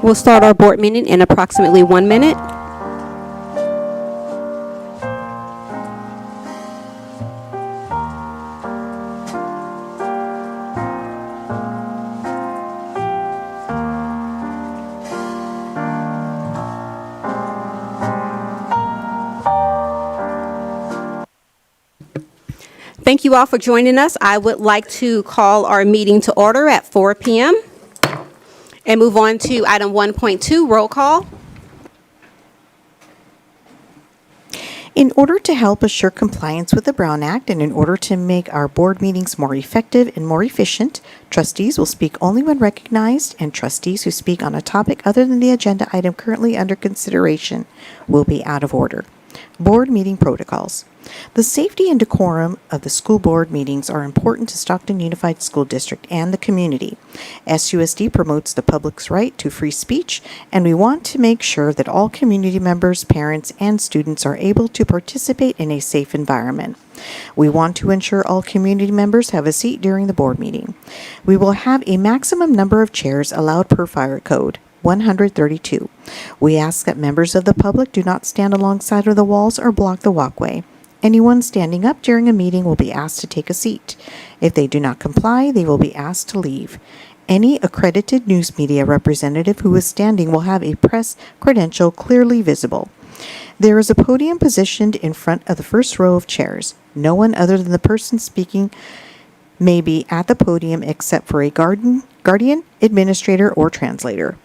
We'll start our board meeting in approximately 1 minute. Thank you all for joining us. I would like to call our meeting to order at 4 p.m. and move on to item 1.2, roll call. In order to help assure compliance with the Brown Act and in order to make our board meetings more effective and more efficient, trustees will speak only when recognized, and trustees who speak on a topic other than the agenda item currently under consideration will be out of order. Board meeting protocols. The safety and decorum of the school board meetings are important to Stockton Unified School District and the community. SUSD promotes the public's right to free speech, and we want to make sure that all community members, parents, and students are able to participate in a safe environment. We want to ensure all community members have a seat during the board meeting. We will have a maximum number of chairs allowed per fire code. 132. We ask that members of the public do not stand alongside of the walls or block the walkway. Anyone standing up during a meeting will be asked to take a seat. If they do not comply, they will be asked to leave. Any accredited news media representative who is standing will have a press credential clearly visible. There is a podium positioned in front of the first row of chairs. No one other than the person speaking may be at the podium except for a guardian, administrator, or translator.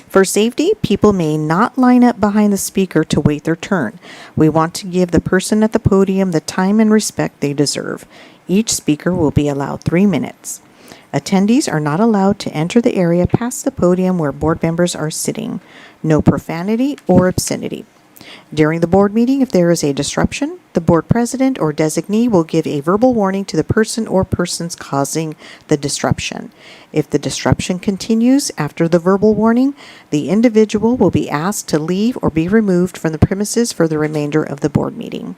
For safety, people may not line up behind the speaker to wait their turn. We want to give the person at the podium the time and respect they deserve. Each speaker will be allowed 3 minutes. Attendees are not allowed to enter the area past the podium where board members are sitting. No profanity or obscenity. During the board meeting, if there is a disruption, the board president or designee will give a verbal warning to the person or persons causing the disruption. If the disruption continues after the verbal warning, the individual will be asked to leave or be removed from the premises for the remainder of the board meeting.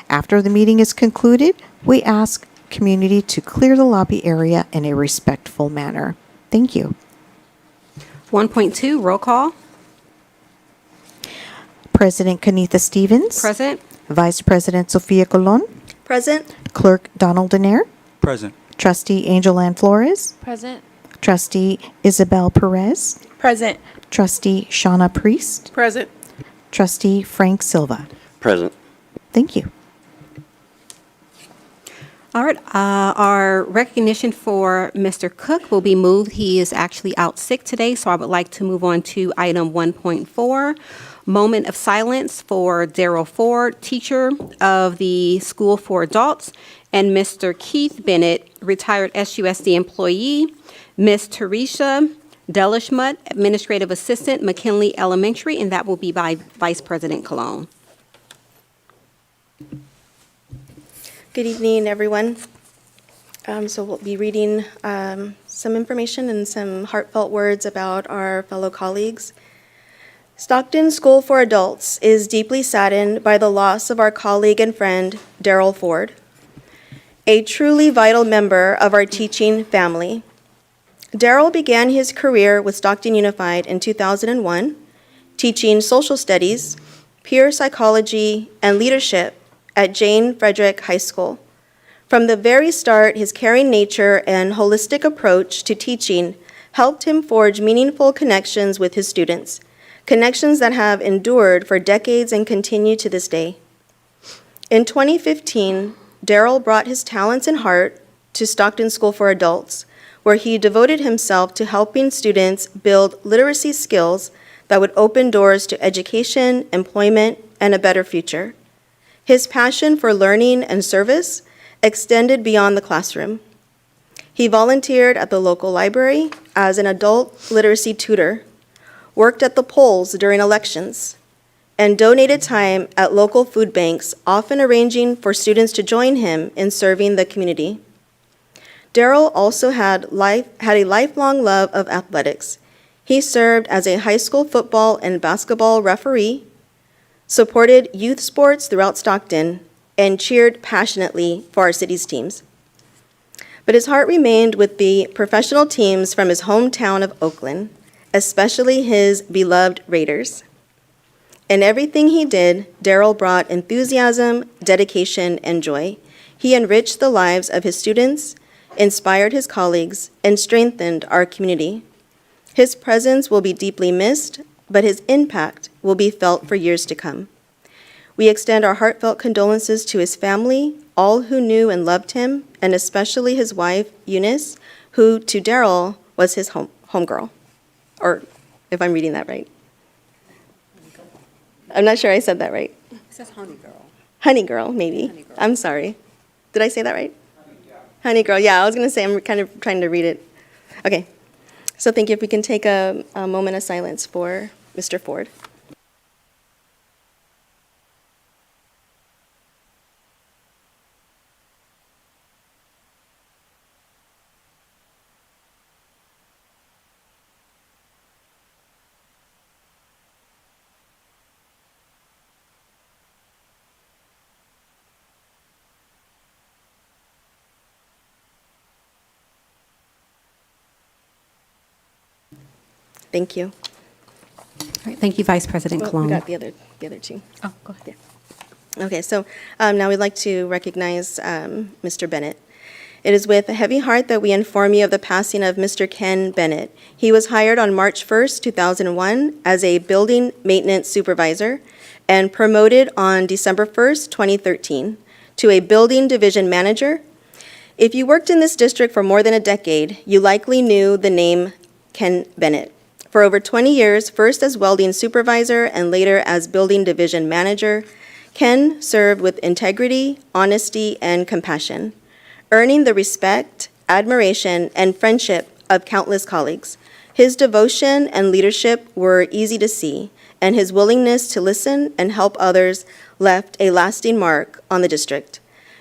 After the meeting is concluded, we ask community to clear the lobby area in a respectful manner. Thank you. 1.2, roll call. President Kenitha Stevens. Present. Vice President Sofia Colon. Present. Clerk Donald Danair. Present. Trustee Angel Ann Flores. Present. Trustee Isabel Perez. Present. Trustee Shauna Priest. Present. Trustee Frank Silva. Present. Thank you. All right, our recognition for Mr. Cook will be moved. He is actually out sick today, so I would like to move on to item 1.4, moment of silence for Daryl Ford, teacher of the School for Adults, and Mr. Keith Bennett, retired SUSD employee, Ms. Teresa Delishmut, administrative assistant, McKinley Elementary, and that will be by Vice President Colon. Good evening, everyone. So we'll be reading some information and some heartfelt words about our fellow colleagues. Stockton School for Adults is deeply saddened by the loss of our colleague and friend, Daryl Ford, a truly vital member of our teaching family. Daryl began his career with Stockton Unified in 2001, teaching social studies, peer psychology, and leadership at Jane Frederick High School. From the very start, his caring nature and holistic approach to teaching helped him forge meaningful connections with his students, connections that have endured for decades and continue to this day. In 2015, Daryl brought his talents and heart to Stockton School for Adults, where he devoted himself to helping students build literacy skills that would open doors to education, employment, and a better future. His passion for learning and service extended beyond the classroom. He volunteered at the local library as an adult literacy tutor, worked at the polls during elections, and donated time at local food banks, often arranging for students to join him in serving the community. Daryl also had a lifelong love of athletics. He served as a high school football and basketball referee, supported youth sports throughout Stockton, and cheered passionately for our city's teams. But his heart remained with the professional teams from his hometown of Oakland, especially his beloved Raiders. In everything he did, Darrell brought enthusiasm, dedication, and joy. He enriched the lives of his students, inspired his colleagues, and strengthened our community. His presence will be deeply missed, but his impact will be felt for years to come. We extend our heartfelt condolences to his family, all who knew and loved him, and especially his wife, Eunice, who to Darrell was his homegirl, or if I'm reading that right. I'm not sure I said that right. It says honey girl. Honey girl, maybe. Honey girl. I'm sorry. Did I say that right? Honey girl, yeah, I was going to say, I'm kind of trying to read it. Okay, so thank you. If we can take a moment of silence for Mr. Ford. Thank you. All right, thank you, Vice President Well, Cologne. we got the other two. Oh, go ahead. Okay, so now we'd like to recognize Mr. Bennett. It is with a heavy heart that we inform you of the passing of Mr. Ken Bennett. He was hired on March 1st, 2001 as a building maintenance supervisor and promoted on December 1st, 2013 to a building division manager. If you worked in this district for more than a decade, you likely knew the name Ken Bennett. For over 20 years, first as welding supervisor and later as building division manager, Ken served with integrity, honesty, and compassion, earning the respect, admiration, and friendship of countless colleagues. His devotion and leadership were easy to see, and his willingness to listen and help others left a lasting mark on the district.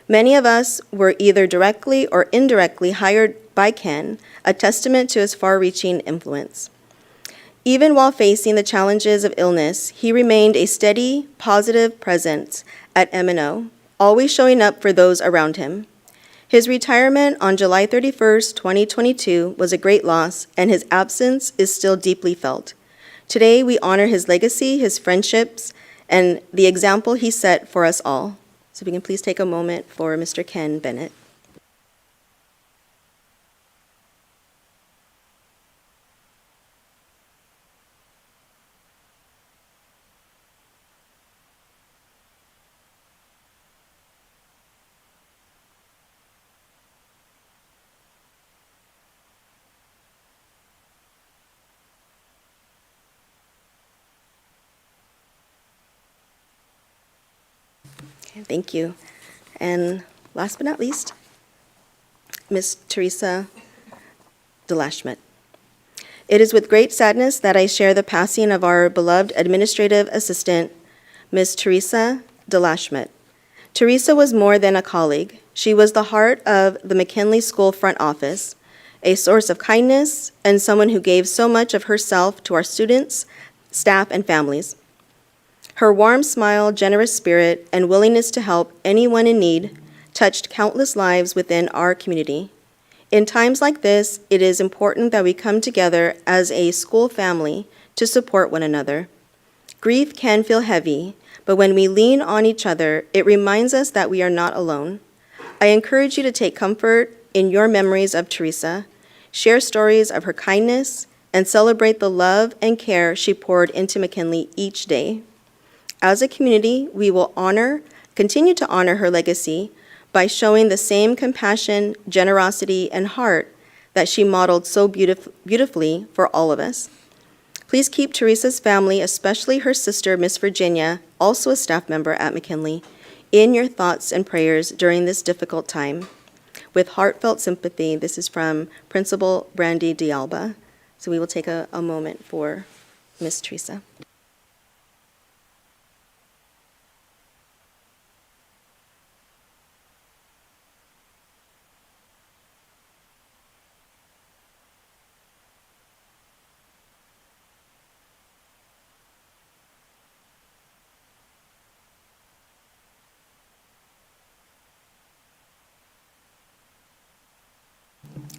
Many of us were either directly or indirectly hired by Ken, a testament to his far-reaching influence. Even while facing the challenges of illness, he remained a steady, positive presence at M&O, always showing up for those around him. His retirement on July 31st, 2022 was a great loss, and his absence is still deeply felt. Today, we honor his legacy, his friendships, and the example he set for us all. So if we can please take a moment for Mr. Ken Bennett. Okay, thank you. And last but not least, Ms. Teresa DeLashmet. It is with great sadness that I share the passing of our beloved administrative assistant, Ms. Teresa DeLashmet. Teresa was more than a colleague. She was the heart of the McKinley School front office, a source of kindness, and someone who gave so much of herself to our students, staff, and families. Her warm smile, generous spirit, and willingness to help anyone in need touched countless lives within our community. In times like this, it is important that we come together as a school family to support one another. Grief can feel heavy, but when we lean on each other, it reminds us that we are not alone. I encourage you to take comfort in your memories of Teresa, share stories of her kindness, and celebrate the love and care she poured into McKinley each day. As a community, we will continue to honor her legacy by showing the same compassion, generosity, and heart that she modeled so beautifully for all of us. Please keep Teresa's family, especially her sister, Miss Virginia, also a staff member at McKinley, in your thoughts and prayers during this difficult time. With heartfelt sympathy, this is from Principal Brandy Dialba. So we will take a moment for Miss Teresa.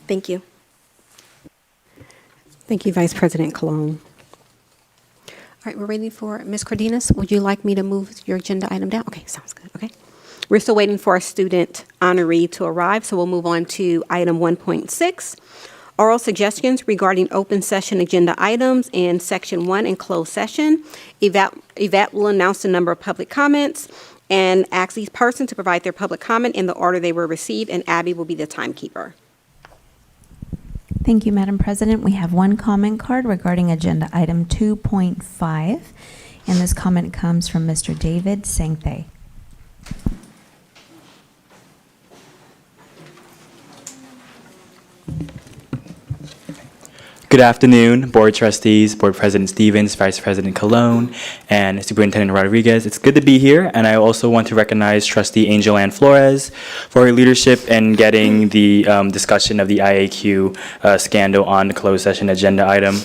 Thank you. Thank you, Vice President Cologne. All right, we're waiting for Ms. Cardenas. Would you like me to move your agenda item down? Okay, sounds good. Okay. We're still waiting for our student honoree to arrive, so we'll move on to item 1.6, oral suggestions regarding open session agenda items in Section 1 in closed session. Yvette will announce the number of public comments and ask each person to provide their public comment in the order they were received, and Abby will be the timekeeper. Thank you, Madam President. We have one comment card regarding agenda item 2.5, and this comment comes from Mr. David Sengthe. Good afternoon, Board Trustees, Board President Stevens, Vice President Cologne, and Superintendent Rodriguez. It's good to be here, and I also want to recognize Trustee Angel Ann Flores for her leadership in getting the discussion of the IAQ scandal on the closed session agenda item.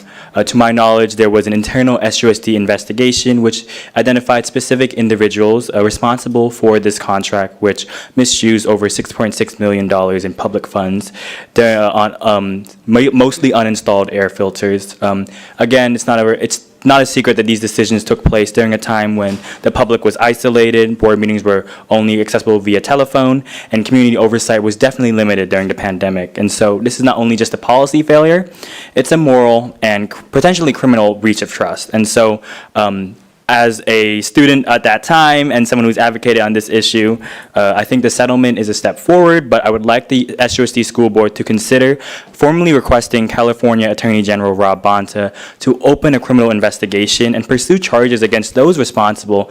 To my knowledge, there was an internal SUSD investigation which identified specific individuals responsible for this contract, which misused over $6.6 million in public funds on mostly uninstalled air filters. Again, it's not a secret that these decisions took place during a time when the public was isolated, board meetings were only accessible via telephone, and community oversight was definitely limited during the pandemic. And so this is not only just a policy failure, it's a moral and potentially criminal breach of trust. And so as a student at that time and someone who's advocated on this issue, I think the settlement is a step forward, but I would like the SUSD School Board to consider formally requesting California Attorney General Rob Bonta to open a criminal investigation and pursue charges against those responsible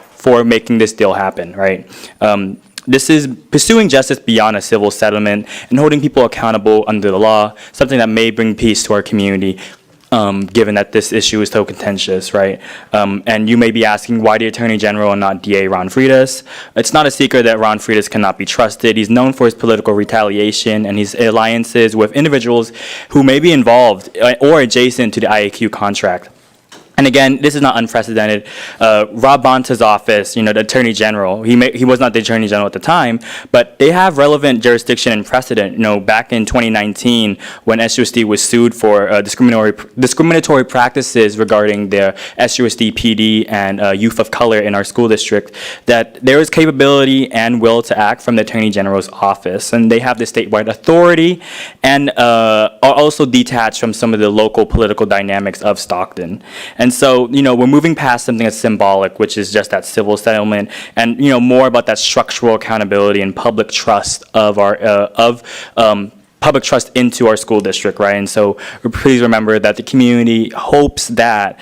for making this deal happen, right? This is pursuing justice beyond a civil settlement and holding people accountable under the law, something that may bring peace to our community. Given that this issue is so contentious, right? And you may be asking why the Attorney General and not DA Ron Freitas. It's not a secret that Ron Freitas cannot be trusted. He's known for his political retaliation and his alliances with individuals who may be involved or adjacent to the IAQ contract. And again, this is not unprecedented. Rob Bonta's office, the Attorney General, he was not the Attorney General at the time, but they have relevant jurisdiction and precedent. Back in 2019, when SUSD was sued for discriminatory practices regarding their SUSD PD and youth of color in our school district, that there is capability and will to act from the Attorney General's office. And they have the statewide authority and are also detached from some of the local political dynamics of Stockton. And so, we're moving past something that's symbolic, which is just that civil settlement, and, more about that structural accountability and public trust of public trust into our school district, right? And so please remember that the community hopes that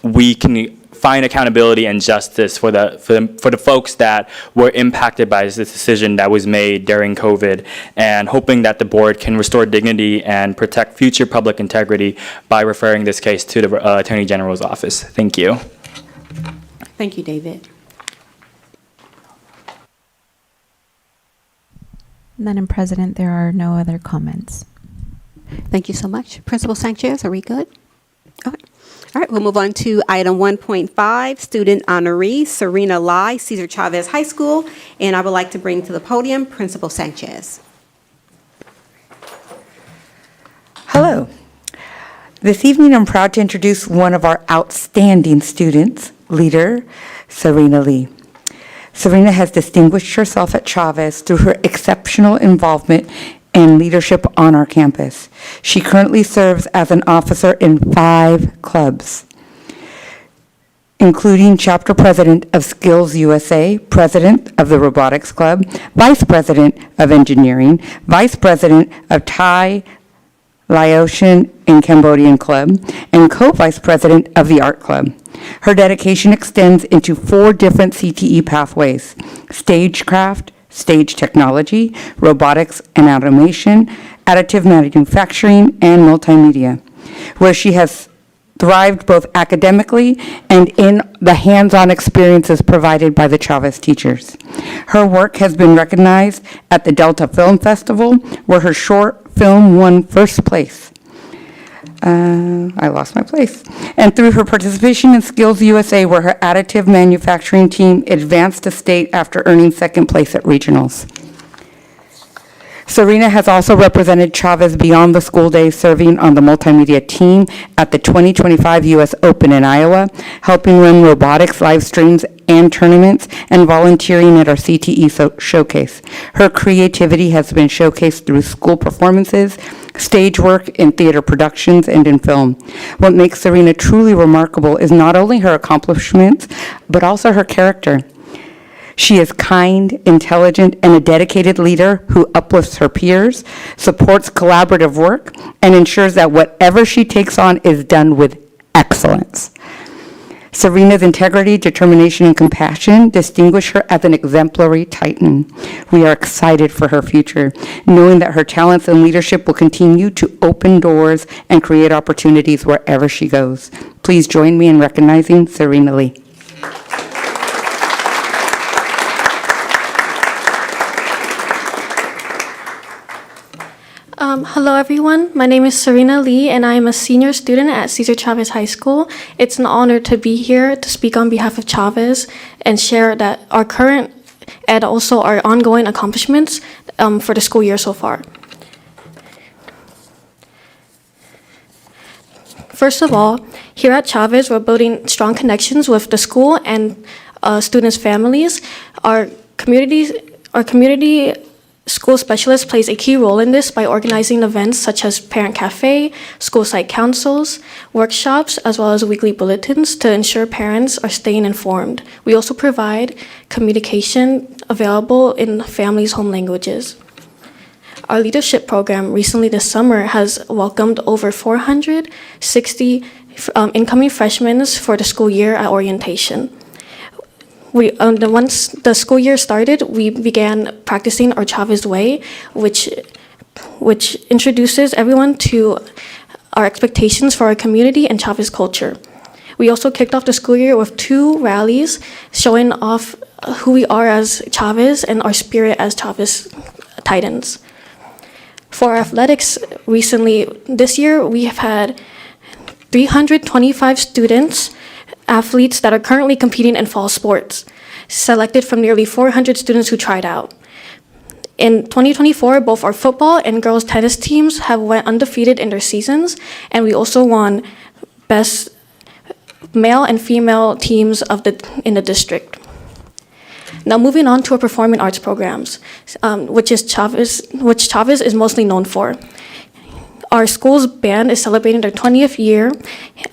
we can find accountability and justice for the folks that were impacted by this decision that was made during COVID, and hoping that the board can restore dignity and protect future public integrity by referring this case to the Attorney General's office. Thank you. Thank you, David. Madam President, there are no other comments. Thank you so much. Principal Sanchez, are we good? Okay. All right, we'll move on to item 1.5, student honoree Serena Lai, Cesar Chavez High School, and I would like to bring to the podium Principal Sanchez. Hello. This evening, I'm proud to introduce one of our outstanding students, leader Serena Lee. Serena has distinguished herself at Chavez through her exceptional involvement and leadership on our campus. She currently serves as an officer in 5 clubs, including chapter president of Skills USA, president of the Robotics Club, vice president of engineering, vice president of Thai, Laotian, and Cambodian Club, and co-vice president of the Art Club. Her dedication extends into 4 different CTE pathways: stagecraft, stage technology, robotics and automation, additive manufacturing, and multimedia, where she has thrived both academically and in the hands-on experiences provided by the Chavez teachers. Her work has been recognized at the Delta Film Festival, where her short film won first place. I lost my place. And through her participation in Skills USA, where her additive manufacturing team advanced to state after earning second place at regionals. Serena has also represented Chavez beyond the school day, serving on the multimedia team at the 2025 U.S. Open in Iowa, helping run robotics live streams and tournaments, and volunteering at our CTE showcase. Her creativity has been showcased through school performances, stage work, in theater productions, and in film. What makes Serena truly remarkable is not only her accomplishments, but also her character. She is kind, intelligent, and a dedicated leader who uplifts her peers, supports collaborative work, and ensures that whatever she takes on is done with excellence. Serena's integrity, determination, and compassion distinguish her as an exemplary Titan. We are excited for her future, knowing that her talents and leadership will continue to open doors and create opportunities wherever she goes. Please join me in recognizing Serena Lee. Hello everyone, my name is Serena Lee and I am a senior student at Cesar Chavez High School. It's an honor to be here to speak on behalf of Chavez and share that our current and also our ongoing accomplishments for the school year so far. First of all, here at Chavez, we're building strong connections with the school and students' families. Our community school specialist plays a key role in this by organizing events such as Parent Cafe, school site councils, workshops, as well as weekly bulletins to ensure parents are staying informed. We also provide communication available in families' home languages. Our leadership program recently this summer has welcomed over 460 incoming freshmen for the school year at orientation. Once the school year started, we began practicing our Chavez Way, which introduces everyone to our expectations for our community and Chavez culture. We also kicked off the school year with 2 rallies showing off who we are as Chavez and our spirit as Chavez Titans. For our athletics, recently this year, we have had 325 athletes that are currently competing in fall sports, selected from nearly 400 students who tried out. In 2024, both our football and girls tennis teams have went undefeated in their seasons, and we also won best male and female teams in the district. Now moving on to our performing arts programs, which Chavez is mostly known for. Our school's band is celebrating their 20th year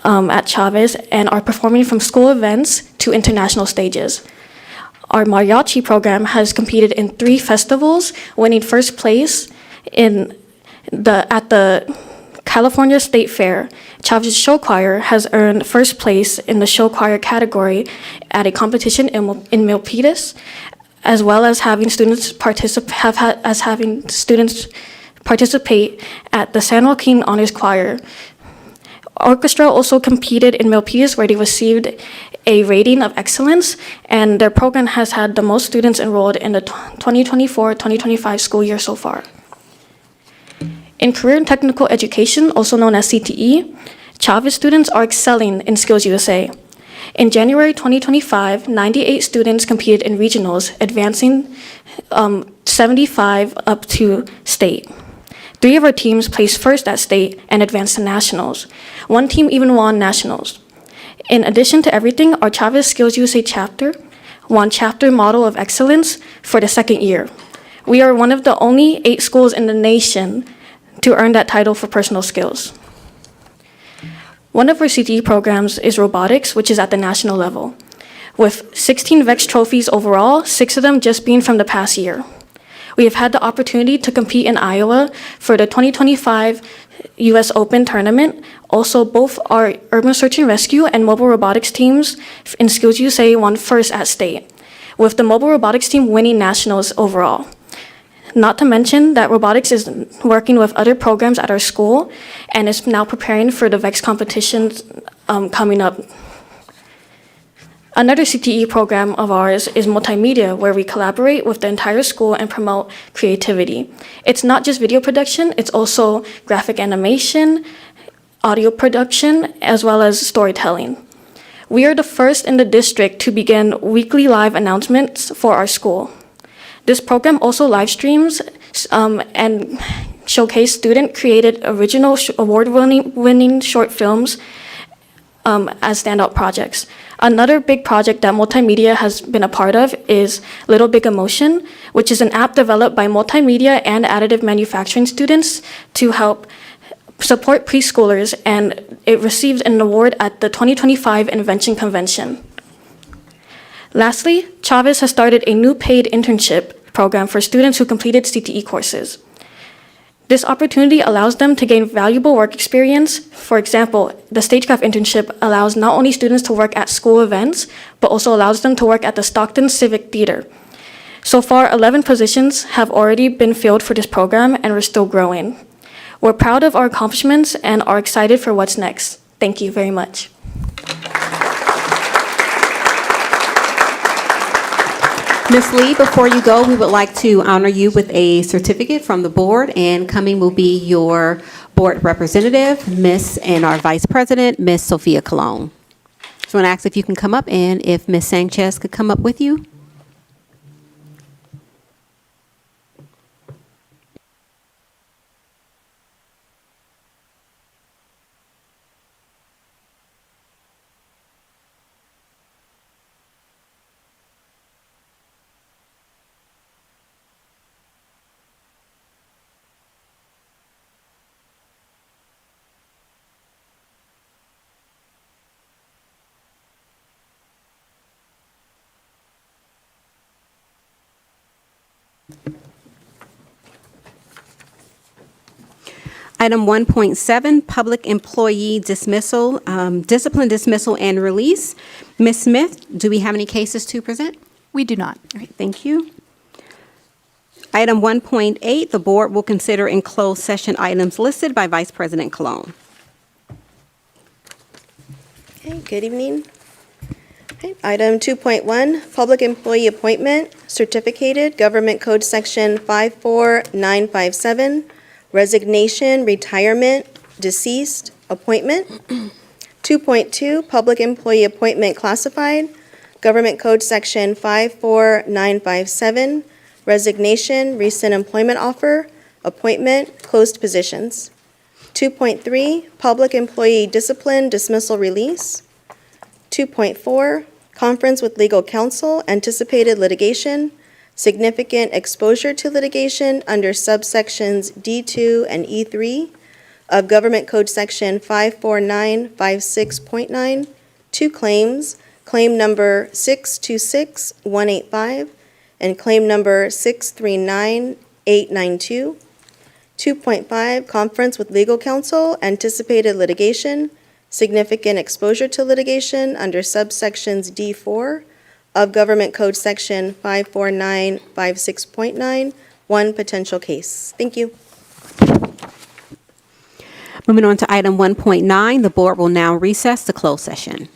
at Chavez and are performing from school events to international stages. Our mariachi program has competed in 3 festivals, winning first place at the California State Fair. Chavez Show Choir has earned first place in the show choir category at a competition in Milpitas, as well as having students participate at the San Joaquin Honors Choir. Orchestra also competed in Milpitas, where they received a rating of excellence, and their program has had the most students enrolled in the 2024-2025 school year so far. In career and technical education, also known as CTE, Chavez students are excelling in Skills USA. In January 2025, 98 students competed in regionals, advancing 75 up to state. 3 of our teams placed first at state and advanced to nationals. 1 team even won nationals. In addition to everything, our Chavez Skills USA chapter won Chapter Model of Excellence for the 2nd year. We are one of the only 8 schools in the nation to earn that title for personal skills. One of our CTE programs is robotics, which is at the national level, with 16 VEX trophies overall, 6 of them just being from the past year. We have had the opportunity to compete in Iowa for the 2025 U.S. Open tournament. Also, both our urban search and rescue and mobile robotics teams in Skills USA won first at state, with the mobile robotics team winning nationals overall. Not to mention that robotics is working with other programs at our school and is now preparing for the VEX competitions coming up. Another CTE program of ours is multimedia, where we collaborate with the entire school and promote creativity. It's not just video production, it's also graphic animation, audio production, as well as storytelling. We are the first in the district to begin weekly live announcements for our school. This program also live streams and showcase student-created original award-winning short films as standout projects. Another big project that multimedia has been a part of is Little Big Emotion, which is an app developed by multimedia and additive manufacturing students to help support preschoolers, and it received an award at the 2025 Invention Convention. Lastly, Chavez has started a new paid internship program for students who completed CTE courses. This opportunity allows them to gain valuable work experience. For example, the Stagecraft internship allows not only students to work at school events, but also allows them to work at the Stockton Civic Theater. So far, 11 positions have already been filled for this program, and we're still growing. We're proud of our accomplishments and are excited for what's next. Thank you very much. Ms. Lee, before you go, we would like to honor you with a certificate from the board, and coming will be your board representative, Miss, and our vice president, Miss Sophia Colon. So I want to ask if you can come up, and if Miss Sanchez could come up with you. Item 1.7, public employee dismissal, discipline dismissal and release. Ms. Smith, do we have any cases to present? We do not. All right, thank you. Item 1.8, the board will consider in closed session items listed by Vice President Colon. Okay, good evening. Okay, item 2.1, public employee appointment, certificated, Government Code Section 54957, resignation, retirement, deceased, appointment. 2.2, public employee appointment classified, Government Code Section 54957, resignation, recent employment offer, appointment, closed positions. 2.3, public employee discipline, dismissal, release. 2.4, conference with legal counsel, anticipated litigation, significant exposure to litigation under subsections D2 and E3 of Government Code Section 54956.9, 2 claims, claim number 626185 and claim number 639892. 2.5, conference with legal counsel, anticipated litigation, significant exposure to litigation under subsections D4 of Government Code Section 54956.9, 1 potential case. Thank you. Moving on to item 1.9, the board will now recess to closed session.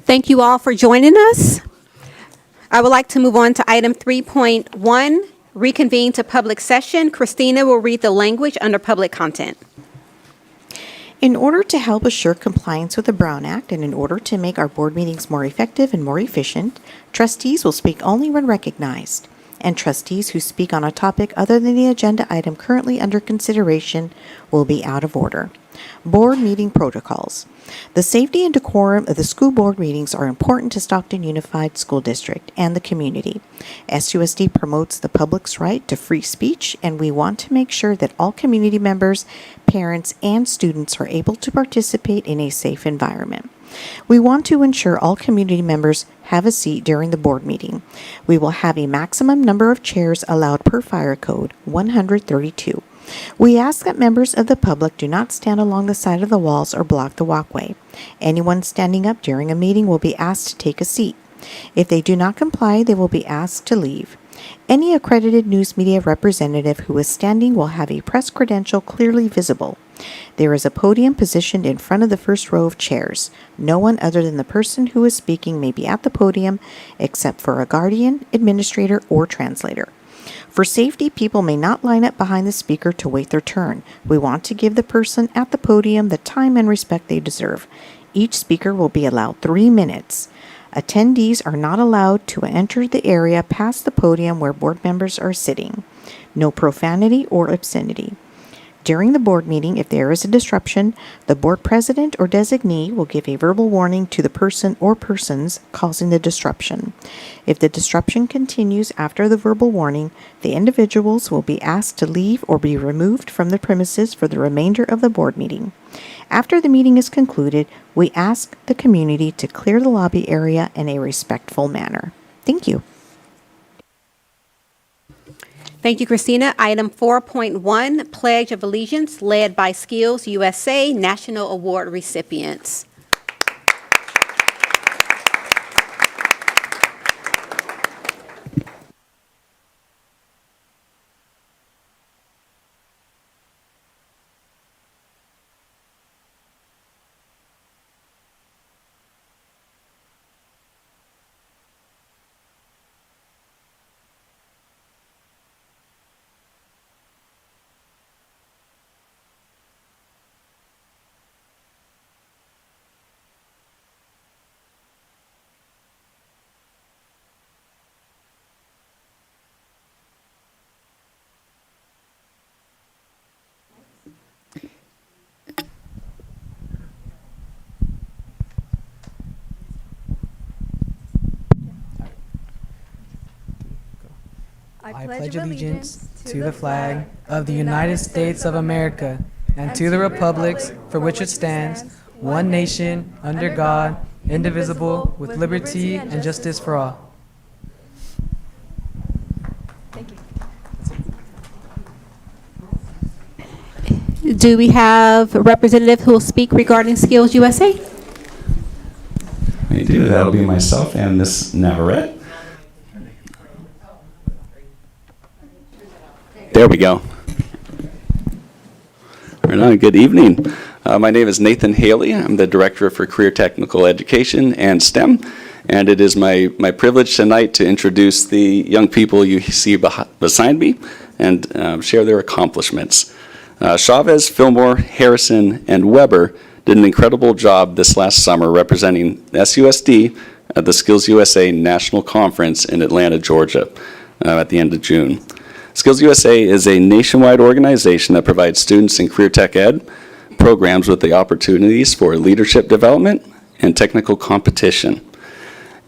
Thank you all for joining us. I would like to move on to item 3.1, reconvene to public session. Christina will read the language under public content. In order to help assure compliance with the Brown Act and in order to make our board meetings more effective and more efficient, trustees will speak only when recognized, and trustees who speak on a topic other than the agenda item currently under consideration will be out of order. Board meeting protocols. The safety and decorum of the school board meetings are important to Stockton Unified School District and the community. SUSD promotes the public's right to free speech, and we want to make sure that all community members, parents, and students are able to participate in a safe environment. We want to ensure all community members have a seat during the board meeting. We will have a maximum number of chairs allowed per fire code, 132. We ask that members of the public do not stand along the side of the walls or block the walkway. Anyone standing up during a meeting will be asked to take a seat. If they do not comply, they will be asked to leave. Any accredited news media representative who is standing will have a press credential clearly visible. There is a podium positioned in front of the first row of chairs. No one other than the person who is speaking may be at the podium except for a guardian, administrator, or translator. For safety, people may not line up behind the speaker to wait their turn. We want to give the person at the podium the time and respect they deserve. Each speaker will be allowed 3 minutes. Attendees are not allowed to enter the area past the podium where board members are sitting. No profanity or obscenity. During the board meeting, if there is a disruption, the board president or designee will give a verbal warning to the person or persons causing the disruption. If the disruption continues after the verbal warning, the individuals will be asked to leave or be removed from the premises for the remainder of the board meeting. After the meeting is concluded, we ask the community to clear the lobby area in a respectful manner. Thank you. Thank you, Christina. Item 4.1, Pledge of Allegiance, led by Skills USA National Award recipients. I pledge allegiance to the flag of the United States of America and to the republics for which it stands, one nation, under God, indivisible, with liberty and justice for all. Do we have a representative who will speak regarding Skills USA? We do. That'll be myself and Ms. Navarrete. There we go. Right on. Good evening. My name is Nathan Haley. I'm the Director for Career Technical Education and STEM, and it is my privilege tonight to introduce the young people you see beside me and share their accomplishments. Chavez, Fillmore, Harrison, and Weber did an incredible job this last summer representing SUSD at the Skills USA National Conference in Atlanta, Georgia at the end of June. Skills USA is a nationwide organization that provides students in career tech ed programs with the opportunities for leadership development and technical competition.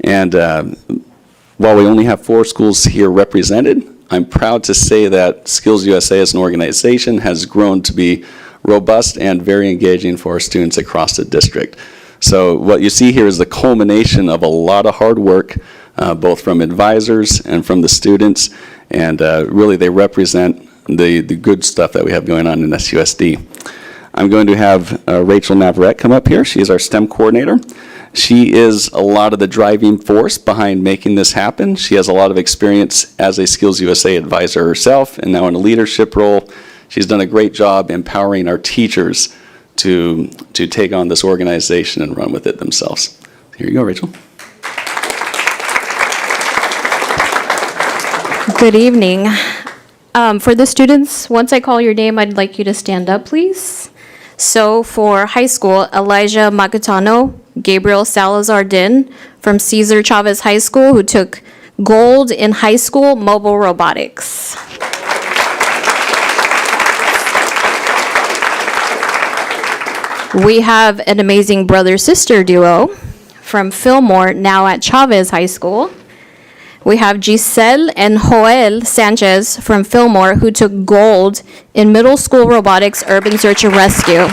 And while we only have 4 schools here represented, I'm proud to say that Skills USA as an organization has grown to be robust and very engaging for our students across the district. So what you see here is the culmination of a lot of hard work, both from advisors and from the students, and really they represent the good stuff that we have going on in SUSD. I'm going to have Rachel Navarrete come up here. She is our STEM coordinator. She is a lot of the driving force behind making this happen. She has a lot of experience as a Skills USA advisor herself and now in a leadership role. She's done a great job empowering our teachers to take on this organization and run with it themselves. Here you go, Rachel. Good evening. For the students, once I call your name, I'd like you to stand up, please. So for high school, Elijah Macatano, Gabriel Salazar Din from Cesar Chavez High School, who took gold in high school mobile robotics. We have an amazing brother-sister duo from Fillmore, now at Chavez High School. We have Giselle and Joel Sanchez from Fillmore, who took gold in middle school robotics urban search and rescue.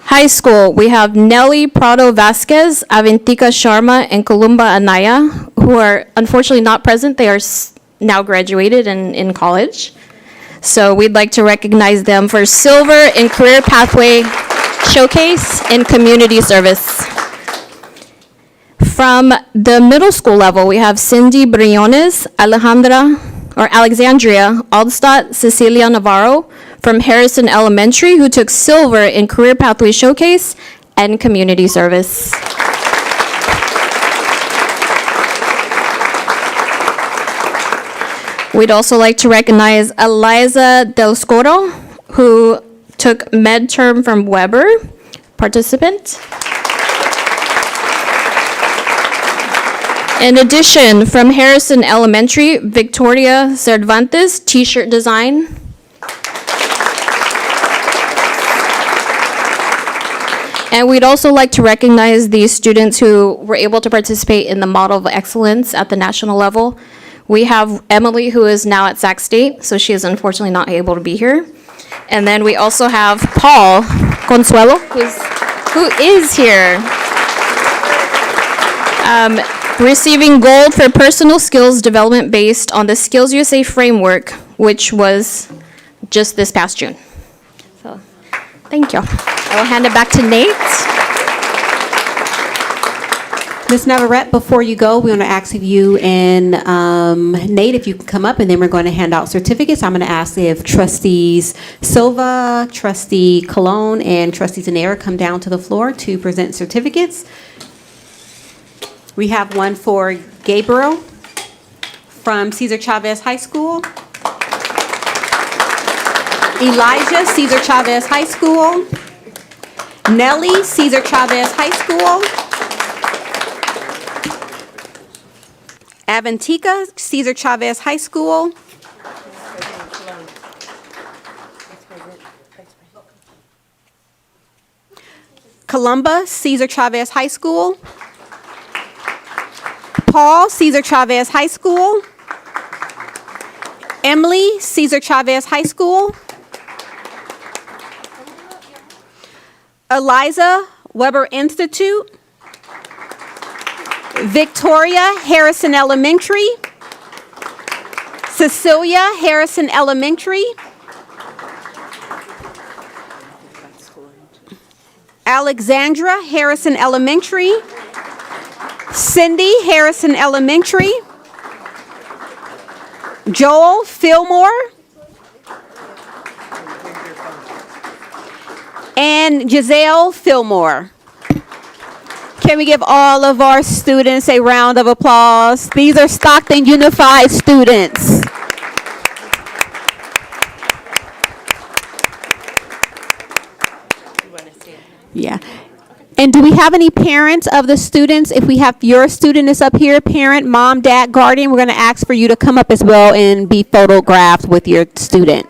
High school, we have Nelly Prado Vasquez, Aventica Sharma, and Columba Anaya, who are unfortunately not present. They are now graduated and in college. So we'd like to recognize them for silver in career pathway showcase in community service. From the middle school level, we have Cindy Briones, Alexandria Aldstadt, Cecilia Navarro from Harrison Elementary, who took silver in career pathway showcase and community service. We'd also like to recognize Eliza Del Scoro, who took med term from Weber, participant. In addition, from Harrison Elementary, Victoria Cervantes, t-shirt design. And we'd also like to recognize these students who were able to participate in the Model of Excellence at the national level. We have Emily, who is now at Sac State, so she is unfortunately not able to be here. And then we also have Paul Consuelo, who is here. Receiving gold for personal skills development based on the Skills USA framework, which was just this past June. So, thank you. I will hand it back to Nate. Ms. Navarrete, before you go, we want to ask if you and Nate, if you can come up, and then we're going to hand out certificates. I'm going to ask if trustees Silva, trustee Colon, and trustee Zanera come down to the floor to present certificates. We have one for Gabriel from Cesar Chavez High School. Elijah, Cesar Chavez High School. Nelly, Cesar Chavez High School. Aventica, Cesar Chavez High School. Columba, Cesar Chavez High School. Paul, Cesar Chavez High School. Emily, Cesar Chavez High School. Eliza, Weber Institute. Victoria, Harrison Elementary. Cecilia, Harrison Elementary. Alexandra, Harrison Elementary. Cindy, Harrison Elementary. Joel, Fillmore. And Giselle, Fillmore. Can we give all of our students a round of applause? These are Stockton Unified students. Yeah. And do we have any parents of the students? If we have your student is up here, parent, mom, dad, guardian, we're going to ask for you to come up as well and be photographed with your student.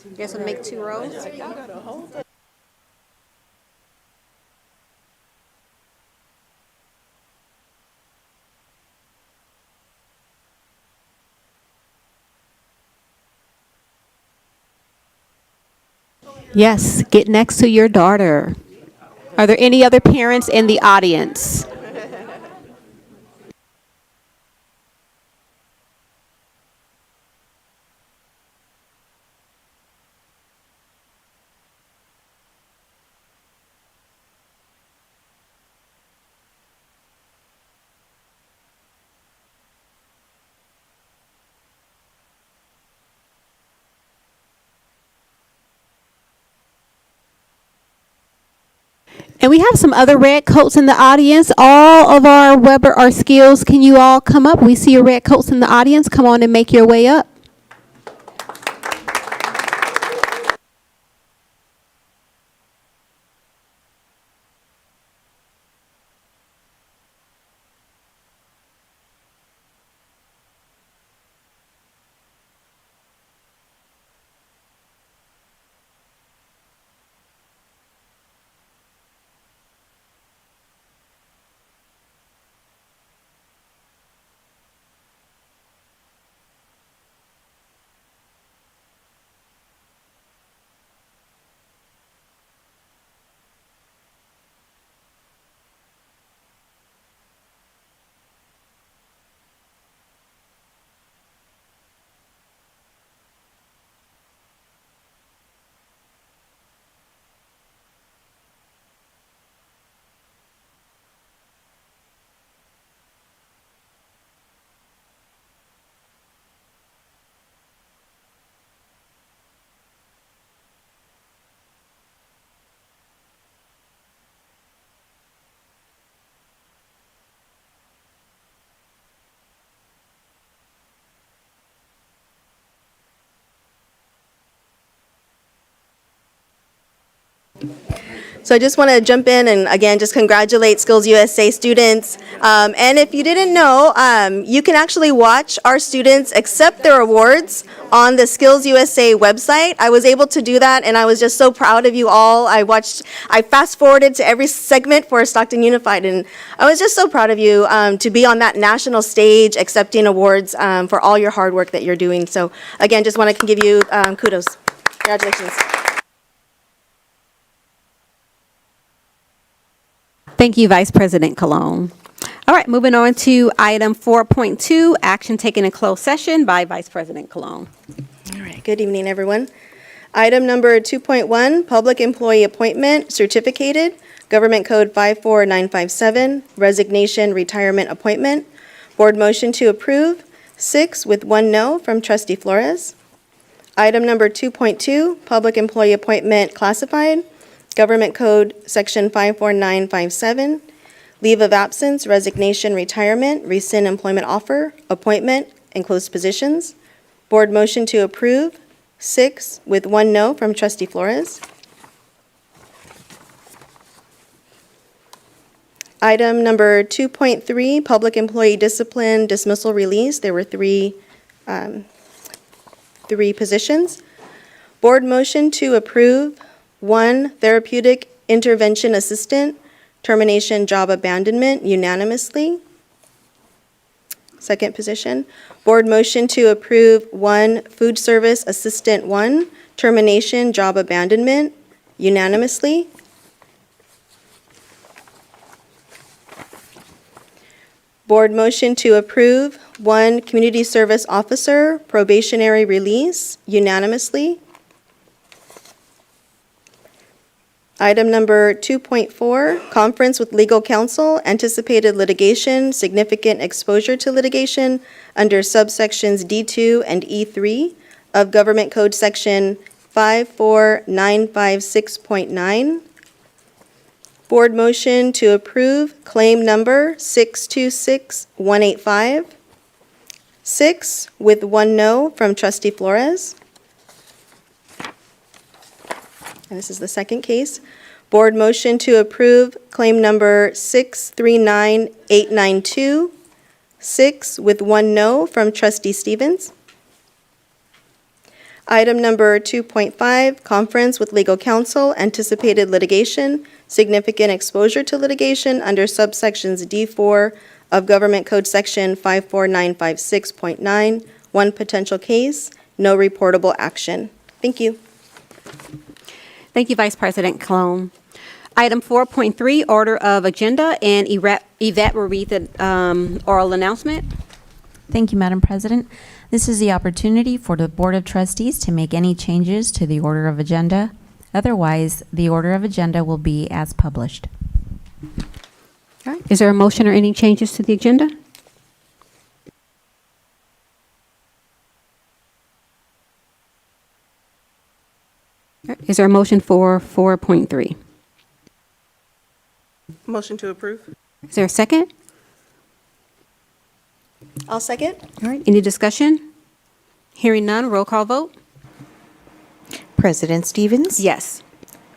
You guys want to make 2 rows? Yes, get next to your daughter. Are there any other parents in the audience? And we have some other red coats in the audience. All of our Weber, our skills, can you all come up? We see your red coats in the audience. Come on and make your way up. So I just want to jump in and again, just congratulate Skills USA students. And if you didn't know, you can actually watch our students accept their awards on the Skills USA website. I was able to do that and I was just so proud of you all. I fast forwarded to every segment for Stockton Unified and I was just so proud of you to be on that national stage accepting awards for all your hard work that you're doing. So again, just want to give you kudos. Congratulations. Thank you, Vice President Cologne. All right, moving on to item 4.2, action taken in closed session by Vice President Cologne. All right, good evening, everyone. Item number 2.1, Public Employee Appointment Certificated, Government Code 54957, Resignation, Retirement Appointment. Board motion to approve, 6 with 1 no from Trustee Flores. Item number 2.2, Public Employee Appointment Classified, Government Code Section 54957, Leave of Absence, Resignation, Retirement, Rescind Employment Offer, Appointment, and Closed Positions. Board motion to approve, 6 with 1 no from Trustee Flores. Item number 2.3, Public Employee Discipline Dismissal Release. There were three positions. Board motion to approve, 1, Therapeutic Intervention Assistant, Termination Job Abandonment unanimously. Second position. Board motion to approve, 1, Food Service Assistant 1, Termination Job Abandonment unanimously. Board motion to approve, 1, Community Service Officer, Probationary Release unanimously. Item number 2.4, Conference with Legal Counsel, Anticipated Litigation, Significant Exposure to Litigation under subsections D2 and E3 of Government Code Section 54956.9. Board motion to approve claim number 626185. 6 with 1 no from Trustee Flores. And this is the second case. Board motion to approve claim number 639892. 6 with 1 no from Trustee Stevens. Item number 2.5, Conference with Legal Counsel, Anticipated Litigation, Significant Exposure to Litigation under subsections D4 of Government Code Section 54956.9. 1 potential case, no reportable action. Thank you. Thank you, Vice President Cologne. Item 4.3, order of agenda, and Yvette will read the oral announcement. Thank you, Madam President. This is the opportunity for the Board of Trustees to make any changes to the order of agenda. Otherwise, the order of agenda will be as published. All right. Is there a motion or any changes to the agenda? All right. Is there a motion for 4.3? Motion to approve. Is there a second? I'll second. All right, any discussion? Hearing none, roll call vote? President Stevens? Yes.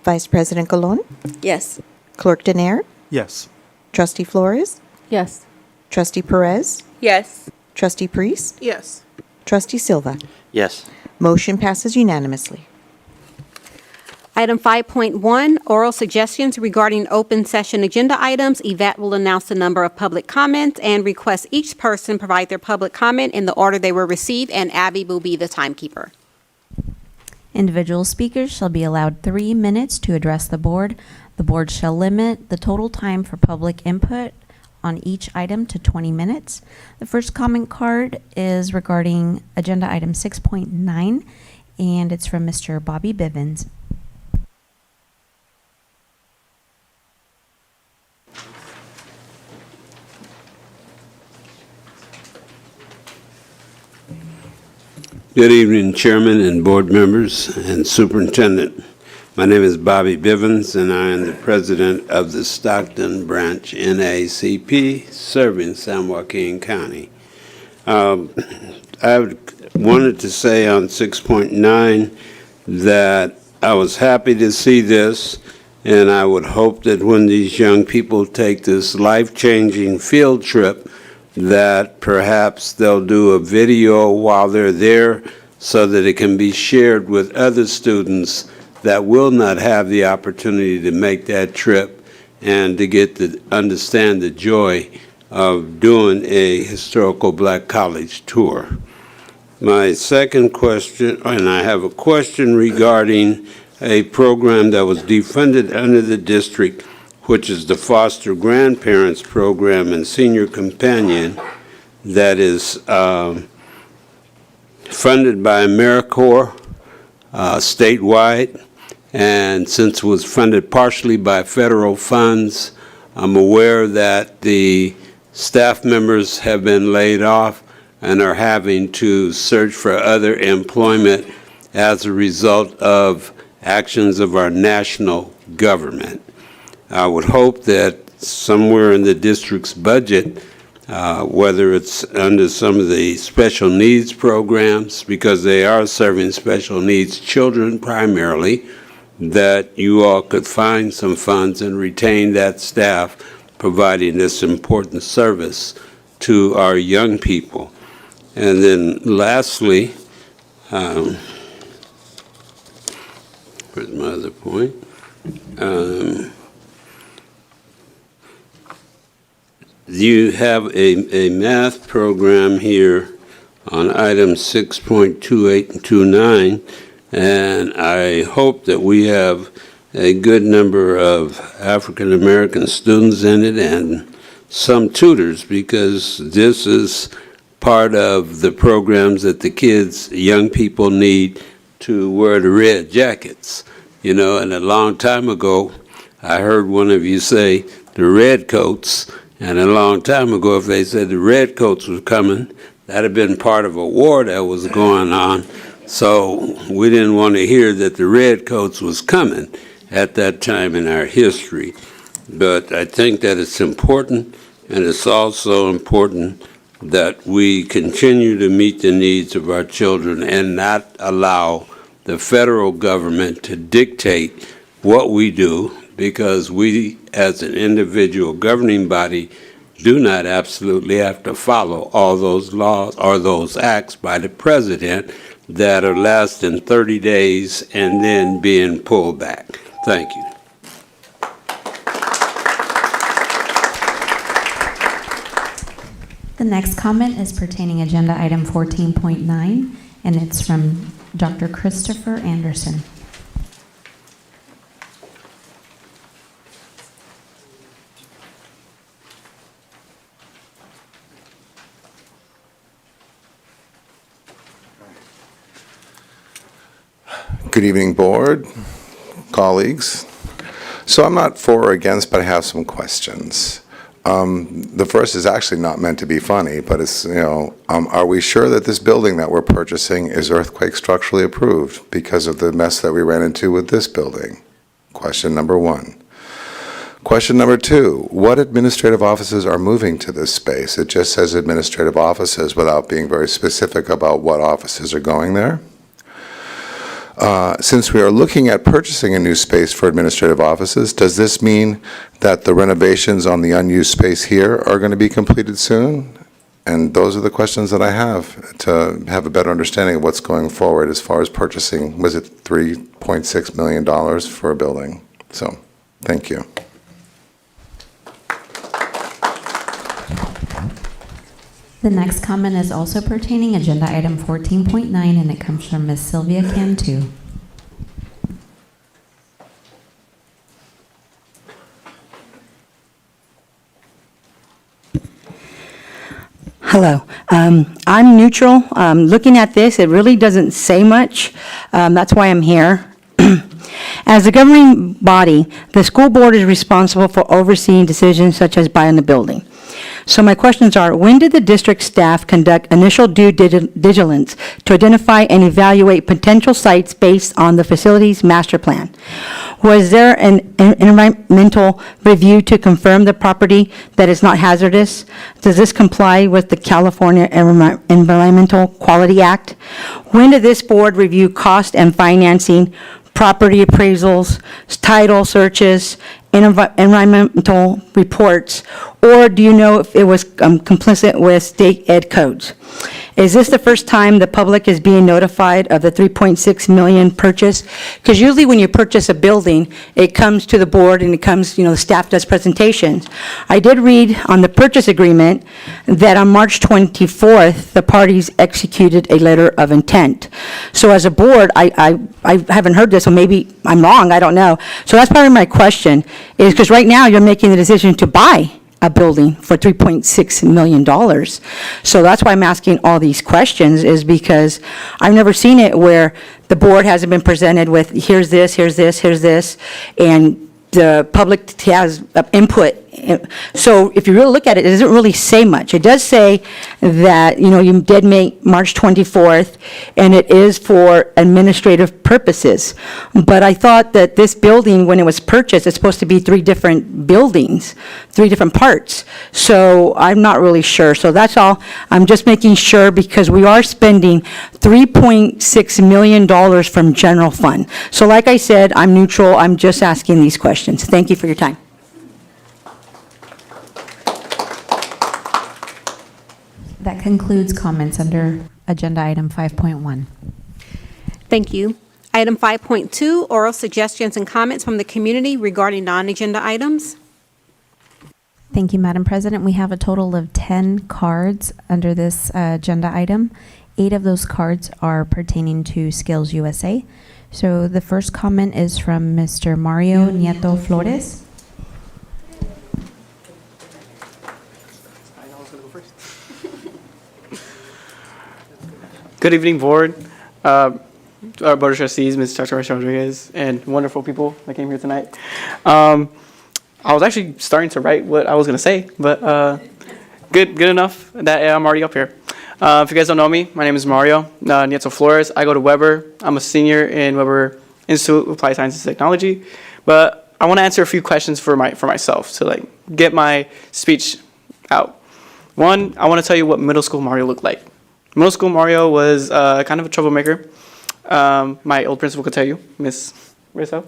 Vice President Colon? Yes. Clerk Denier? Yes. Trustee Flores? Yes. Trustee Perez? Yes. Trustee Priest? Yes. Trustee Silva? Yes. Motion passes unanimously. Item 5.1, oral suggestions regarding open session agenda items. Yvette will announce the number of public comments and request each person provide their public comment in the order they were received, and Abby will be the timekeeper. Individual speakers shall be allowed 3 minutes to address the board. The board shall limit the total time for public input on each item to 20 minutes. The first comment card is regarding agenda item 6.9, and it's from Mr. Bobby Bivens. Good evening, Chairman and board members and Superintendent. My name is Bobby Bivens, and I am the president of the Stockton Branch NACP, serving San Joaquin County. I wanted to say on 6.9 that I was happy to see this, and I would hope that when these young people take this life-changing field trip, that perhaps they'll do a video while they're there so that it can be shared with other students that will not have the opportunity to make that trip and to get to understand the joy of doing a historical black college tour. My second question, and I have a question regarding a program that was defunded under the district, which is the Foster Grandparents Program and Senior Companion, that is funded by AmeriCorps statewide. And since it was funded partially by federal funds, I'm aware that the staff members have been laid off and are having to search for other employment as a result of actions of our national government. I would hope that somewhere in the district's budget, whether it's under some of the special needs programs, because they are serving special needs children primarily, that you all could find some funds and retain that staff providing this important service to our young people. And then lastly, where's my other point? You have a math program here on items 6.28 and 29, and I hope that we have a good number of African American students in it and some tutors, because this is part of the programs that the kids, young people need to wear the red jackets. You know, and a long time ago, I heard one of you say the red coats, and a long time ago, if they said the red coats were coming, that'd have been part of a war that was going on. So we didn't want to hear that the red coats was coming at that time in our history. But I think that it's important, and it's also important that we continue to meet the needs of our children and not allow the federal government to dictate what we do, because we, as an individual governing body, do not absolutely have to follow all those laws or those acts by the president that are less than 30 days and then being pulled back. Thank you. The next comment is pertaining agenda item 14.9, and it's from Dr. Christopher Anderson. Good evening, board, colleagues. So I'm not for or against, but I have some questions. The first is actually not meant to be funny, but it's, are we sure that this building that we're purchasing is earthquake structurally approved because of the mess that we ran into with this building? Question number one. Question number 2, what administrative offices are moving to this space? It just says administrative offices without being very specific about what offices are going there. Since we are looking at purchasing a new space for administrative offices, does this mean that the renovations on the unused space here are going to be completed soon? And those are the questions that I have to have a better understanding of what's going forward as far as purchasing, was it $3.6 million for a building? So, thank you. The next comment is also pertaining agenda item 14.9, and it comes from Ms. Sylvia Cantu. Hello. I'm neutral. Looking at this, it really doesn't say much. That's why I'm here. As a governing body, the school board is responsible for overseeing decisions such as buying the building. So my questions are, when did the district staff conduct initial due diligence to identify and evaluate potential sites based on the facilities master plan? Was there an environmental review to confirm the property that is not hazardous? Does this comply with the California Environmental Quality Act? When did this board review cost and financing, property appraisals, title searches, environmental reports, or do you know if it was complicit with state ed codes? Is this the first time the public is being notified of the $3.6 million purchase? Because usually when you purchase a building, it comes to the board and it comes, the staff does presentations. I did read on the purchase agreement that on March 24th, the parties executed a letter of intent. So as a board, I haven't heard this, so maybe I'm wrong, I don't know. So that's probably my question, is because right now you're making the decision to buy a building for $3.6 million. So that's why I'm asking all these questions, is because I've never seen it where the board hasn't been presented with, here's this, here's this, here's this, and the public has input. So if you really look at it, it doesn't really say much. It does say that, you did make March 24th, and it is for administrative purposes. But I thought that this building, when it was purchased, it's supposed to be 3 different buildings, 3 different parts. So I'm not really sure. So that's all. I'm just making sure, because we are spending $3.6 million from general fund. So like I said, I'm neutral. I'm just asking these questions. Thank you for your time. That concludes comments under agenda item 5.1. Thank you. Item 5.2, oral suggestions and comments from the community regarding non-agenda items. Thank you, Madam President. We have a total of 10 cards under this agenda item. 8 of those cards are pertaining to Skills USA. So the first comment is from Mr. Mario Nieto Flores. Good evening, board, our board of trustees, Ms. Dr. Rodriguez, and wonderful people that came here tonight. I was actually starting to write what I was going to say, but good enough that I'm already up here. If you guys don't know me, my name is Mario Nieto Flores. I go to Weber. I'm a senior in Weber Institute of Applied Science and Technology, but I want to answer a few questions for myself to get my speech out. One, I want to tell you what middle school Mario looked like. Middle school Mario was kind of a troublemaker. My old principal could tell you, Miss Rizzo.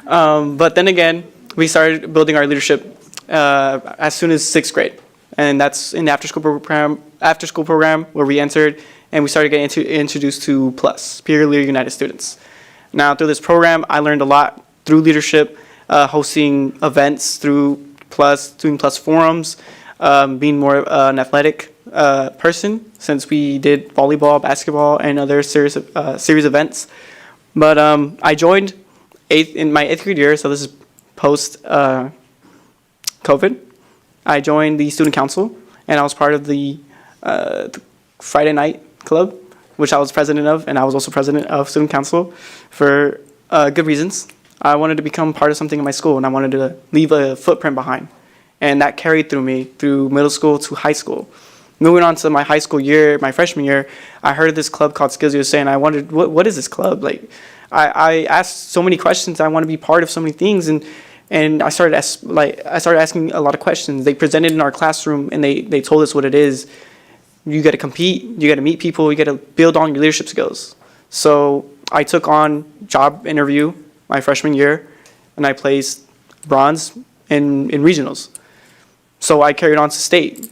But then again, we started building our leadership as soon as 6th grade. And that's in the after-school program where we entered, and we started getting introduced to PLUS, Peer Leader United Students. Now, through this program, I learned a lot through leadership, hosting events through PLUS, doing PLUS forums, being more an athletic person, since we did volleyball, basketball, and other series events. But I joined in my 8th grade year, so this is post COVID. I joined the student council, and I was part of the Friday night club, which I was president of, and I was also president of student council for good reasons. I wanted to become part of something in my school, and I wanted to leave a footprint behind. And that carried through me through middle school to high school. Moving on to my high school year, my freshman year, I heard of this club called Skills USA, and I wondered, what is this club? I asked so many questions. I want to be part of so many things, and And I started asking a lot of questions. They presented in our classroom, and they told us what it is. You got to compete. You got to meet people. You got to build on your leadership skills. So I took on job interview my freshman year, and I placed bronze in regionals. So I carried on to state,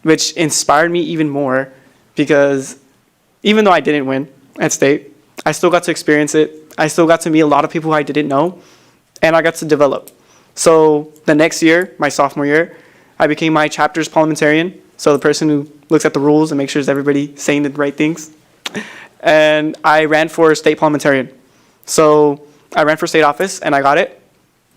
which inspired me even more because even though I didn't win at state, I still got to experience it. I still got to meet a lot of people I didn't know, and I got to develop. So the next year, my sophomore year, I became my chapter's parliamentarian, so the person who looks at the rules and makes sure everybody's saying the right things. And I ran for state parliamentarian. So I ran for state office, and I got it.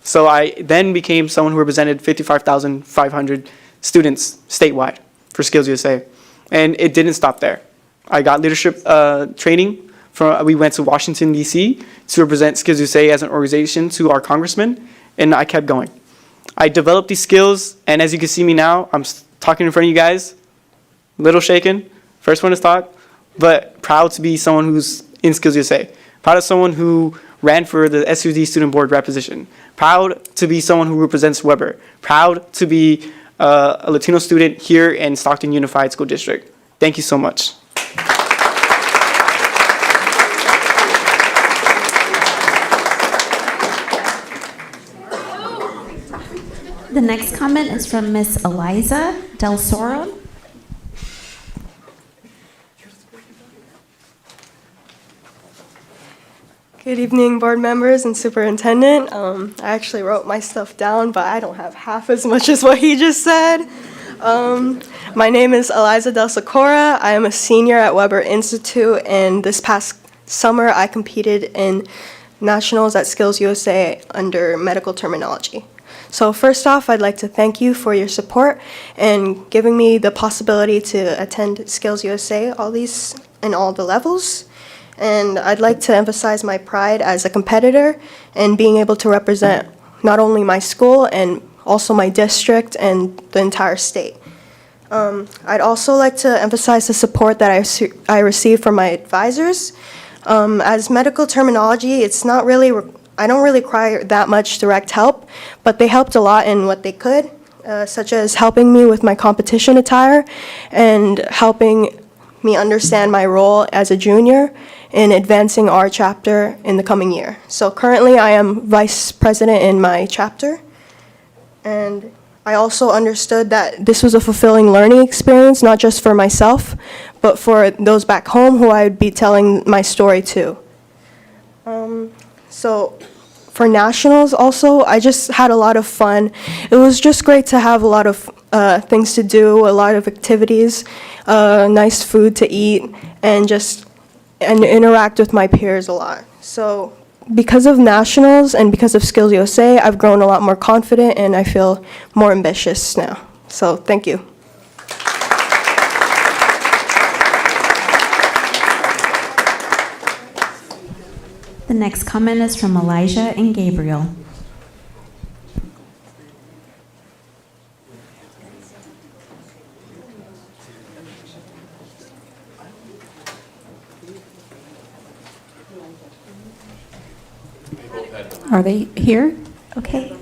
So I then became someone who represented 55,500 students statewide for Skills USA. And it didn't stop there. I got leadership training. We went to Washington, D.C. to represent Skills USA as an organization to our congressman, and I kept going. I developed these skills, and as you can see me now, I'm talking in front of you guys, a little shaken, first one to talk, but proud to be someone who's in Skills USA. Proud of someone who ran for the SUSD student board rep position. Proud to be someone who represents Weber. Proud to be a Latino student here in Stockton Unified School District. Thank you so much. The next comment is from Miss Eliza Del Soro. Good evening, board members and superintendent. I actually wrote my stuff down, but I don't have half as much as what he just said. My name is Eliza Del Socorro. I am a senior at Weber Institute, and this past summer I competed in nationals at Skills USA under medical terminology. So first off, I'd like to thank you for your support and giving me the possibility to attend Skills USA all the levels. And I'd like to emphasize my pride as a competitor and being able to represent not only my school and also my district and the entire state. I'd also like to emphasize the support that I received from my advisors. As medical terminology, I don't really require that much direct help, but they helped a lot in what they could, such as helping me with my competition attire and helping me understand my role as a junior in advancing our chapter in the coming year. So currently I am vice president in my chapter, and I also understood that this was a fulfilling learning experience, not just for myself, but for those back home who I would be telling my story to. So for nationals also, I just had a lot of fun. It was just great to have a lot of things to do, a lot of activities, nice food to eat, and interact with my peers a lot. So because of nationals and because of Skills USA, I've grown a lot more confident and I feel more ambitious now. So thank you. The next comment is from Elijah and Gabriel. Are they here? Okay.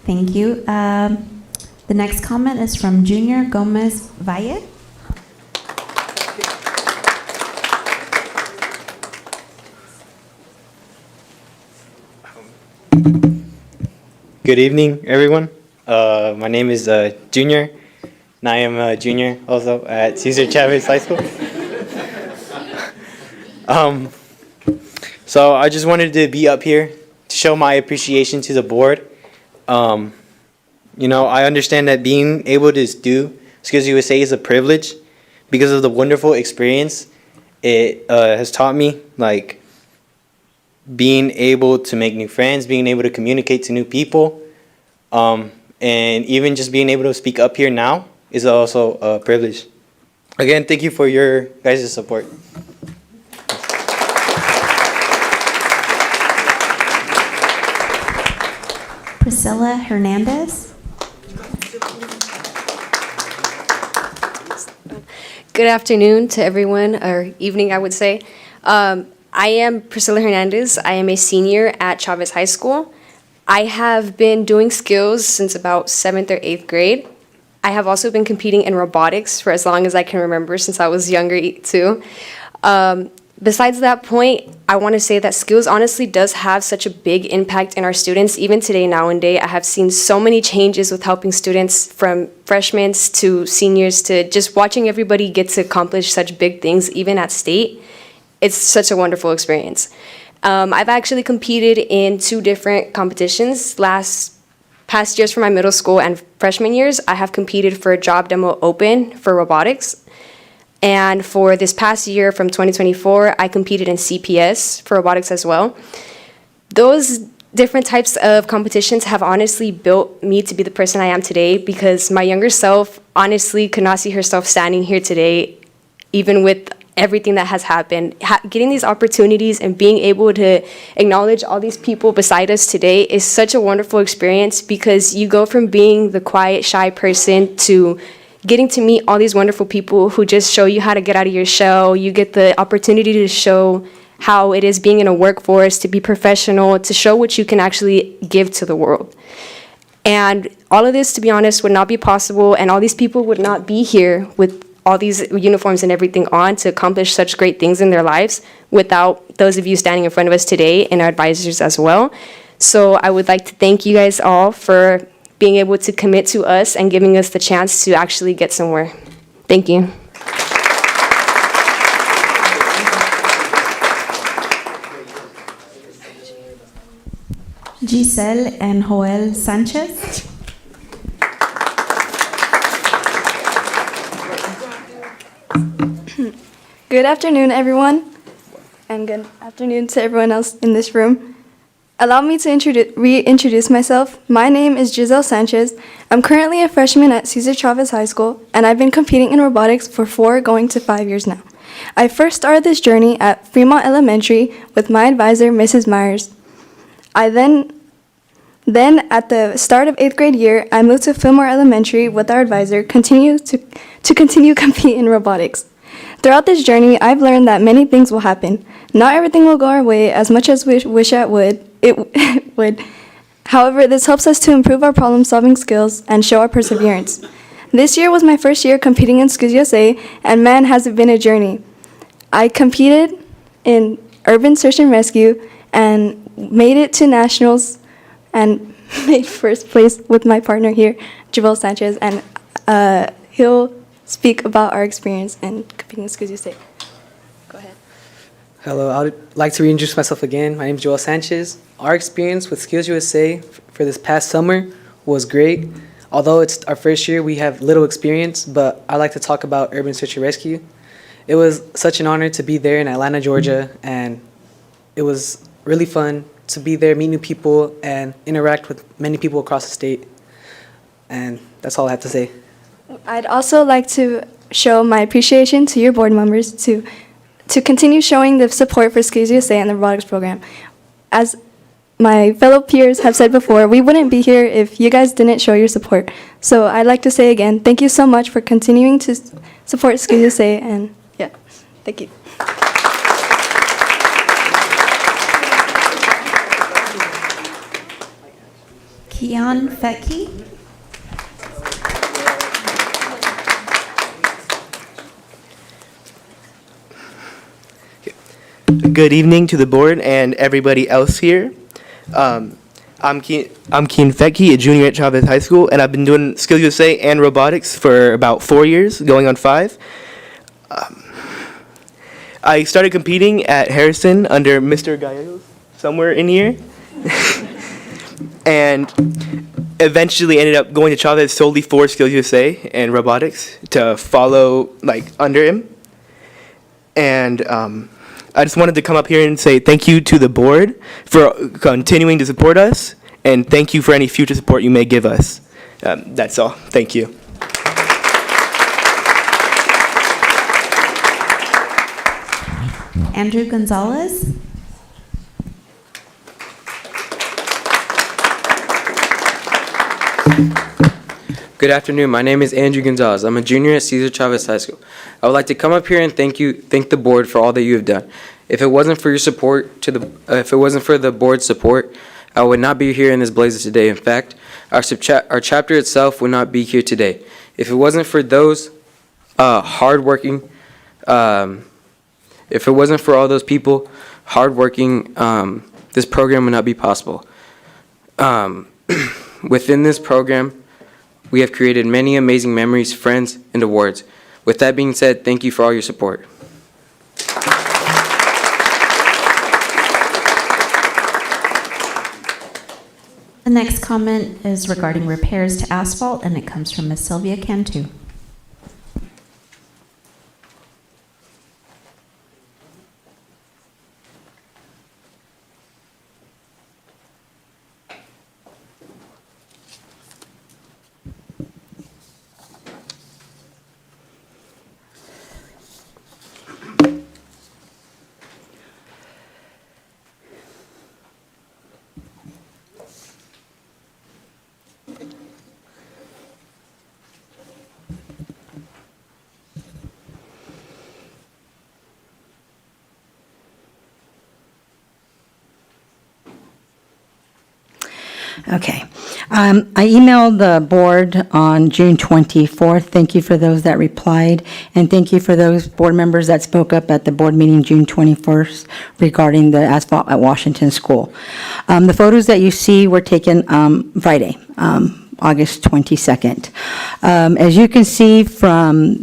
Thank you. The next comment is from Junior Gomez Valle. Good evening, everyone. My name is Junior, and I am a junior also at Cesar Chavez High School. So I just wanted to be up here to show my appreciation to the board. I understand that being able to do Skills USA is a privilege because of the wonderful experience it has taught me, like being able to make new friends, being able to communicate to new people, and even just being able to speak up here now is also a privilege. Again, thank you for your guys' support. Priscilla Hernandez. Good afternoon to everyone, or evening, I would say. I am Priscilla Hernandez. I am a senior at Chavez High School. I have been doing skills since about 7th or 8th grade. I have also been competing in robotics for as long as I can remember, since I was younger too. Besides that point, I want to say that skills honestly does have such a big impact in our students. Even today, nowadays, I have seen so many changes with helping students from freshmen to seniors to just watching everybody get to accomplish such big things, even at state. It's such a wonderful experience. I've actually competed in 2 different competitions. Past years for my middle school and freshman years, I have competed for a job demo open for robotics. And for this past year from 2024, I competed in CPS for robotics as well. Those different types of competitions have honestly built me to be the person I am today, because my younger self honestly could not see herself standing here today, even with everything that has happened. Getting these opportunities and being able to acknowledge all these people beside us today is such a wonderful experience, because you go from being the quiet, shy person to getting to meet all these wonderful people who just show you how to get out of your shell. You get the opportunity to show how it is being in a workforce, to be professional, to show what you can actually give to the world. And all of this, to be honest, would not be possible, and all these people would not be here with all these uniforms and everything on to accomplish such great things in their lives without those of you standing in front of us today and our advisors as well. So I would like to thank you guys all for being able to commit to us and giving us the chance to actually get somewhere. Thank you. Giselle and Joel Sanchez. Good afternoon, everyone, and good afternoon to everyone else in this room. Allow me to reintroduce myself. My name is Giselle Sanchez. I'm currently a freshman at Cesar Chavez High School, and I've been competing in robotics for 4 going to 5 years now. I first started this journey at Fremont Elementary with my advisor, Mrs. Myers. Then at the start of 8th grade year, I moved to Fillmore Elementary with our advisor, to continue compete in robotics. Throughout this journey, I've learned that many things will happen. Not everything will go our way as much as we wish it would. However, this helps us to improve our problem-solving skills and show our perseverance. This year was my first year competing in Skills USA, and man, has it been a journey. I competed in urban search and rescue and made it to nationals and made first place with my partner here, Joel Sanchez, and he'll speak about our experience in competing in Skills USA. Go ahead. Hello, I would like to reintroduce myself again. My name is Joel Sanchez. Our experience with Skills USA for this past summer was great. Although it's our first year, we have little experience, but I like to talk about Urban Search and Rescue. It was such an honor to be there in Atlanta, Georgia, and it was really fun to be there, meet new people, and interact with many people across the state. And that's all I have to say. I'd also like to show my appreciation to your board members to continue showing the support for Skills USA and the robotics program. As my fellow peers have said before, we wouldn't be here if you guys didn't show your support. So I'd like to say again, thank you so much for continuing to support Skills USA, and yeah, thank you. Kian Fetke. Good evening to the board and everybody else here. I'm Keen Fetke, a junior at Chavez High School, and I've been doing Skills USA and robotics for about 4 years, going on 5. I started competing at Harrison under Mr. Gallegos, somewhere in here, and eventually ended up going to Chavez solely for Skills USA and robotics to follow under him. And I just wanted to come up here and say thank you to the board for continuing to support us, and thank you for any future support you may give us. That's all. Thank you. Andrew Gonzalez. Good afternoon. My name is Andrew Gonzalez. I'm a junior at Cesar Chavez High School. I would like to come up here and thank the board for all that you have done. If it wasn't for your support if it wasn't for the board's support, I would not be here in this blazer today. In fact, our chapter itself would not be here today. If it wasn't for those hardworking, if it wasn't for all those people hardworking, this program would not be possible. Within this program, we have created many amazing memories, friends, and awards. With that being said, thank you for all your support. The next comment is regarding repairs to asphalt, and it comes from Ms. Sylvia Cantu. Okay. I emailed the board on June 24th. Thank you for those that replied, and thank you for those board members that spoke up at the board meeting June 21st regarding the asphalt at Washington School. The photos that you see were taken Friday, August 22nd. As you can see from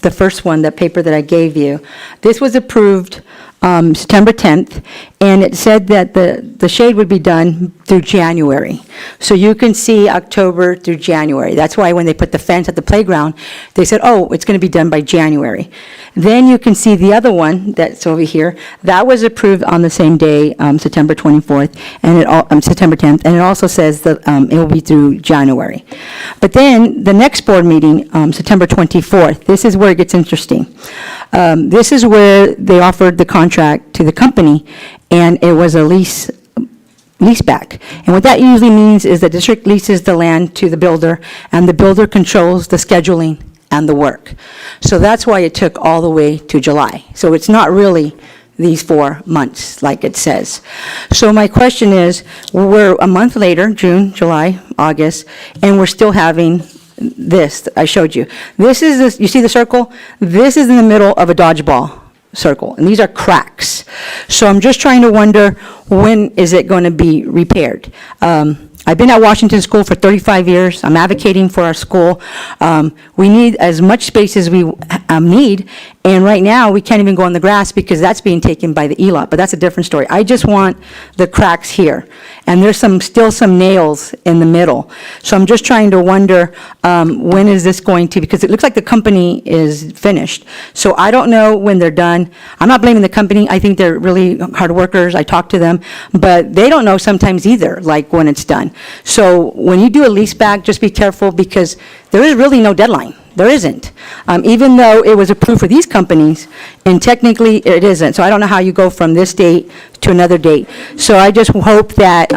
the first one, that paper that I gave you, this was approved September 10th, and it said that the shade would be done through January. So you can see October through January. That's why when they put the fence at the playground, they said, oh, it's going to be done by January. Then you can see the other one that's over here. That was approved on the same day, September 24th, and September 10th, and it also says that it will be through January. But then the next board meeting, September 24th, this is where it gets interesting. This is where they offered the contract to the company, and it was a lease back. And what that usually means is the district leases the land to the builder, and the builder controls the scheduling and the work. So that's why it took all the way to July. So it's not really these 4 months, like it says. So my question is, we're a month later, June, July, August, and we're still having this I showed you. This is this, you see the circle? This is in the middle of a dodgeball circle, and these are cracks. So I'm just trying to wonder, when is it going to be repaired? I've been at Washington School for 35 years. I'm advocating for our school. We need as much space as we need, and right now, we can't even go on the grass because that's being taken by the ELOT, but that's a different story. I just want the cracks here, and there's still some nails in the middle. So I'm just trying to wonder, when is this going to, because it looks like the company is finished. So I don't know when they're done. I'm not blaming the company. I think they're really hard workers. I talk to them, but they don't know sometimes either, like when it's done. So when you do a lease back, just be careful, because there is really no deadline. There isn't. Even though it was approved for these companies, and technically it isn't. So I don't know how you go from this date to another date. So I just hope that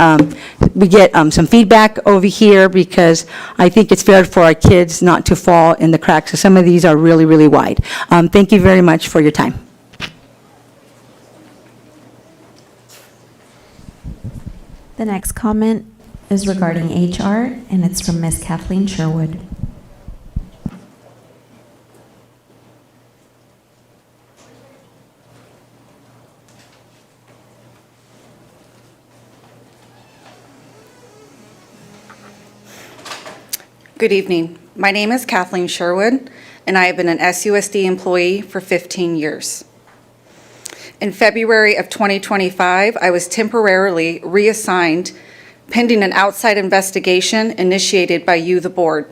we get some feedback over here, because I think it's fair for our kids not to fall in the cracks. So some of these are really, really wide. Thank you very much for your time. The next comment is regarding HR, and it's from Ms. Kathleen Sherwood. Good evening. My name is Kathleen Sherwood, and I have been an SUSD employee for 15 years. In February of 2025, I was temporarily reassigned pending an outside investigation initiated by you, the board,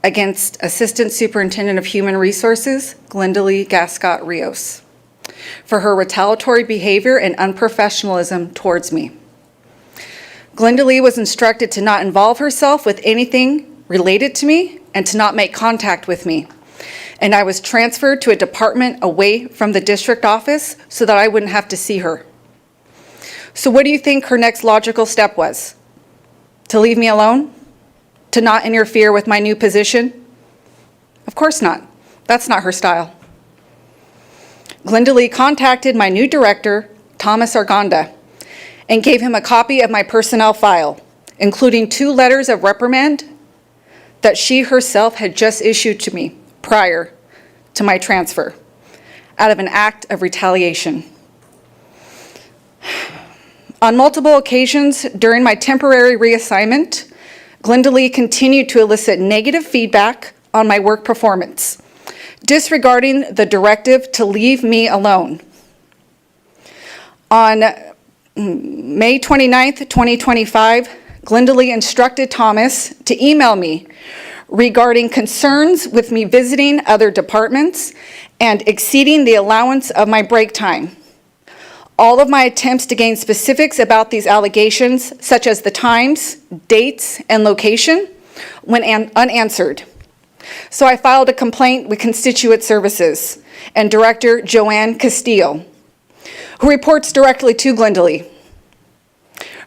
against Assistant Superintendent of Human Resources, Glendalee Gascott Rios, for her retaliatory behavior and unprofessionalism towards me. Glendalee was instructed to not involve herself with anything related to me and to not make contact with me. And I was transferred to a department away from the district office so that I wouldn't have to see her. So what do you think her next logical step was? To leave me alone? To not interfere with my new position? Of course not. That's not her style. Glendalee contacted my new director, Thomas Argonda, and gave him a copy of my personnel file, including 2 letters of reprimand that she herself had just issued to me prior to my transfer, out of an act of retaliation. On multiple occasions during my temporary reassignment, Glenda Lee continued to elicit negative feedback on my work performance, disregarding the directive to leave me alone. On May 29th, 2025, Glenda Lee instructed Thomas to email me regarding concerns with me visiting other departments and exceeding the allowance of my break time. All of my attempts to gain specifics about these allegations, such as the times, dates, and location, went unanswered. So I filed a complaint with Constituent Services and Director Joanne Castillo, who reports directly to Glenda Lee.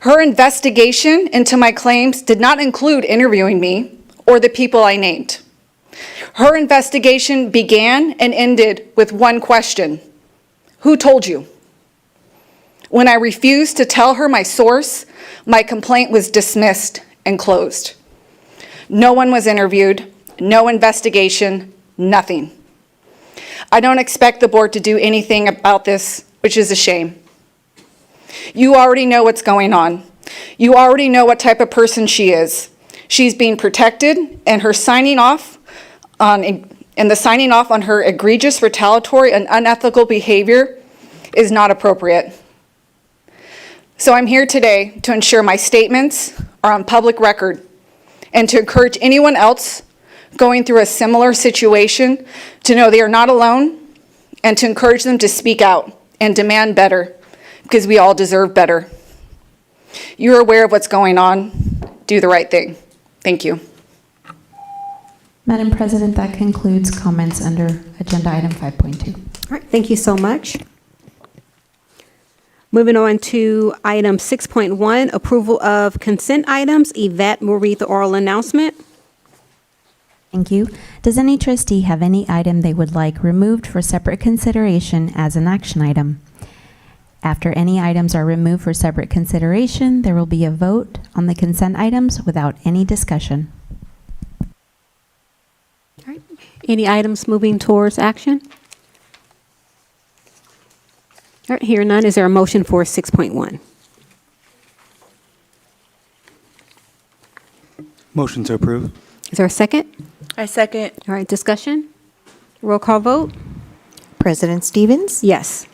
Her investigation into my claims did not include interviewing me or the people I named. Her investigation began and ended with one question: who told you? When I refused to tell her my source, my complaint was dismissed and closed. No one was interviewed, no investigation, nothing. I don't expect the board to do anything about this, which is a shame. You already know what's going on. You already know what type of person she is. She's being protected, and her signing off on her egregious, retaliatory, and unethical behavior is not appropriate. So I'm here today to ensure my statements are on public record and to encourage anyone else going through a similar situation to know they are not alone, and to encourage them to speak out and demand better, because we all deserve better. You're aware of what's going on. Do the right thing. Thank you. Madam President, that concludes comments under Agenda Item 5.2. All right, thank you so much. Moving on to item 6.1, approval of consent items. Yvette will read the oral announcement. Thank you. Does any trustee have any item they would like removed for separate consideration as an action item? After any items are removed for separate consideration, there will be a vote on the consent items without any discussion. All right, any items moving towards action? All right, hearing none, is there a motion for 6.1? Motion to approve. Is there a second? I second. All right, discussion? Roll call vote? President Stevens? Yes.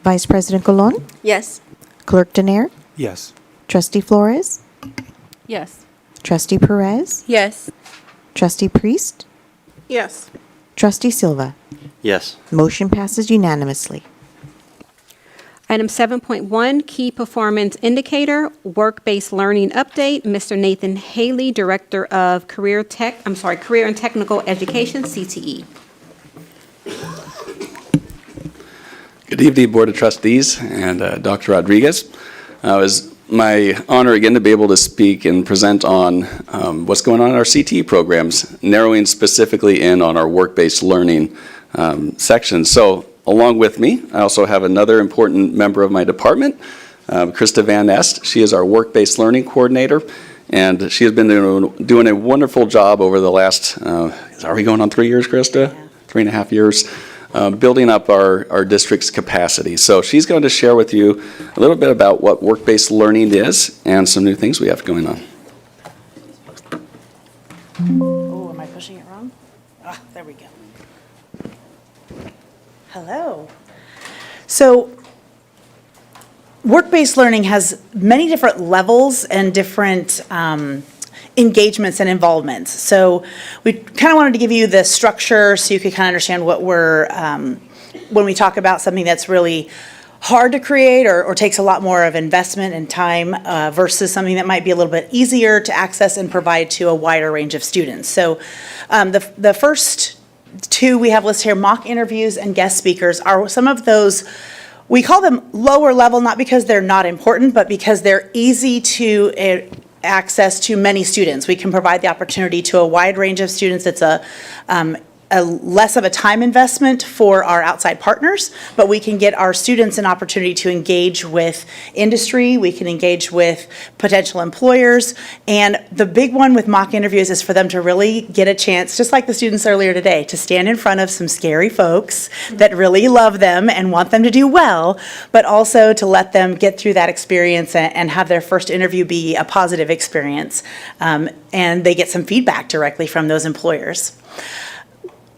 Vice President Colon? Yes. Clerk Denier? Yes. Trustee Flores? Yes. Trustee Perez? Yes. Trustee Priest? Yes. Trustee Silva? Yes. Motion passes unanimously. Item 7.1, Key Performance Indicator, Work-Based Learning Update. Mr. Nathan Haley, Director of Career and Technical Education, CTE. Good evening, Board of Trustees and Dr. Rodriguez. It was my honor again to be able to speak and present on what's going on in our CTE programs, narrowing specifically in on our work-based learning section. So along with me, I also have another important member of my department, Krista Van Nest. She is our work-based learning coordinator, and she has been doing a wonderful job over the last, are we going on 3 years, Krista? Yeah. 3.5 years. Building up our district's capacity. So she's going to share with you a little bit about what work-based learning is and some new things we have going on. Oh, am I pushing it wrong? Ah, there we go. Hello. So work-based learning has many different levels and different engagements and involvements. So we kind of wanted to give you the structure so you could kind of understand what we're, when we talk about something that's really hard to create or takes a lot more of investment and time versus something that might be a little bit easier to access and provide to a wider range of students. So the first two we have listed here, mock interviews and guest speakers, are some of those. We call them lower level, not because they're not important, but because they're easy to access to many students. We can provide the opportunity to a wide range of students. It's less of a time investment for our outside partners, but we can get our students an opportunity to engage with industry, we can engage with potential employers, and the big one with mock interviews is for them to really get a chance, just like the students earlier today, to stand in front of some scary folks that really love them and want them to do well, but also to let them get through that experience and have their first interview be a positive experience, and they get some feedback directly from those employers.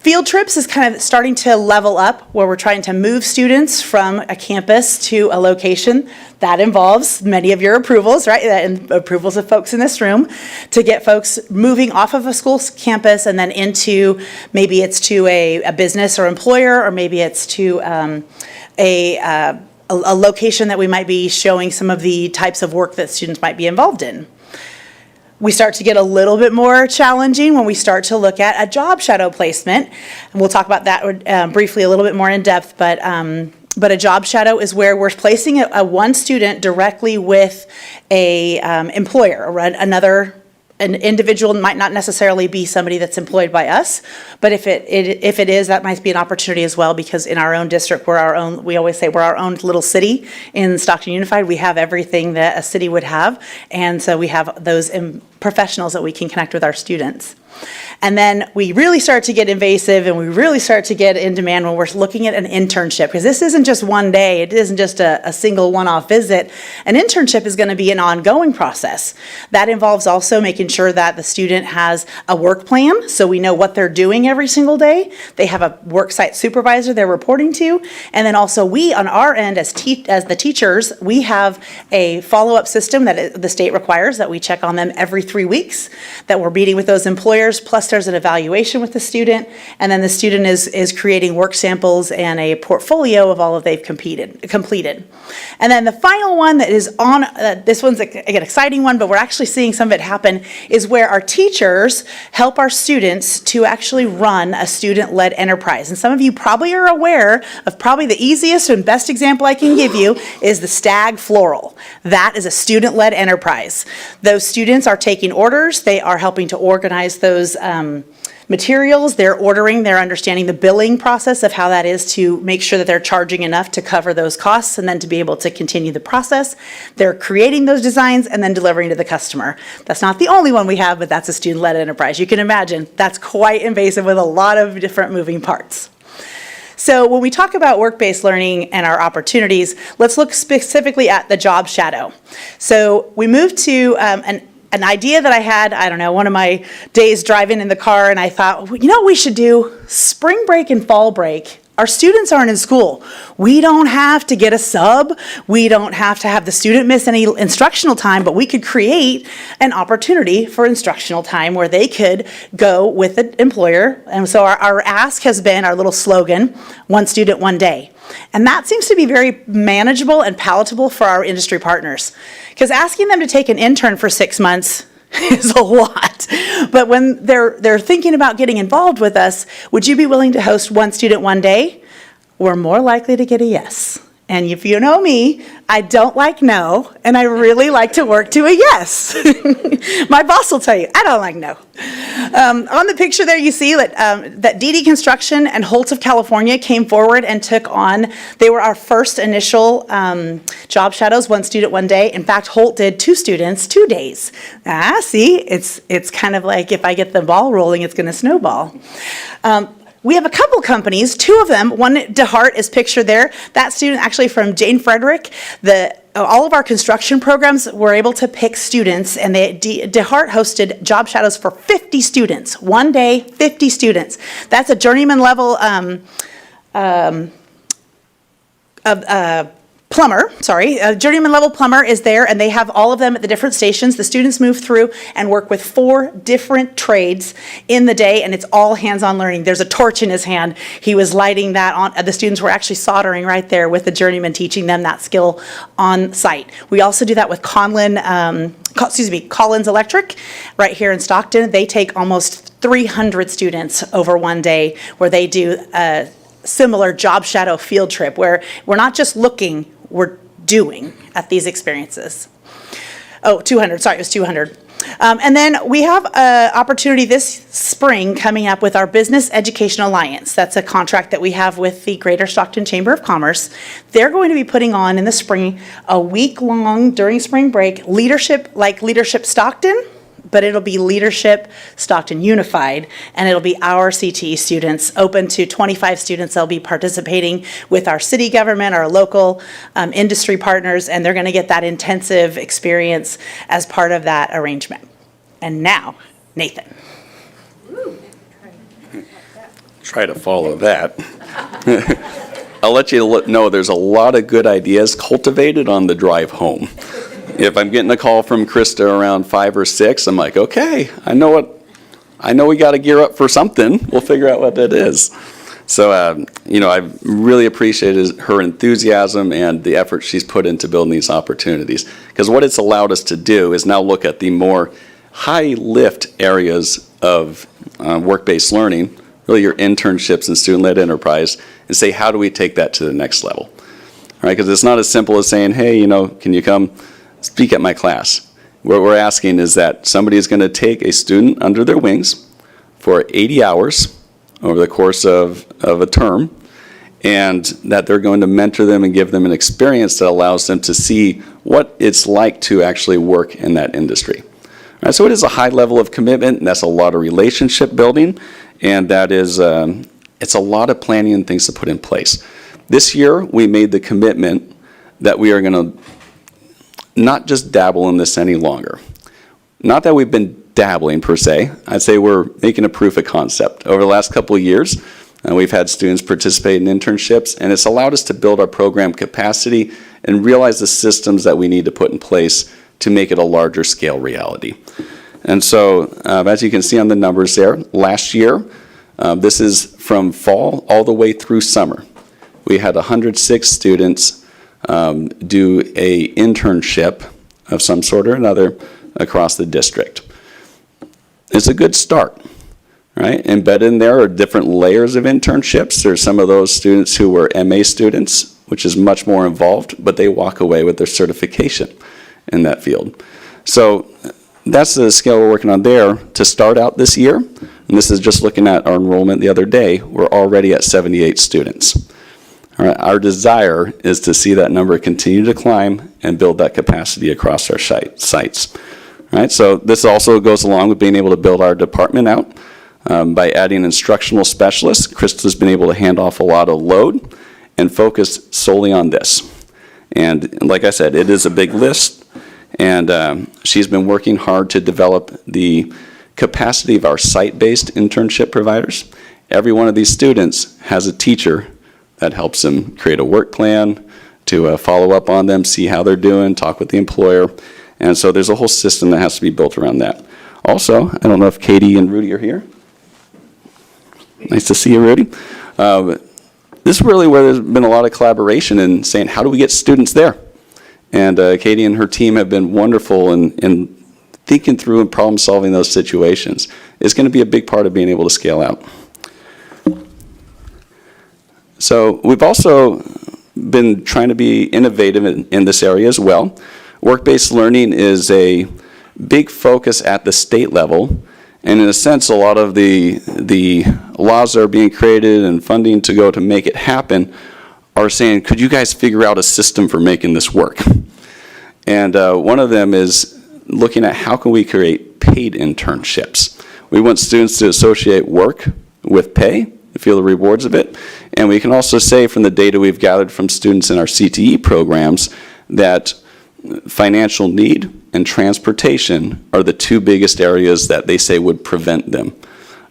Field trips is kind of starting to level up, where we're trying to move students from a campus to a location. That involves many of your approvals, right? And approvals of folks in this room, to get folks moving off of a school campus and then into, maybe it's to a business or employer, or maybe it's to a location that we might be showing some of the types of work that students might be involved in. We start to get a little bit more challenging when we start to look at a job shadow placement. And we'll talk about that briefly a little bit more in depth, but a job shadow is where we're placing a one student directly with a employer, or an individual. Might not necessarily be somebody that's employed by us, but if it is, that might be an opportunity as well, because in our own district, we always say we're our own little city in Stockton Unified. We have everything that a city would have, and so we have those professionals that we can connect with our students. And then we really start to get invasive, and we really start to get in demand when we're looking at an internship, because this isn't just one day, it isn't just a single one-off visit. An internship is going to be an ongoing process. That involves also making sure that the student has a work plan, so we know what they're doing every single day. They have a work site supervisor they're reporting to, and then also we, on our end, as the teachers, we have a follow-up system that the state requires, that we check on them every 3 weeks, that we're meeting with those employers, plus there's an evaluation with the student, and then the student is creating work samples and a portfolio of all of they've completed. And then the final one that is on, this one's an exciting one, but we're actually seeing some of it happen, is where our teachers help our students to actually run a student-led enterprise. And some of you probably are aware of probably the easiest and best example I can give you is the Stag Floral. That is a student-led enterprise. Those students are taking orders, they are helping to organize those materials, they're ordering, they're understanding the billing process of how that is to make sure that they're charging enough to cover those costs and then to be able to continue the process. They're creating those designs and then delivering to the customer. That's not the only one we have, but that's a student-led enterprise. You can imagine that's quite invasive with a lot of different moving parts. So when we talk about work-based learning and our opportunities, let's look specifically at the job shadow. So we moved to an idea that I had, I don't know, one of my days driving in the car, and I thought, you know what we should do? Spring break and fall break. Our students aren't in school. We don't have to get a sub. We don't have to have the student miss any instructional time, but we could create an opportunity for instructional time where they could go with the employer. And so our ask has been, our little slogan, one student, one day. And that seems to be very manageable and palatable for our industry partners. Because asking them to take an intern for 6 months is a lot. But when they're thinking about getting involved with us, would you be willing to host one student one day? We're more likely to get a yes. And if you know me, I don't like no, and I really like to work to a yes. My boss will tell you, I don't like no. On the picture there, you see that DD Construction and Holt of California came forward and took on, they were our first initial job shadows, one student, one day. In fact, Holt did 2 students, 2 days. See, it's kind of like if I get the ball rolling, it's going to snowball. We have a couple companies, 2 of them. One, DeHart, is pictured there. That student actually from Jane Frederick. All of our construction programs were able to pick students, and DeHart hosted job shadows for 50 students. One day, 50 students. That's a journeyman level plumber, a journeyman level plumber is there, and they have all of them at the different stations. The students move through and work with 4 different trades in the day, and it's all hands-on learning. There's a torch in his hand. He was lighting that on. The students were actually soldering right there with the journeyman, teaching them that skill on site. We also do that with Collins Electric right here in Stockton. They take almost 300 students over one day, where they do a similar job shadow field trip, where we're not just looking, we're doing at these experiences. Oh, 200, sorry, it was 200. And then we have an opportunity this spring coming up with our Business Education Alliance. That's a contract that we have with the Greater Stockton Chamber of Commerce. They're going to be putting on in the spring a week-long, during spring break, leadership like Leadership Stockton, but it'll be Leadership Stockton Unified, and it'll be our CTE students, open to 25 students. They'll be participating with our city government, our local industry partners, and they're going to get that intensive experience as part of that arrangement. And now, Nathan. Try to follow that. I'll let you know there's a lot of good ideas cultivated on the drive home. If I'm getting a call from Krista around 5 or 6, I'm like, okay, I know we got to gear up for something. We'll figure out what that is. So, I've really appreciated her enthusiasm and the effort she's put into building these opportunities. Because what it's allowed us to do is now look at the more high lift areas of work-based learning, really your internships and student-led enterprise, and say, how do we take that to the next level? All right, because it's not as simple as saying, hey, can you come speak at my class? What we're asking is that somebody is going to take a student under their wings for 80 hours over the course of a term, and that they're going to mentor them and give them an experience that allows them to see what it's like to actually work in that industry. All right, so it is a high level of commitment, and that's a lot of relationship building, and that is it's a lot of planning and things to put in place. This year, we made the commitment that we are going to not just dabble in this any longer. Not that we've been dabbling per se. I'd say we're making a proof of concept. Over the last couple of years, we've had students participate in internships, and it's allowed us to build our program capacity and realize the systems that we need to put in place to make it a larger scale reality. And so, as you can see on the numbers there, last year, this is from fall all the way through summer. We had 106 students do a internship of some sort or another across the district. It's a good start, right? Embedded in there are different layers of internships. There's some of those students who were MA students, which is much more involved, but they walk away with their certification in that field. So that's the scale we're working on there to start out this year. And this is just looking at our enrollment the other day. We're already at 78 students. All right, our desire is to see that number continue to climb and build that capacity across our sites. All right, so this also goes along with being able to build our department out by adding instructional specialists. Krista's been able to hand off a lot of load and focus solely on this. And like I said, it is a big list, and she's been working hard to develop the capacity of our site-based internship providers. Every one of these students has a teacher that helps them create a work plan, to follow up on them, see how they're doing, talk with the employer. And so there's a whole system that has to be built around that. Also, I don't know if Katie and Rudy are here. Nice to see you, Rudy. This is really where there's been a lot of collaboration in saying, how do we get students there? And Katie and her team have been wonderful in thinking through and problem solving those situations. It's going to be a big part of being able to scale out. So we've also been trying to be innovative in this area as well. Work-based learning is a big focus at the state level, and in a sense, a lot of the laws that are being created and funding to go to make it happen are saying, could you guys figure out a system for making this work? And one of them is looking at how can we create paid internships. We want students to associate work with pay, feel the rewards of it. And we can also say from the data we've gathered from students in our CTE programs that financial need and transportation are the two biggest areas that they say would prevent them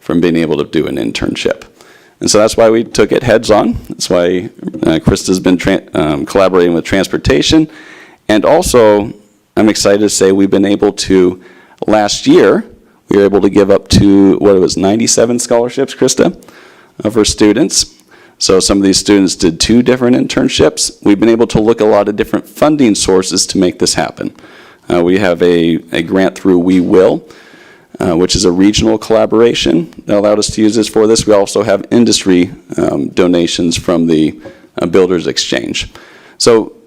from being able to do an internship. And so that's why we took it heads on. That's why Krista's been collaborating with transportation. And also, I'm excited to say we've been able to, last year, we were able to give up to, 97 scholarships, Krista? Of our students. So some of these students did 2 different internships. We've been able to look at a lot of different funding sources to make this happen. We have a grant through We Will, which is a regional collaboration that allowed us to use this for this. We also have industry donations from the Builders Exchange. So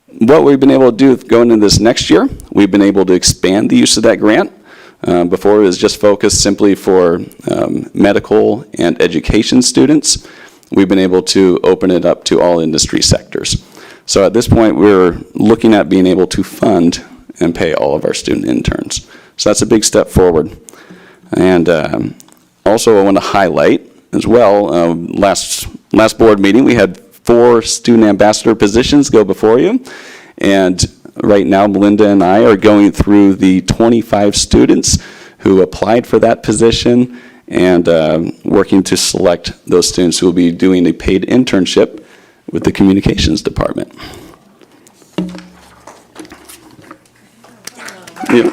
what we've been able to do going into this next year, we've been able to expand the use of that grant Before, it was just focused simply for medical and education students. We've been able to open it up to all industry sectors. So at this point, we're looking at being able to fund and pay all of our student interns. So that's a big step forward. And also I want to highlight as well, last board meeting, we had 4 student ambassador positions go before you. And right now, Melinda and I are going through the 25 students who applied for that position and working to select those students who will be doing a paid internship with the communications department. Yeah.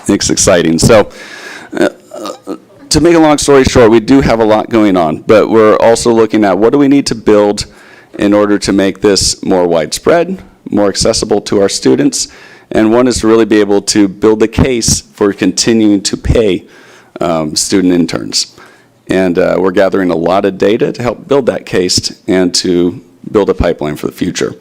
It's exciting. So, to make a long story short, we do have a lot going on, but we're also looking at what do we need to build in order to make this more widespread, more accessible to our students, and one is to really be able to build the case for continuing to pay student interns. And we're gathering a lot of data to help build that case and to build a pipeline for the future.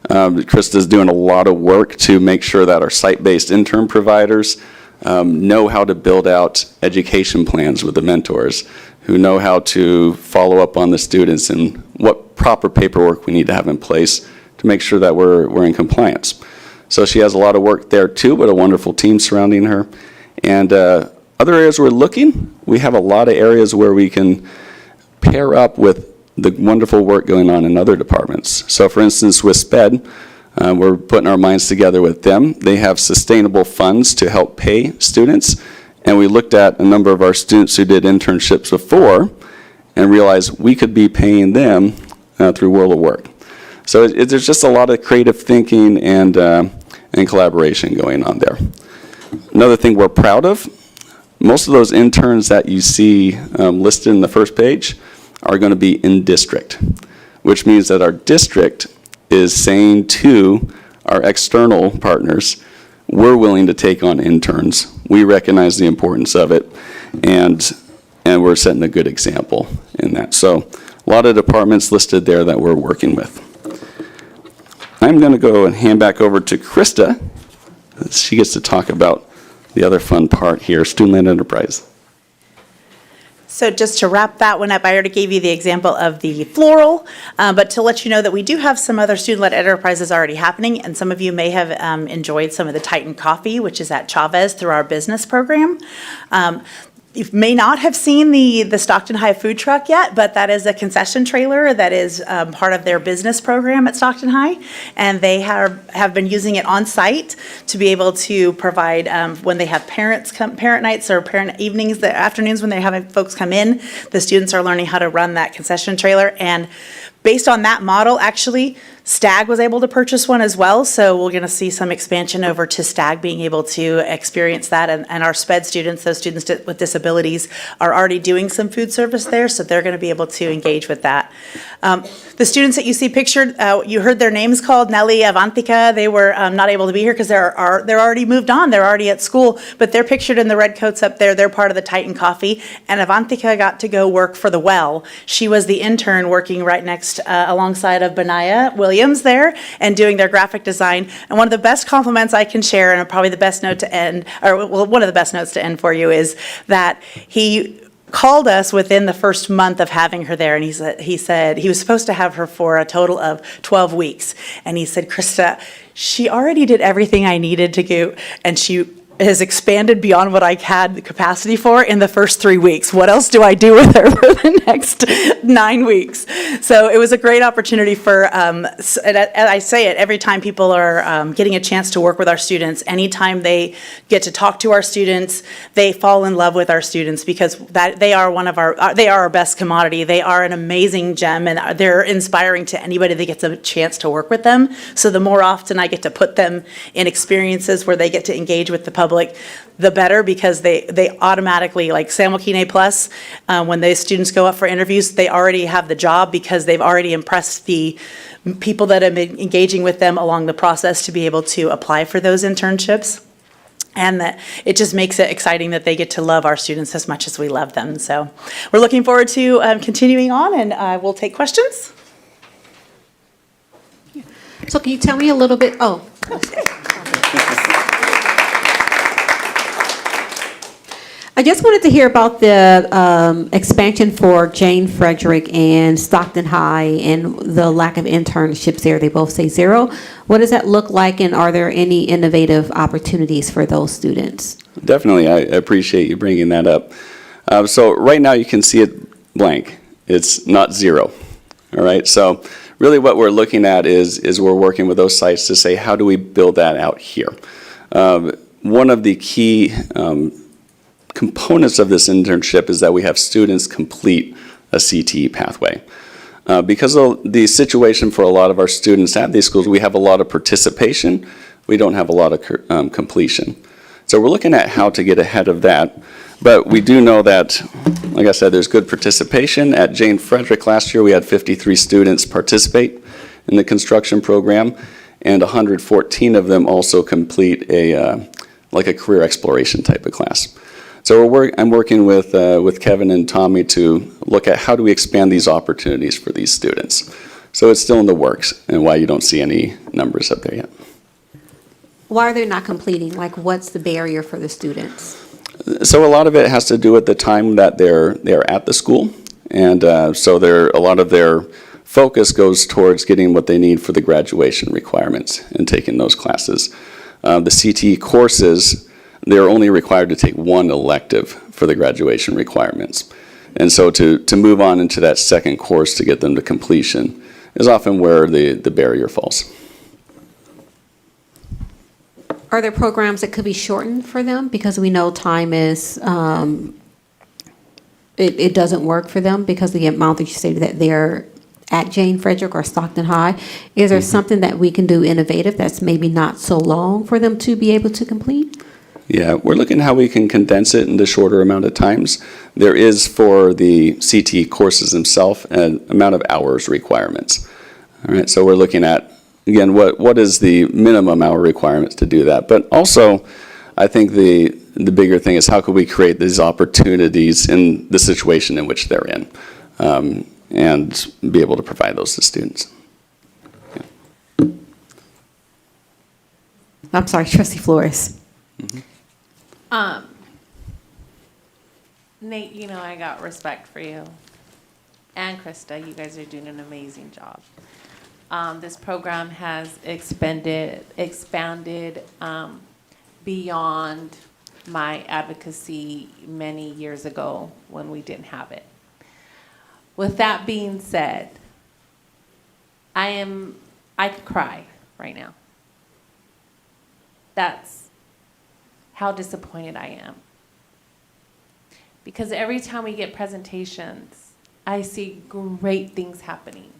Krista's doing a lot of work to make sure that our site-based intern providers know how to build out education plans with the mentors, who know how to follow up on the students and what proper paperwork we need to have in place to make sure that we're in compliance. So she has a lot of work there too, but a wonderful team surrounding her. And other areas we're looking, we have a lot of areas where we can pair up with the wonderful work going on in other departments. So for instance, with SPED, we're putting our minds together with them. They have sustainable funds to help pay students. And we looked at a number of our students who did internships before and realized we could be paying them through World of Work. So there's just a lot of creative thinking and collaboration going on there. Another thing we're proud of, most of those interns that you see listed in the first page are going to be in district, which means that our district is saying to our external partners, we're willing to take on interns. We recognize the importance of it, and we're setting a good example in that. So a lot of departments listed there that we're working with. I'm going to go and hand back over to Krista. She gets to talk about the other fun part here, student-led enterprise. So just to wrap that one up, I already gave you the example of the floral, but to let you know that we do have some other student-led enterprises already happening, and some of you may have enjoyed some of the Titan Coffee, which is at Chavez through our business program. You may not have seen the Stockton High food truck yet, but that is a concession trailer that is part of their business program at Stockton High, and they have been using it on site to be able to provide when they have parent nights or parent evenings, the afternoons when they're having folks come in, the students are learning how to run that concession trailer. And based on that model, actually, Stag was able to purchase one as well, so we're going to see some expansion over to Stag being able to experience that, and our SPED students, those students with disabilities, are already doing some food service there, so they're going to be able to engage with that. The students that you see pictured, you heard their names called, Nelly, Avantika. They were not able to be here because they're already moved on, they're already at school, but they're pictured in the red coats up there. They're part of the Titan Coffee, and Avantika got to go work for the Well. She was the intern working right next alongside of Benaya Williams there and doing their graphic design. And one of the best compliments I can share, and probably the best note to end, or well, one of the best notes to end for you, is that he called us within the first month of having her there, and he said he was supposed to have her for a total of 12 weeks. And he said, Krista, she already did everything I needed to do, and she has expanded beyond what I had the capacity for in the first 3 weeks. What else do I do with her for the next 9 weeks? So it was a great opportunity for, and I say it every time people are getting a chance to work with our students. Anytime they get to talk to our students, they fall in love with our students because they are they are our best commodity. They are an amazing gem, and they're inspiring to anybody that gets a chance to work with them. So the more often I get to put them in experiences where they get to engage with the public, the better, because they automatically, like San Joaquin A+, when those students go up for interviews, they already have the job because they've already impressed the people that have been engaging with them along the process to be able to apply for those internships. And that it just makes it exciting that they get to love our students as much as we love them. So we're looking forward to continuing on, and we'll take questions. So can you tell me a little bit, I just wanted to hear about the expansion for Jane Frederick and Stockton High and the lack of internships there. They both say 0. What does that look like, and are there any innovative opportunities for those students? Definitely, I appreciate you bringing that up. So right now you can see it blank. It's not 0. All right, so really what we're looking at is we're working with those sites to say, how do we build that out here? One of the key components of this internship is that we have students complete a CTE pathway. Because of the situation for a lot of our students at these schools, we have a lot of participation, we don't have a lot of completion. So we're looking at how to get ahead of that, but we do know that, like I said, there's good participation. At Jane Frederick last year, we had 53 students participate in the construction program, and 114 of them also complete like a career exploration type of class. So I'm working with Kevin and Tommy to look at how do we expand these opportunities for these students. So it's still in the works, and why you don't see any numbers up there yet. Why are they not completing? Like, what's the barrier for the students? So a lot of it has to do with the time that they're at the school, and so a lot of their focus goes towards getting what they need for the graduation requirements and taking those classes. The CTE courses, they're only required to take one elective for the graduation requirements. And so to move on into that second course to get them to completion is often where the barrier falls. Are there programs that could be shortened for them? Because we know time is, it doesn't work for them because of the amount that you stated that they're at Jane Frederick or Stockton High. Is there something that we can do innovative that's maybe not so long for them to be able to complete? Yeah, we're looking at how we can condense it into shorter amount of times. There is, for the CTE courses themselves, an amount of hours requirements. All right, so we're looking at, again, what is the minimum hour requirements to do that? But also, I think the bigger thing is how could we create these opportunities in the situation in which they're in, and be able to provide those to students. Yeah. I'm sorry, Trustee Flores. Nate, you know I got respect for you. And Krista, you guys are doing an amazing job. This program has expanded beyond my advocacy many years ago when we didn't have it. With that being said, I could cry right now. That's how disappointed I am. Because every time we get presentations, I see great things happening.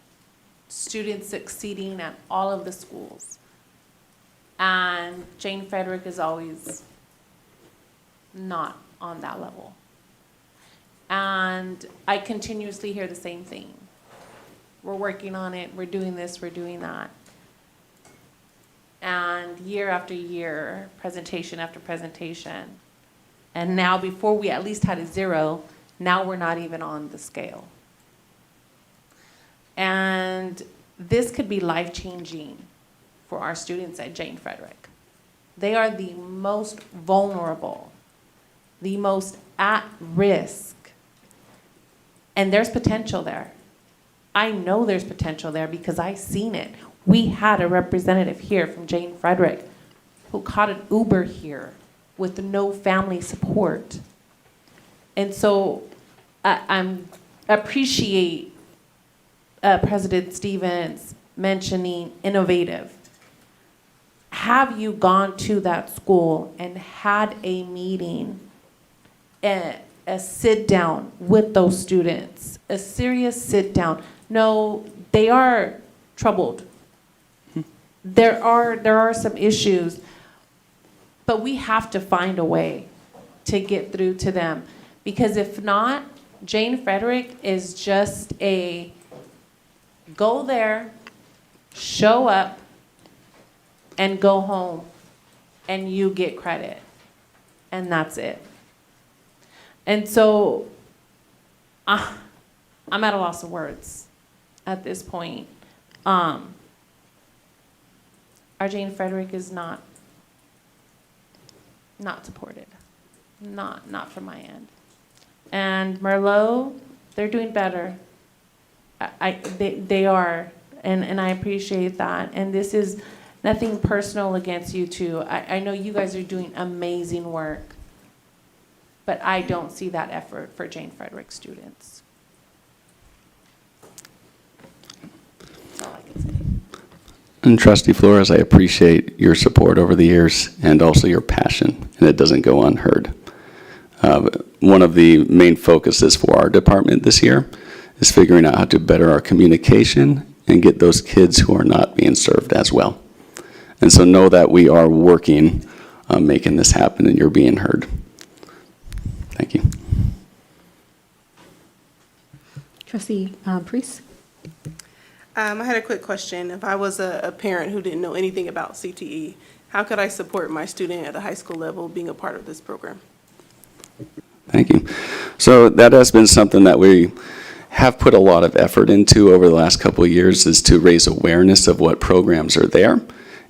Students succeeding at all of the schools. And Jane Frederick is always not on that level. And I continuously hear the same thing. We're working on it, we're doing this, we're doing that. And year after year, presentation after presentation. And now, before we at least had a 0, now we're not even on the scale. And this could be life-changing for our students at Jane Frederick. They are the most vulnerable, the most at risk. And there's potential there. I know there's potential there because I've seen it. We had a representative here from Jane Frederick who caught an Uber here with no family support. And so I appreciate President Stevens mentioning innovative. Have you gone to that school and had a meeting, a sit down with those students, a serious sit down? No, they are troubled. There are some issues, but we have to find a way to get through to them, because if not, Jane Frederick is just a go there, show up, and go home, and you get credit, and that's it. And so I'm at a loss of words at this point. Our Jane Frederick is not supported. not from my end. And Merlot, they're doing better. They are, and I appreciate that. And this is nothing personal against you two. I know you guys are doing amazing work, but I don't see that effort for Jane Frederick students. That's all I can say. And Trustee Flores, I appreciate your support over the years and also your passion, and it doesn't go unheard. One of the main focuses for our department this year is figuring out how to better our communication and get those kids who are not being served as well. And so know that we are working on making this happen and you're being heard. Thank you. Trustee Priest? I had a quick question. If I was a parent who didn't know anything about CTE, how could I support my student at the high school level being a part of this program? Thank you. So that has been something that we have put a lot of effort into over the last couple of years, is to raise awareness of what programs are there.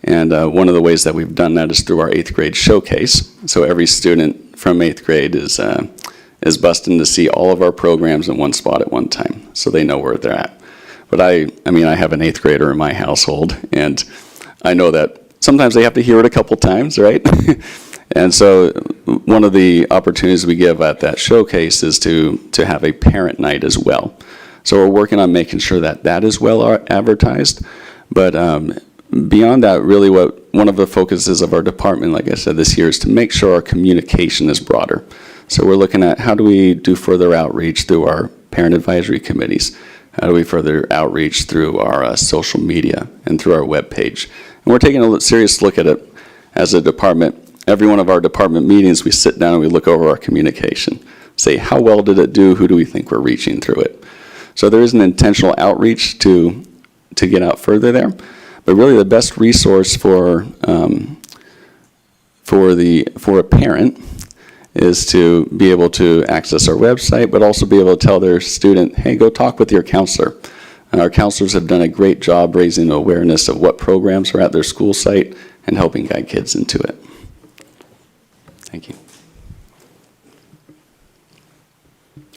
And one of the ways that we've done that is through our 8th grade showcase. So every student from 8th grade is busting to see all of our programs in one spot at one time, so they know where they're at. But I mean, I have an 8th grader in my household, and I know that sometimes they have to hear it a couple times, right? And so one of the opportunities we give at that showcase is to have a parent night as well. So we're working on making sure that that is well advertised. But beyond that, really one of the focuses of our department, like I said, this year is to make sure our communication is broader. So we're looking at how do we do further outreach through our parent advisory committees? How do we further outreach through our social media and through our webpage? And we're taking a serious look at it as a department. Every one of our department meetings, we sit down and we look over our communication, say how well did it do, who do we think we're reaching through it. So there is an intentional outreach to get out further there, but really the best resource for a parent is to be able to access our website, but also be able to tell their student, hey, go talk with your counselor. And our counselors have done a great job raising awareness of what programs are at their school site and helping guide kids into it. Thank you.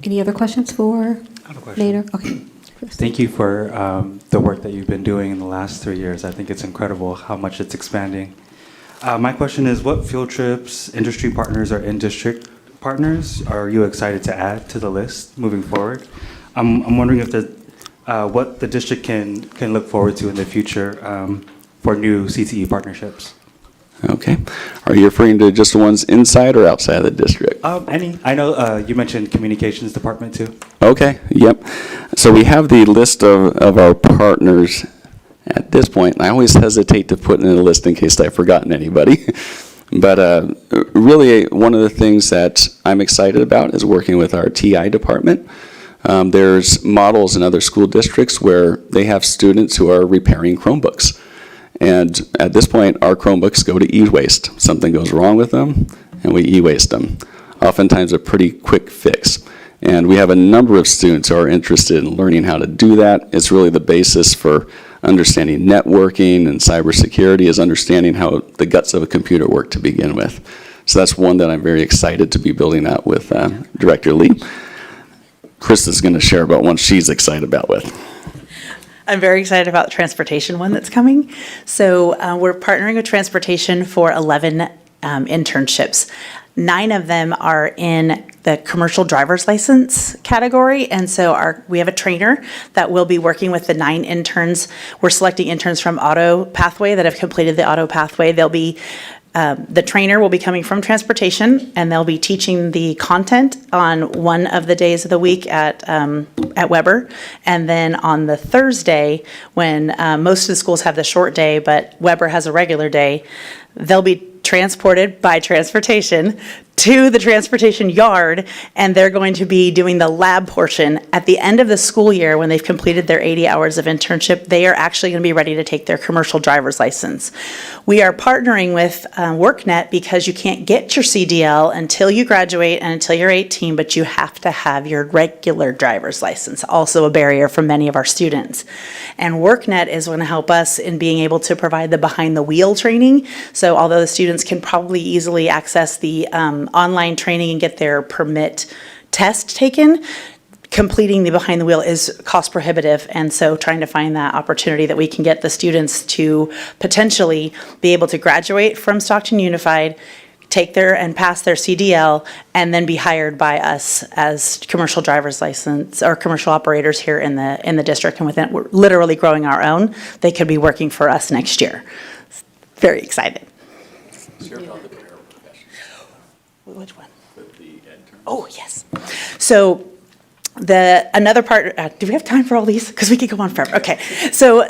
Any other questions for I have a question. later? Okay. Thank you for the work that you've been doing in the last 3 years. I think it's incredible how much it's expanding. My question is, what field trips, industry partners, or in-district partners are you excited to add to the list moving forward? I'm wondering if what the district can look forward to in the future for new CTE partnerships. Okay. Are you referring to just the ones inside or outside of the district? Any. I know you mentioned communications department too. Okay, yep. So we have the list of our partners at this point. And I always hesitate to put in a list in case I've forgotten anybody. But really, one of the things that I'm excited about is working with our TI department. There's models in other school districts where they have students who are repairing Chromebooks. And at this point, our Chromebooks go to e-waste. Something goes wrong with them, and we e-waste them. Oftentimes a pretty quick fix. And we have a number of students who are interested in learning how to do that. It's really the basis for understanding networking and cybersecurity, is understanding how the guts of a computer work to begin with. So that's one that I'm very excited to be building out with Director Lee. Chris is going to share about one she's excited about with. I'm very excited about the transportation one that's coming. So we're partnering with transportation for 11 internships. 9 of them are in the commercial driver's license category. And so we have a trainer that will be working with the 9 interns. We're selecting interns from Auto Pathway that have completed the Auto Pathway. They'll be the trainer will be coming from transportation, and they'll be teaching the content on one of the days of the week at Weber. And then on the Thursday, when most of the schools have the short day, but Weber has a regular day, they'll be transported by transportation to the transportation yard, and they're going to be doing the lab portion. At the end of the school year, when they've completed their 80 hours of internship, they are actually going to be ready to take their commercial driver's license. We are partnering with WorkNet because you can't get your CDL until you graduate and until you're 18, but you have to have your regular driver's license, also a barrier for many of our students. And WorkNet is going to help us in being able to provide the behind the wheel training. So although the students can probably easily access the online training and get their permit test taken, completing the behind the wheel is cost prohibitive. And so trying to find that opportunity that we can get the students to potentially be able to graduate from Stockton Unified, take their and pass their CDL, and then be hired by us as commercial driver's license or commercial operators here in the district. And within, we're literally growing our own. They could be working for us next year. Very excited. Which one? Oh, yes. So another part, do we have time for all these? Because we could go on forever. Okay, so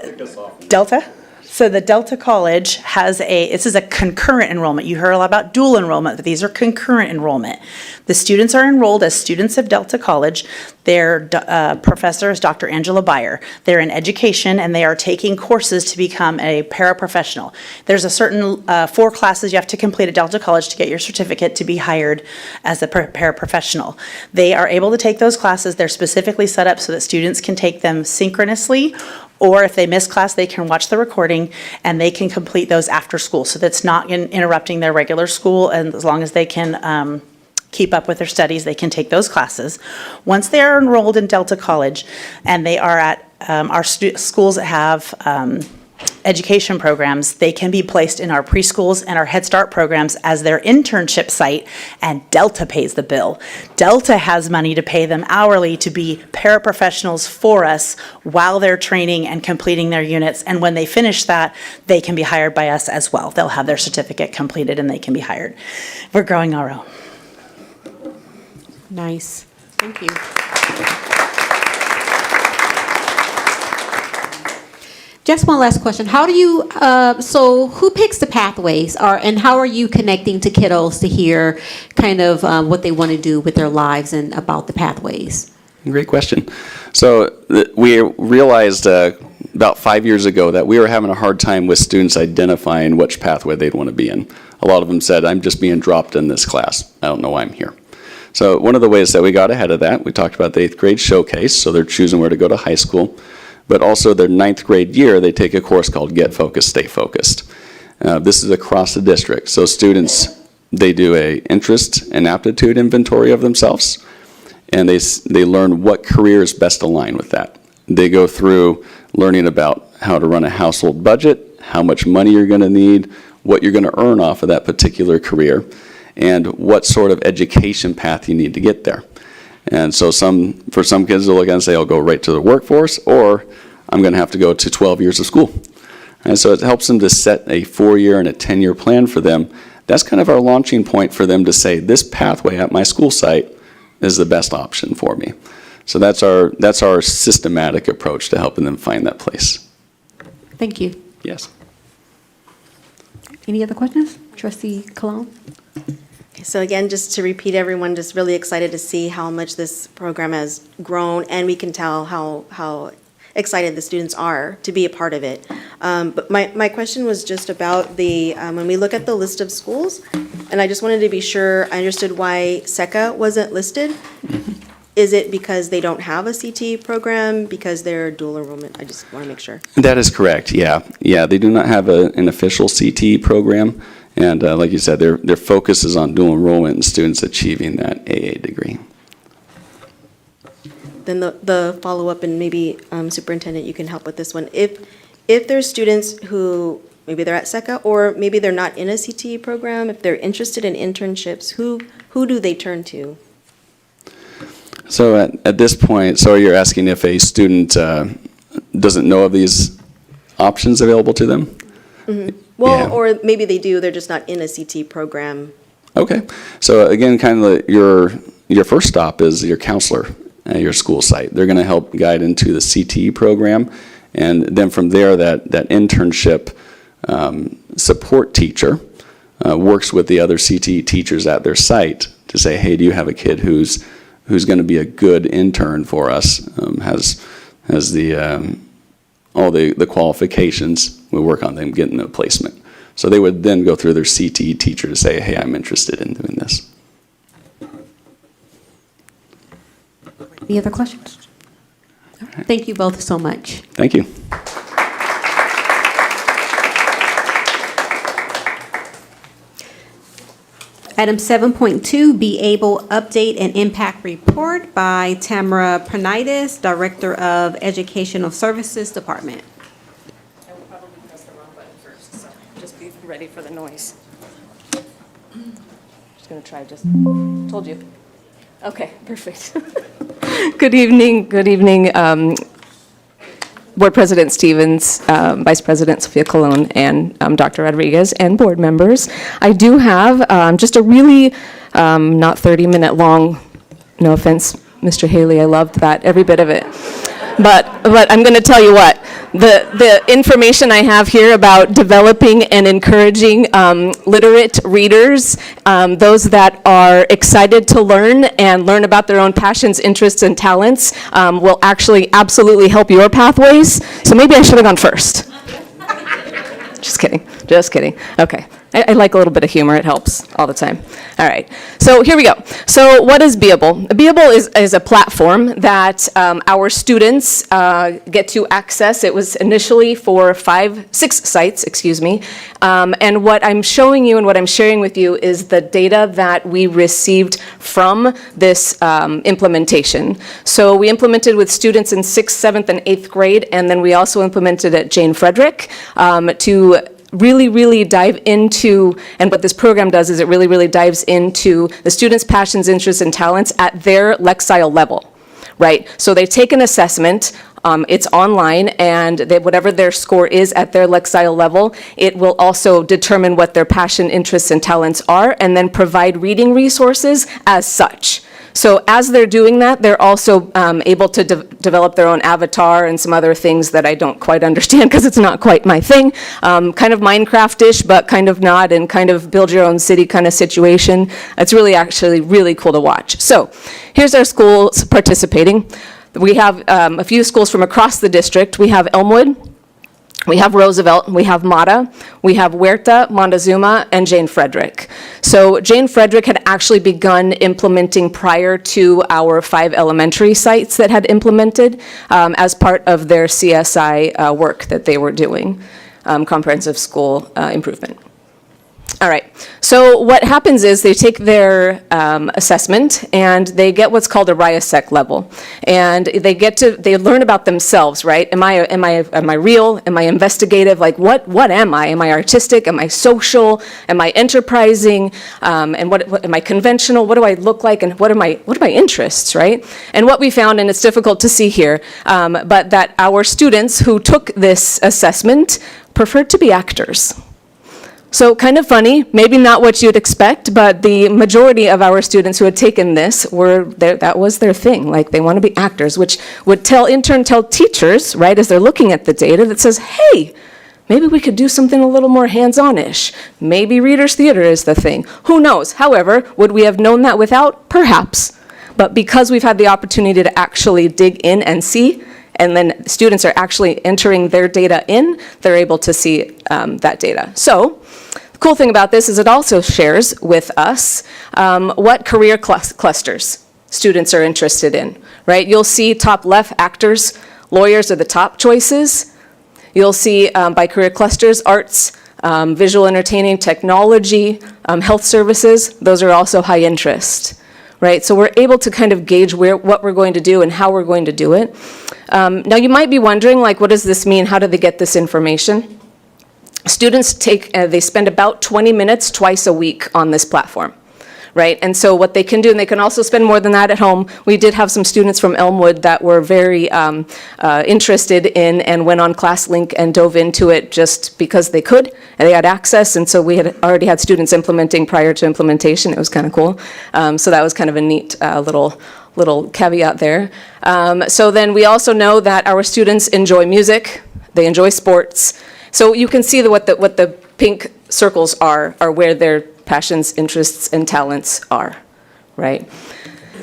Delta. So the Delta College has this is a concurrent enrollment. You heard a lot about dual enrollment, but these are concurrent enrollment. The students are enrolled as students of Delta College. Their professor is Dr. Angela Beyer. They're in education and they are taking courses to become a paraprofessional. There's a certain 4 classes you have to complete at Delta College to get your certificate to be hired as a paraprofessional. They are able to take those classes. They're specifically set up so that students can take them synchronously, or if they miss class, they can watch the recording and they can complete those after school. So that's not interrupting their regular school, and as long as they can keep up with their studies, they can take those classes. Once they are enrolled in Delta College and they are at our schools that have education programs, they can be placed in our preschools and our Head Start programs as their internship site, and Delta pays the bill. Delta has money to pay them hourly to be paraprofessionals for us while they're training and completing their units, and when they finish that, they can be hired by us as well. They'll have their certificate completed and they can be hired. We're growing our own. Nice. Thank you. Just one last question. How do you, so who picks the pathways, and how are you connecting to kiddos to hear kind of what they want to do with their lives and about the pathways? Great question. So we realized about 5 years ago that we were having a hard time with students identifying which pathway they'd want to be in. A lot of them said, I'm just being dropped in this class. I don't know why I'm here. So one of the ways that we got ahead of that, we talked about the 8th grade showcase, so they're choosing where to go to high school. But also their 9th grade year, they take a course called Get Focused, Stay Focused. This is across the district. So students, they do a interest and aptitude inventory of themselves, and they learn what careers best align with that. They go through learning about how to run a household budget, how much money you're gonna need, what you're gonna earn off of that particular career, and what sort of education path you need to get there. And so for some kids, they'll look at it and say, I'll go right to the workforce, or I'm going to have to go to 12 years of school. And so it helps them to set a 4-year and a 10-year plan for them. That's kind of our launching point for them to say, this pathway at my school site is the best option for me. So that's our systematic approach to helping them find that place. Thank you. Yes. Any other questions? Trustee Colon? So again, just to repeat, everyone, just really excited to see how much this program has grown, and we can tell how excited the students are to be a part of it. But my question was just about when we look at the list of schools, and I just wanted to be sure I understood why SECA wasn't listed. Is it because they don't have a CT program, because they're dual enrollment? I just want to make sure. That is correct, yeah. Yeah, they do not have an official CT program. And like you said, their focus is on dual enrollment and students achieving that AA degree. Then the follow-up, and maybe Superintendent, you can help with this one. If there's students who, maybe they're at SECA, or maybe they're not in a CTE program, if they're interested in internships, who do they turn to? So at this point, so you're asking if a student doesn't know of these options available to them? Mm-hmm. Well, Yeah. or maybe they do, they're just not in a CT program. Okay, so again, kind of your first stop is your counselor at your school site. They're going to help guide into the CTE program, and then from there, that internship support teacher works with the other CTE teachers at their site to say, hey, do you have a kid who's going to be a good intern for us, has the all the qualifications. We work on them getting a placement. So they would then go through their CTE teacher to say, hey, I'm interested in doing this. Any other questions? All right. Thank you both so much. Thank you. Item 7.2, Be Able Update and Impact Report by Tamara Pernitis, Director of Educational Services Department. I will probably press the wrong button first, so just be ready for the noise. Just gonna try, just told you. Okay, perfect. Good evening, Board President Stevens, Vice President Sophia Colon, and Dr. Rodriguez, and board members. I do have just a really not 30-minute long, no offense, Mr. Haley, I loved that, every bit of it. But I'm going to tell you what, the information I have here about developing and encouraging literate readers, those that are excited to learn and learn about their own passions, interests, and talents, will actually absolutely help your pathways. So maybe I should have gone first. Just kidding. Okay. I like a little bit of humor. It helps all the time. All right. So here we go. So what is Beable? Beable is a platform that our students get to access. It was initially for 6 sites, and what I'm showing you and what I'm sharing with you is the data that we received from this implementation. So we implemented with students in 6th, 7th, and 8th grade, and then we also implemented at Jane Frederick to really dive into, and what this program does is it really dives into the students' passions, interests, and talents at their Lexile level, right? So they take an assessment, it's online, and whatever their score is at their Lexile level, it will also determine what their passion, interests, and talents are, and then provide reading resources as such. So as they're doing that, they're also able to develop their own avatar and some other things that I don't quite understand because it's not quite my thing. Kind of Minecraft-ish, but kind of not, and kind of build your own city kind of situation. It's actually really cool to watch. So here's our schools participating. We have a few schools from across the district. We have Elmwood, we have Roosevelt, we have Mata, we have Huerta, Montezuma, and Jane Frederick. So Jane Frederick had actually begun implementing prior to our 5 elementary sites that had implemented as part of their CSI work that they were doing, comprehensive school improvement. All right, so what happens is they take their assessment and they get what's called a RIASEC level. And they learn about themselves, right? Am I real? Am I investigative? Like what am I? Am I artistic? Am I social? Am I enterprising? And what am I conventional? What do I look like? And what are my interests, right? And what we found, and it's difficult to see here, but that our students who took this assessment preferred to be actors. So kind of funny, maybe not what you'd expect, but the majority of our students who had taken this that was their thing. Like they want to be actors, which would in turn tell teachers, right, as they're looking at the data that says, hey, maybe we could do something a little more hands-on-ish. Maybe readers' theater is the thing. Who knows? However, would we have known that without? Perhaps. But because we've had the opportunity to actually dig in and see, and then students are actually entering their data in, they're able to see that data. So the cool thing about this is it also shares with us what career clusters students are interested in, right? You'll see top left, actors, lawyers are the top choices. You'll see by career clusters, arts, visual entertaining, technology, health services, those are also high interest. Right, so we're able to kind of gauge what we're going to do and how we're going to do it. Now you might be wondering, like, what does this mean? How do they get this information? Students they spend about 20 minutes twice a week on this platform, right? And so what they can do, and they can also spend more than that at home. We did have some students from Elmwood that were very interested in and went on ClassLink and dove into it just because they could, and they had access, and so we had already had students implementing prior to implementation. It was kind of cool. So that was kind of a neat little caveat there. So then we also know that our students enjoy music, they enjoy sports. So you can see what the pink circles are where their passions, interests, and talents are, right?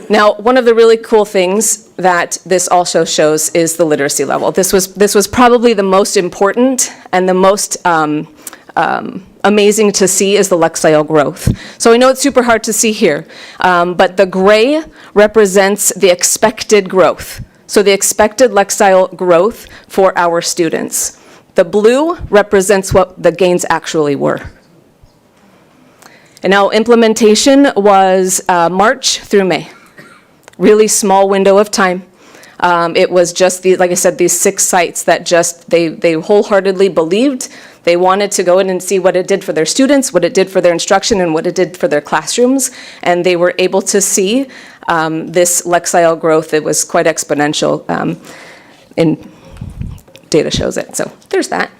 Now, one of the really cool things that this also shows is the literacy level. This was probably the most important and the most amazing to see is the Lexile growth. So I know it's super hard to see here, but the gray represents the expected growth. So the expected Lexile growth for our students. The blue represents what the gains actually were. And now implementation was March through May. Really small window of time. It was just, like I said, these 6 sites that just, they wholeheartedly believed. They wanted to go in and see what it did for their students, what it did for their instruction, and what it did for their classrooms. And they were able to see this Lexile growth. It was quite exponential, and data shows it. So there's that.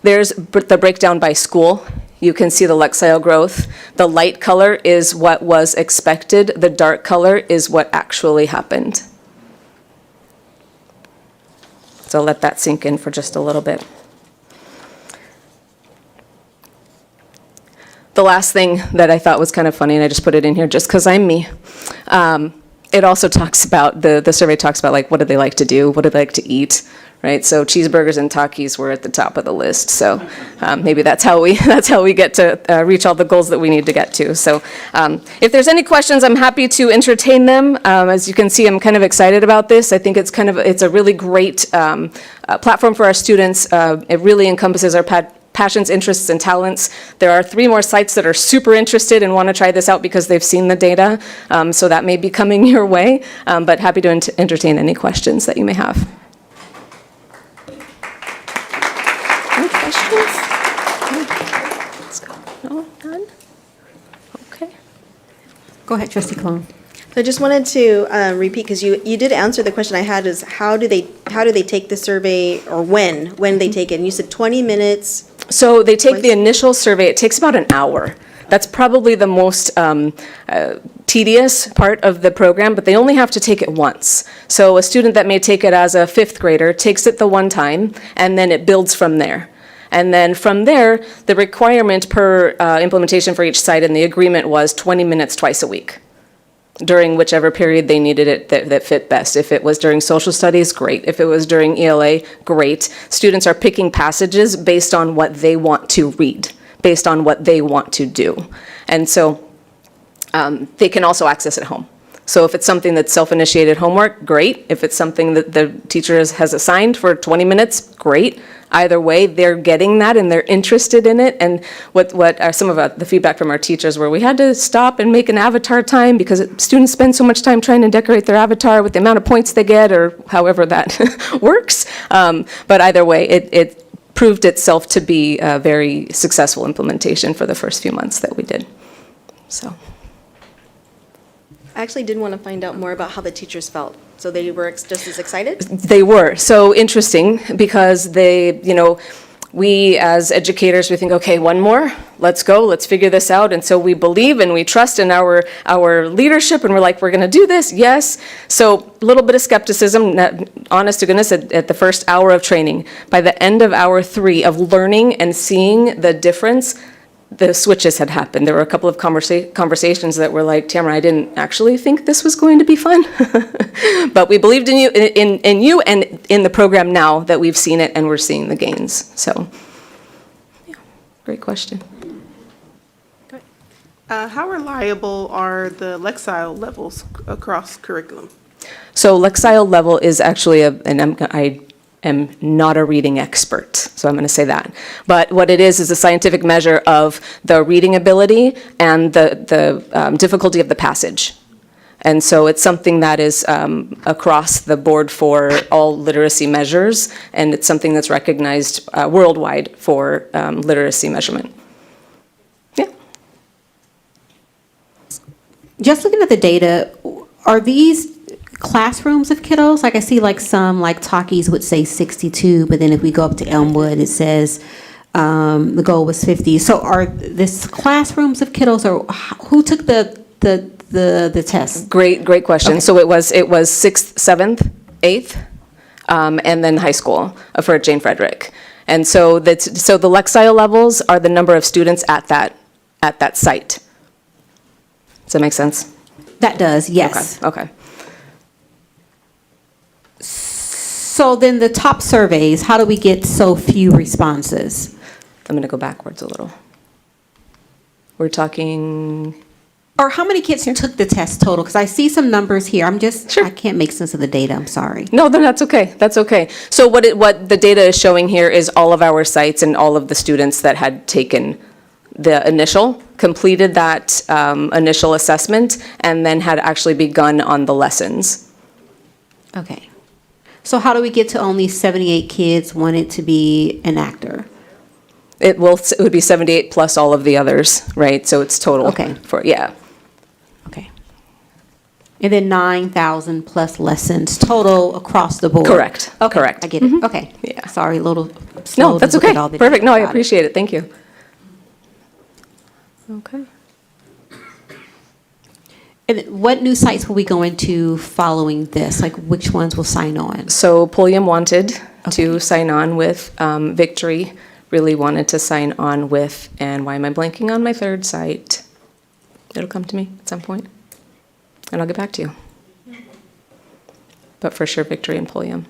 There's the breakdown by school. You can see the Lexile growth. The light color is what was expected. The dark color is what actually happened. So let that sink in for just a little bit. The last thing that I thought was kind of funny, and I just put it in here just because I'm me, it also talks about, the survey talks about, like, what do they like to do? What do they like to eat? Right, so cheeseburgers and Takis were at the top of the list. So maybe that's how we get to reach all the goals that we need to get to. So if there's any questions, I'm happy to entertain them. As you can see, I'm kind of excited about this. I think it's a really great platform for our students. It really encompasses our passions, interests, and talents. There are 3 more sites that are super interested and want to try this out because they've seen the data. So that may be coming your way, but happy to entertain any questions that you may have. Any questions? Let's go. No, none? Okay. Go ahead, Trustee Cologne. So I just wanted to repeat, because you did answer the question I had, is how do they take the survey, or when they take it? And you said 20 minutes. So they take the initial survey. It takes about an hour. That's probably the most tedious part of the program, but they only have to take it once. So a student that may take it as a 5th grader takes it the one time, and then it builds from there. And then from there, the requirement per implementation for each site and the agreement was 20 minutes twice a week, during whichever period they needed it that fit best. If it was during social studies, great. If it was during ELA, great. Students are picking passages based on what they want to read, based on what they want to do. And so they can also access it at home. So if it's something that's self-initiated homework, great. If it's something that the teacher has assigned for 20 minutes, great. Either way, they're getting that and they're interested in it. And what are some of the feedback from our teachers were, we had to stop and make an avatar time because students spend so much time trying to decorate their avatar with the amount of points they get, or however that works. But either way, it proved itself to be a very successful implementation for the first few months that we did. So. I actually did want to find out more about how the teachers felt. So they were just as excited? They were. So interesting, because we as educators, we think, okay, one more, let's go, let's figure this out. And so we believe and we trust in our leadership, and we're like, we're going to do this, yes. So a little bit of skepticism, honest to goodness, at the first hour of training. By the end of hour 3 of learning and seeing the difference, the switches had happened. There were a couple of conversations that were like, Tamara, I didn't actually think this was going to be fun, but we believed in you, in you, and in the program now that we've seen it and we're seeing the gains. So, yeah, great question. How reliable are the Lexile levels across curriculum? So Lexile level is actually I am not a reading expert, so I'm going to say that. But what it is a scientific measure of the reading ability and the difficulty of the passage. And so it's something that is across the board for all literacy measures, and it's something that's recognized worldwide for literacy measurement. Yeah. Just looking at the data, are these classrooms of kiddos? Like I see some Takis would say 62, but then if we go up to Elmwood, it says the goal was 50. So are this classrooms of kiddos, or who took the test? Great question. Okay. So it was 6th, 7th, 8th, and then high school for Jane Frederick. And so the Lexile levels are the number of students at that site. Does that make sense? That does, yes. Okay. So then the top surveys, how do we get so few responses? I'm going to go backwards a little. We're talking... Or how many kids took the test total? Because I see some numbers here. I can't make sense of the data. I'm sorry. No, that's okay. That's okay. So what the data is showing here is all of our sites and all of the students that had taken the initial, completed that initial assessment, and then had actually begun on the lessons. Okay. So how do we get to only 78 kids wanting to be an actor? It would be 78 plus all of the others, right? So it's total. Okay. Yeah. Okay. And then 9,000 plus lessons total across the board? Correct. Okay, Correct. I get it. Okay. Yeah. Sorry, a little slow No, to that's look okay. at all the Perfect. No, I data. Got it. appreciate it. Thank you. Okay. And what new sites will we go into following this? Like, which ones will sign on? So Pulliam wanted to sign on with, Victory really wanted to sign on with, and why am I blanking on my third site? It'll come to me at some point, and I'll get back to you. But for sure, Victory and Pulliam.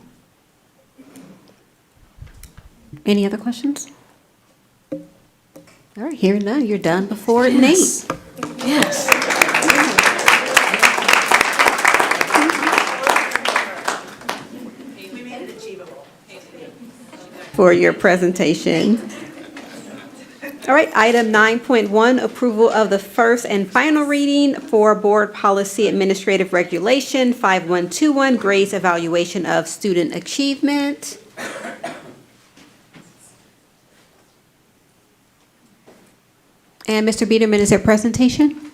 Any other questions? All right, hearing none, you're done before Nate. Yes. For your presentation. All right, item 9.1, approval of the first and final reading for Board Policy Administrative Regulation 5121, grades evaluation of student achievement. And Mr. Biederman, is there presentation?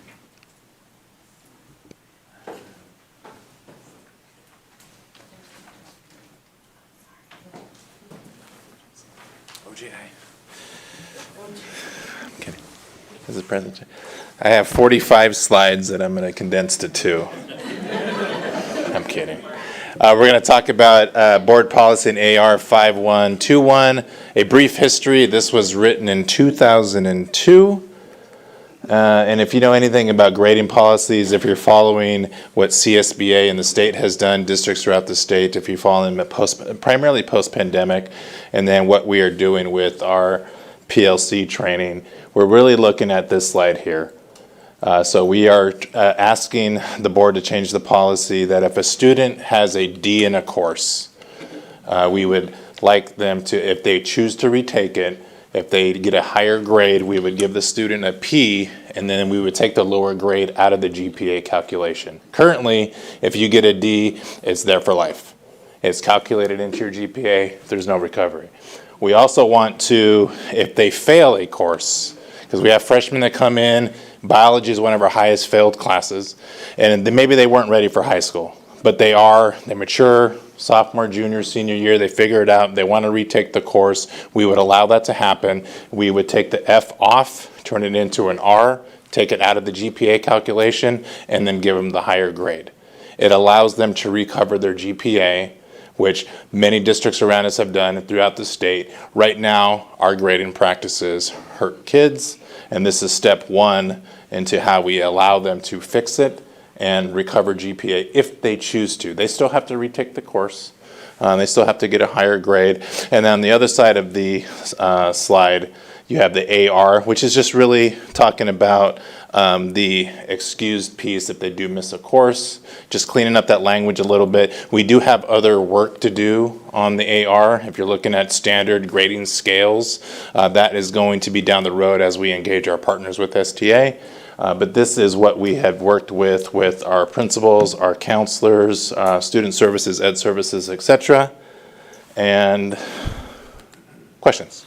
This is presentation. I have 45 slides that I'm going to condense to 2. I'm kidding. We're going to talk about board policy in AR 5121, a brief history. This was written in 2002. And if you know anything about grading policies, if you're following what CSBA in the state has done, districts throughout the state, if you're following primarily post-pandemic, and then what we are doing with our PLC training, we're really looking at this slide here. So we are asking the board to change the policy that if a student has a D in a course, we would like them to, if they choose to retake it, if they get a higher grade, we would give the student a P, and then we would take the lower grade out of the GPA calculation. Currently, if you get a D, it's there for life. It's calculated into your GPA, there's no recovery. We also want to, if they fail a course, because we have freshmen that come in, biology is one of our highest failed classes, and maybe they weren't ready for high school, but they mature, sophomore, junior, senior year, they figure it out, they want to retake the course, we would allow that to happen. We would take the F off, turn it into an R, take it out of the GPA calculation, and then give them the higher grade. It allows them to recover their GPA, which many districts around us have done throughout the state. Right now, our grading practices hurt kids, and this is step 1 into how we allow them to fix it and recover GPA if they choose to. They still have to retake the course. They still have to get a higher grade. And then on the other side of the slide, you have the AR, which is just really talking about the excused piece if they do miss a course, just cleaning up that language a little bit. We do have other work to do on the AR. If you're looking at standard grading scales, that is going to be down the road as we engage our partners with STA. But this is what we have worked with our principals, our counselors, student services, ed services, etc. And questions?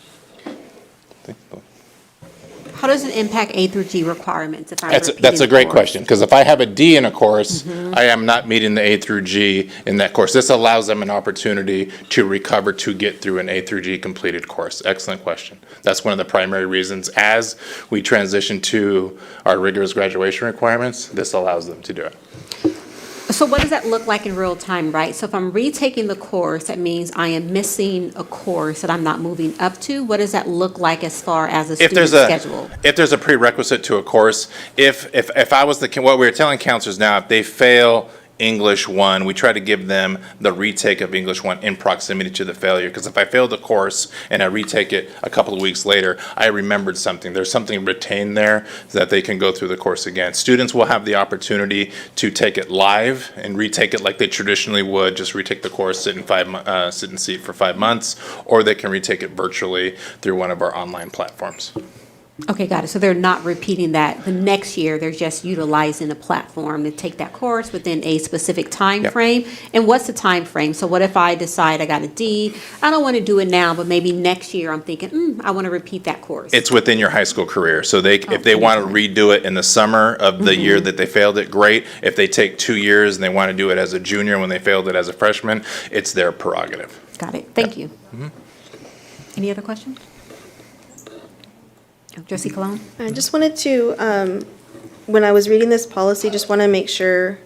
How does it impact A through G requirements if I'm That's repeating a great the course? question, because if I have a D in a course, I am not meeting the A through G in that course. This allows them an opportunity to recover to get through an A through G completed course. Excellent question. That's one of the primary reasons as we transition to our rigorous graduation requirements, this allows them to do it. So what does that look like in real time, right? So if I'm retaking the course, that means I am missing a course that I'm not moving up to. What does that look like as far as a student schedule? If there's a prerequisite to a course, if I was what we were telling counselors now, if they fail English 1, we try to give them the retake of English 1 in proximity to the failure. Because if I failed the course and I retake it a couple of weeks later, I remembered something. There's something retained there so that they can go through the course again. Students will have the opportunity to take it live and retake it like they traditionally would, just retake the course, sit in seat for 5 months, or they can retake it virtually through one of our online platforms. Okay, got it. So they're not repeating that the next year, they're just utilizing a platform to take that course within a specific time Yep. frame. And what's the time frame? So what if I decide I got a D? I don't want to do it now, but maybe next year I'm thinking, I want to repeat that course. It's within your high school career. So if they want to redo it in the summer of the year that they failed it, great. If they take 2 years and they want to do it as a junior when they failed it as a freshman, it's their prerogative. Got it. Thank you. Any other questions? Trustee Colon? I just wanted to, when I was reading this policy, just want to make sure,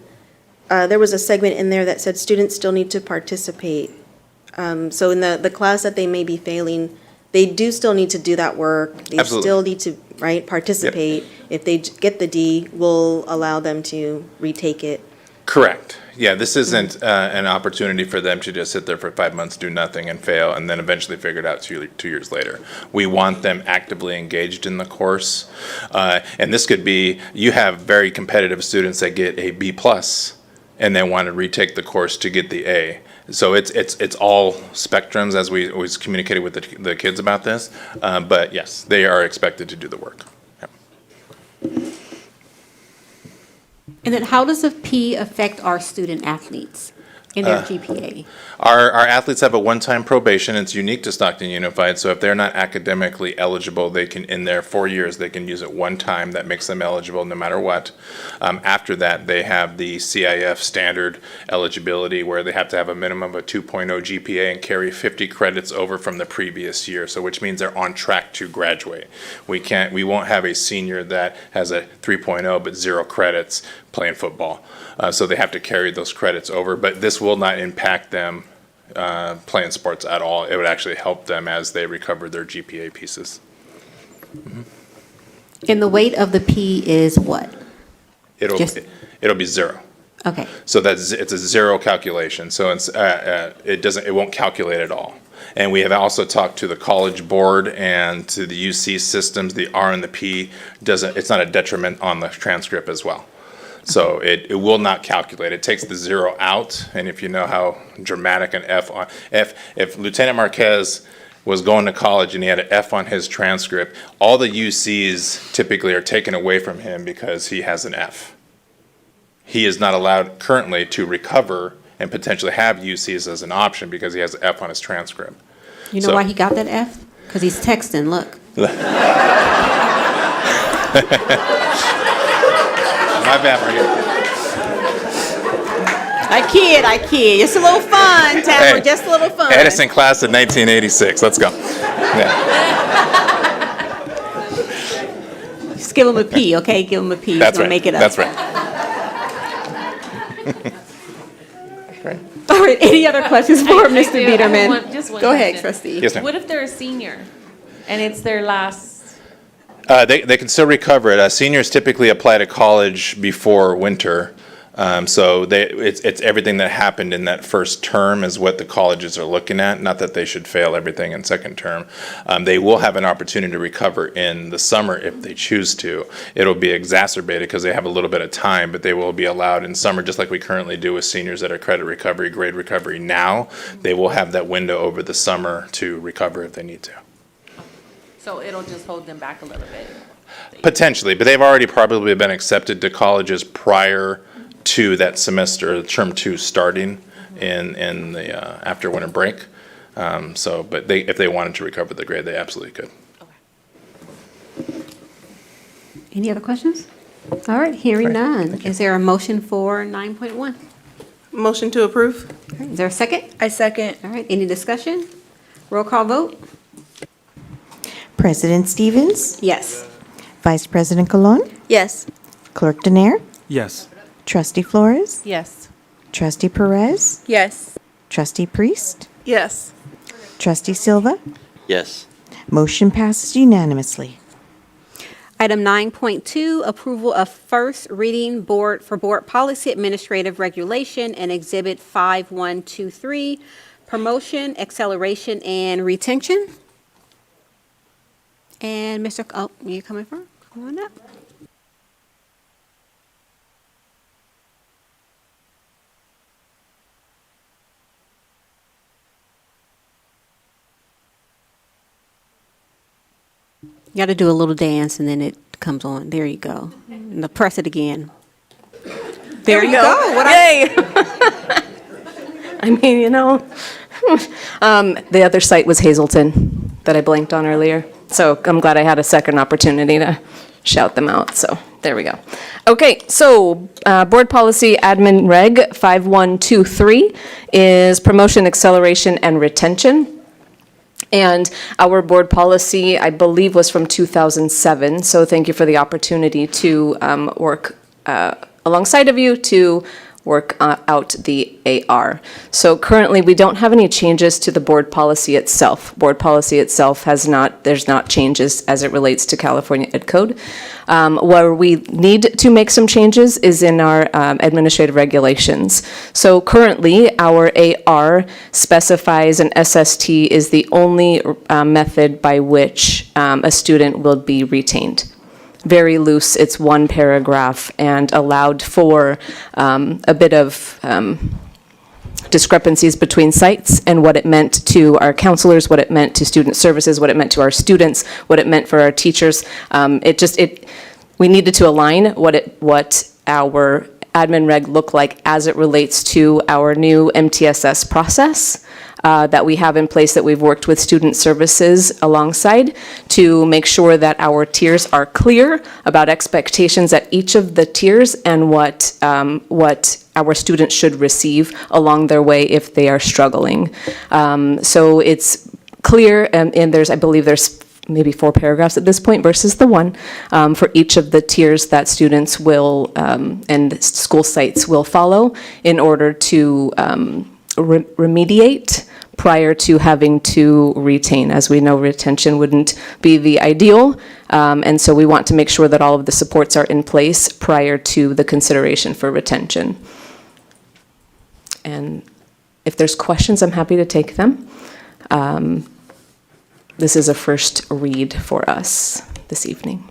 there was a segment in there that said students still need to participate. So in the class that they may be failing, they do still need to do that work. They Absolutely. still need to, right, participate. If they get the D, we'll allow them to retake it. Correct. Yeah, this isn't an opportunity for them to just sit there for 5 months, do nothing, and fail, and then eventually figure it out 2 years later. We want them actively engaged in the course. And this could be, you have very competitive students that get a B+, and then want to retake the course to get the A. So it's all spectrums, as we always communicated with the kids about this. But yes, they are expected to do the work. And then how does a P affect our student athletes in their GPA? Our athletes have a one-time probation. It's unique to Stockton Unified, so if they're not academically eligible, they can, in their 4 years, they can use it one time. That makes them eligible no matter what. After that, they have the CIF standard eligibility, where they have to have a minimum of a 2.0 GPA and carry 50 credits over from the previous year, so which means they're on track to graduate. We won't have a senior that has a 3.0 but 0 credits playing football. So they have to carry those credits over, but this will not impact them playing sports at all. It would actually help them as they recover their GPA pieces. And the weight of the P is what? It'll be 0. Okay. So it's a 0 calculation. So it won't calculate at all. And we have also talked to the college board and to the UC systems. The R and the P it's not a detriment on the transcript as well. So it will not calculate. It takes the 0 out, and if you know how dramatic an if Lieutenant Marquez was going to college and he had an F on his transcript, all the UCs typically are taken away from him because he has an F. He is not allowed currently to recover and potentially have UCs as an option because he has an F on his transcript. You know why he got that F? Because he's texting, look. My bad, Marquez. I kid. Just a little fun, Tapper, just a little fun. Edison class of 1986. Let's go. Yeah. Just give him a P, okay? Give him a P. He's That's gonna right. make it up. That's right. All right, any other questions for Mr. I Biederman? have just one Go ahead, question. trustee. Yes, ma'am. What if they're a senior and it's their last? They can still recover it. Seniors typically apply to college before winter. So it's everything that happened in that first term is what the colleges are looking at, not that they should fail everything in second term. They will have an opportunity to recover in the summer if they choose to. It'll be exacerbated because they have a little bit of time, but they will be allowed in summer, just like we currently do with seniors that are credit recovery, grade recovery now. They will have that window over the summer to recover if they need to. So it'll just hold them back a little bit. Potentially, but they've already probably been accepted to colleges prior to that semester, term 2 starting in the after winter break. But if they wanted to recover the grade, they absolutely could. Any other questions? All right, hearing none. Is there a motion for 9.1? Motion to approve? All right, is there a second? I second. All right, any discussion? Roll call vote? President Stevens? Yes. Vice President Colon? Yes. Clerk Denier? Yes. Trustee Flores? Yes. Trustee Perez? Yes. Trustee Priest? Yes. Trustee Silva? Yes. Motion passes unanimously. Item 9.2, approval of first reading board policy administrative regulation and exhibit 5123, promotion, acceleration, and retention. And you coming from? Come on up. You got to do a little dance and then it comes on. There you go. And then press it again. There you go. What Yay! I mean, you know, the other site was Hazelton that I blanked on earlier. So I'm glad I had a second opportunity to shout them out. So there we go. Okay, so Board Policy Admin Reg 5123 is promotion, acceleration, and retention. And our board policy, I believe, was from 2007. So thank you for the opportunity to work alongside of you to work out the AR. So currently, we don't have any changes to the board policy itself. Board policy itself there's not changes as it relates to California Ed Code. Where we need to make some changes is in our administrative regulations. So currently, our AR specifies an SST is the only method by which a student will be retained. Very loose, it's one paragraph, and allowed for a bit of discrepancies between sites and what it meant to our counselors, what it meant to student services, what it meant to our students, what it meant for our teachers. We needed to align what our admin reg look like as it relates to our new MTSS process that we have in place that we've worked with student services alongside to make sure that our tiers are clear about expectations at each of the tiers and what our students should receive along their way if they are struggling. So it's clear, and I believe there's maybe 4 paragraphs at this point versus the 1 for each of the tiers that students will and school sites will follow in order to remediate prior to having to retain. As we know, retention wouldn't be the ideal, and so we want to make sure that all of the supports are in place prior to the consideration for retention. And if there's questions, I'm happy to take them. This is a first read for us this evening.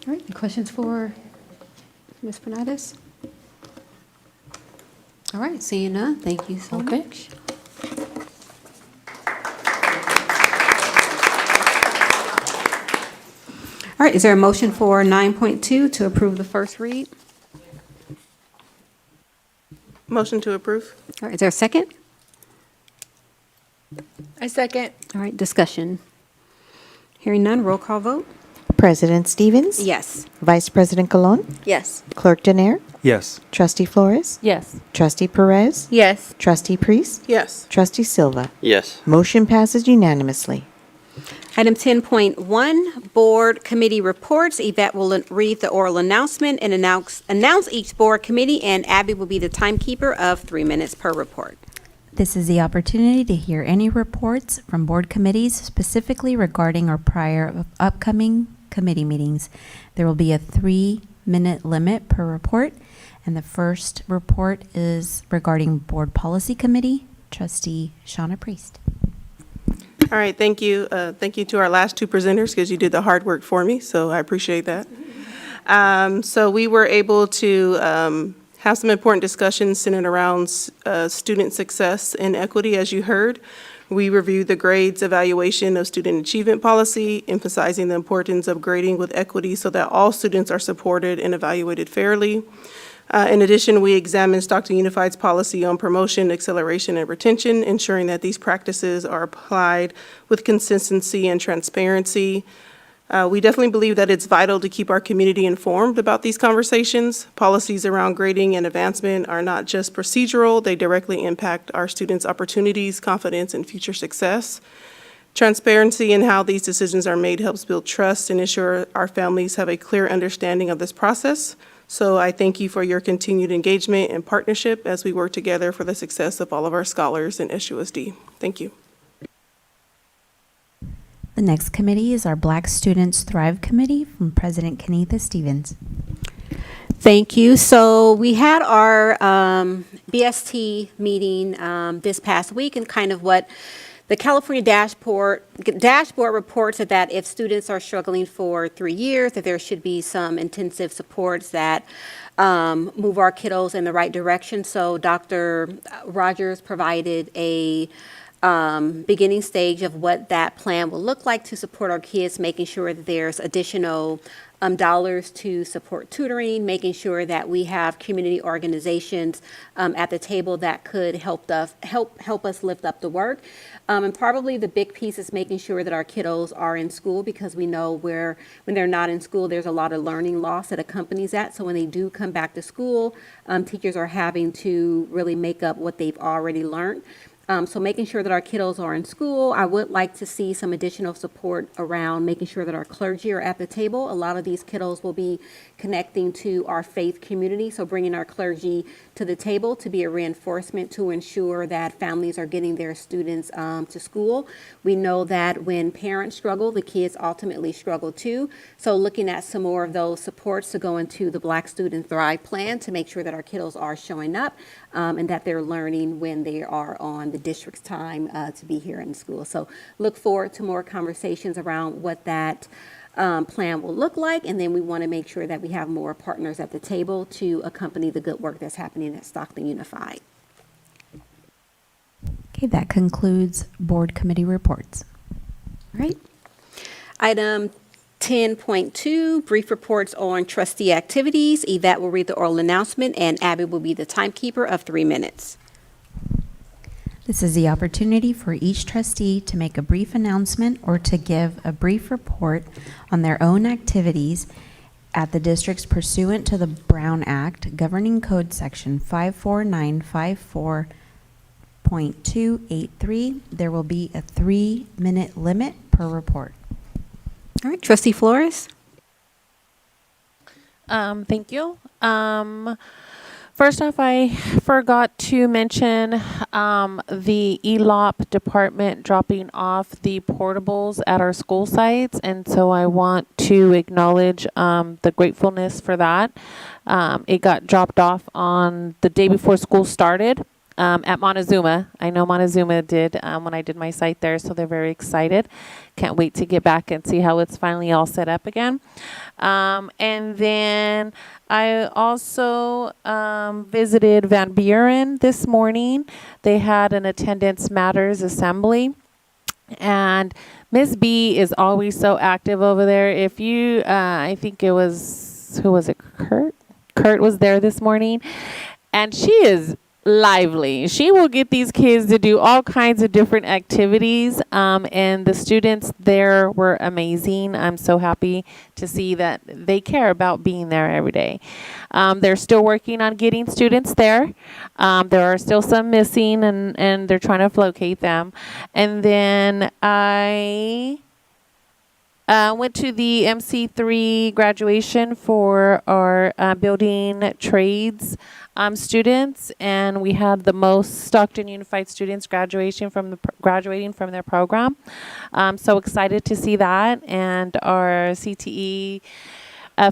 All right, any questions for Ms. Fernandez? All right, seeing none, thank you so much. All right, is there a motion for 9.2 to approve the first read? Motion to approve. All right, is there a second? I second. All right, discussion. Hearing none, roll call vote. President Stevens? Yes. Vice President Colon? Yes. Clerk Denier? Yes. Trustee Flores? Yes. Trustee Perez? Yes. Trustee Priest? Yes. Trustee Silva? Yes. Motion passes unanimously. Item 10.1, Board Committee Reports. Yvette will read the oral announcement and announce each board committee, and Abby will be the timekeeper of 3 minutes per report. This is the opportunity to hear any reports from board committees specifically regarding or prior upcoming committee meetings. There will be a 3-minute limit per report, and the first report is regarding Board Policy Committee. Trustee Shauna Priest. All right, thank you. Thank you to our last 2 presenters because you did the hard work for me, so I appreciate that. So we were able to have some important discussions centered around student success and equity, as you heard. We reviewed the grades evaluation of student achievement policy, emphasizing the importance of grading with equity so that all students are supported and evaluated fairly. In addition, we examined Stockton Unified's policy on promotion, acceleration, and retention, ensuring that these practices are applied with consistency and transparency. We definitely believe that it's vital to keep our community informed about these conversations. Policies around grading and advancement are not just procedural, they directly impact our students' opportunities, confidence, and future success. Transparency in how these decisions are made helps build trust and ensure our families have a clear understanding of this process. So I thank you for your continued engagement and partnership as we work together for the success of all of our scholars in SUSD. Thank you. The next committee is our Black Students Thrive Committee from President Kenitha Stevens. Thank you. So we had our BST meeting this past week, and kind of what the California dashboard reports that if students are struggling for 3 years, that there should be some intensive supports that move our kiddos in the right direction. So Dr. Rogers provided a beginning stage of what that plan will look like to support our kids, making sure that there's additional dollars to support tutoring, making sure that we have community organizations at the table that could help us lift up the work. And probably the big piece is making sure that our kiddos are in school, because we know when they're not in school, there's a lot of learning loss that accompanies that. So when they do come back to school, teachers are having to really make up what they've already learned. So making sure that our kiddos are in school. I would like to see some additional support around making sure that our clergy are at the table. A lot of these kiddos will be connecting to our faith community, so bringing our clergy to the table to be a reinforcement to ensure that families are getting their students to school. We know that when parents struggle, the kids ultimately struggle too. So looking at some more of those supports to go into the Black Student Thrive Plan to make sure that our kiddos are showing up and that they're learning when they are on the district's time to be here in school. So look forward to more conversations around what that plan will look like, and then we want to make sure that we have more partners at the table to accompany the good work that's happening at Stockton Unified. Okay, that concludes board committee reports. All right. Item 10.2, brief reports on trustee activities. Yvette will read the oral announcement, and Abby will be the timekeeper of 3 minutes. This is the opportunity for each trustee to make a brief announcement or to give a brief report on their own activities at the districts pursuant to the Brown Act, Governing Code Section 54954.283. There will be a 3-minute limit per report. All right, Trustee Flores. Thank you. First off, I forgot to mention the ELOP department dropping off the portables at our school sites, and so I want to acknowledge the gratefulness for that. It got dropped off on the day before school started at Montezuma. I know Montezuma did when I did my site there, so they're very excited. Can't wait to get back and see how it's finally all set up again. And then I also visited Van Buren this morning. They had an Attendance Matters assembly. And Ms. B is always so active over there. If you, I think it was, who was it, Kurt? Kurt was there this morning. And she is lively. She will get these kids to do all kinds of different activities, and the students there were amazing. I'm so happy to see that they care about being there every day. They're still working on getting students there. There are still some missing, and they're trying to locate them. And then I went to the MC3 graduation for our building trades students, and we had the most Stockton Unified students graduating from their program. So excited to see that, and our CTE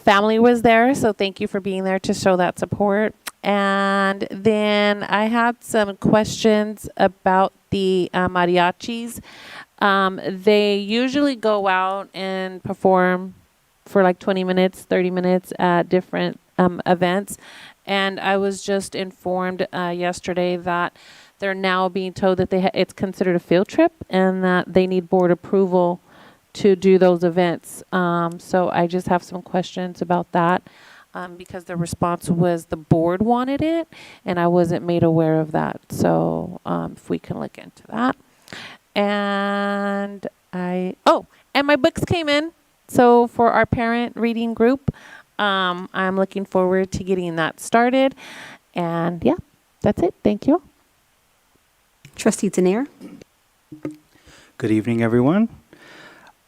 family was there, so thank you for being there to show that support. And then I had some questions about the mariachis. They usually go out and perform for like 20 minutes, 30 minutes at different events. And I was just informed yesterday that they're now being told that it's considered a field trip and that they need board approval to do those events. So I just have some questions about that because the response was the board wanted it and I wasn't made aware of that. So if we can look into that. And and my books came in. So for our parent reading group, I'm looking forward to getting that started. And yeah, that's it. Thank you. Trustee Denier. Good evening, everyone.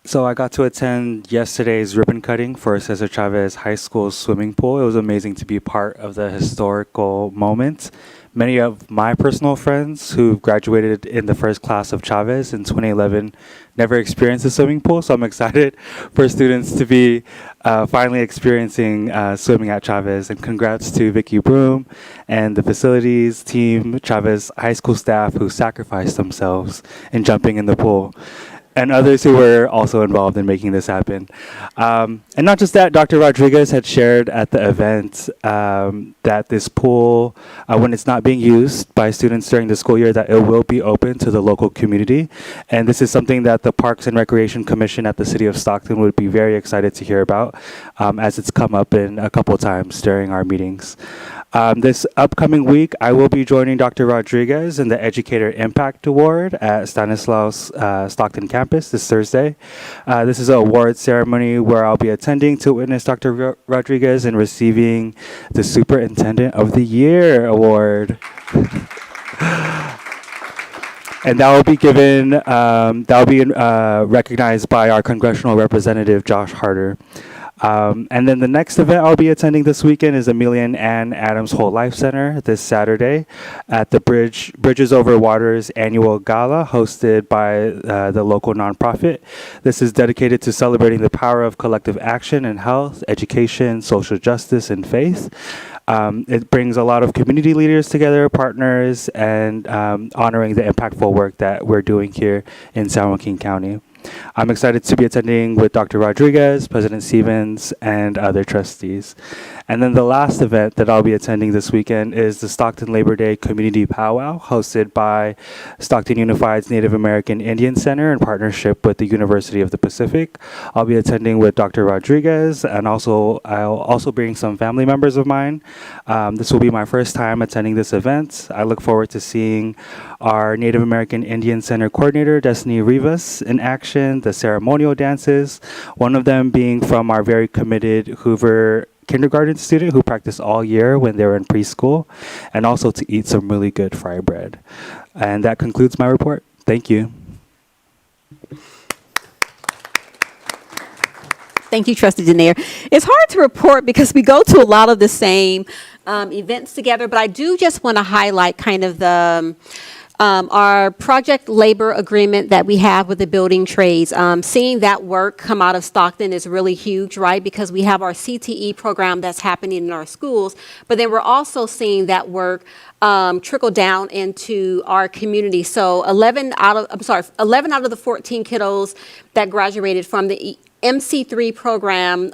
So I got to attend yesterday's ribbon cutting for Cesar Chavez High School swimming pool. It was amazing to be part of the historical moment. Many of my personal friends who graduated in the first class of Chavez in 2011 never experienced a swimming pool, so I'm excited for students to be finally experiencing swimming at Chavez. And congrats to Vicky Broom and the facilities team, Chavez High School staff who sacrificed themselves in jumping in the pool. and others who were also involved in making this happen. And not just that, Dr. Rodriguez had shared at the event that this pool, when it's not being used by students during the school year, that it will be open to the local community. And this is something that the Parks and Recreation Commission at the City of Stockton would be very excited to hear about, as it's come up in a couple times during our meetings. This upcoming week, I will be joining Dr. Rodriguez in the Educator Impact Award at Stanislaus Stockton campus this Thursday. This is an award ceremony where I'll be attending to witness Dr. Rodriguez in receiving the Superintendent of the Year award. And that will be given, recognized by our congressional representative, Josh Harder. And then the next event I'll be attending this weekend is Amelia and Ann Adams Whole Life Center this Saturday at the Bridges Over Waters annual gala hosted by the local nonprofit. This is dedicated to celebrating the power of collective action in health, education, social justice, and faith. It brings a lot of community leaders together, partners, and honoring the impactful work that we're doing here in San Joaquin County. I'm excited to be attending with Dr. Rodriguez, President Stevens, and other trustees. And then the last event that I'll be attending this weekend is the Stockton Labor Day Community Powwow, hosted by Stockton Unified's Native American Indian Center in partnership with the University of the Pacific. I'll be attending with Dr. Rodriguez, and I'll also bring some family members of mine. This will be my first time attending this event. I look forward to seeing our Native American Indian Center coordinator, Destiny Rivas, in action, the ceremonial dances, one of them being from our very committed Hoover kindergarten student who practiced all year when they were in preschool, and also to eat some really good fry bread. And that concludes my report. Thank you. Thank you, Trustee Denier. It's hard to report because we go to a lot of the same events together, but I do just want to highlight kind of the our project labor agreement that we have with the building trades. Seeing that work come out of Stockton is really huge, right? Because we have our CTE program that's happening in our schools, but then we're also seeing that work trickle down into our community. So 11 out of the 14 kiddos that graduated from the MC3 program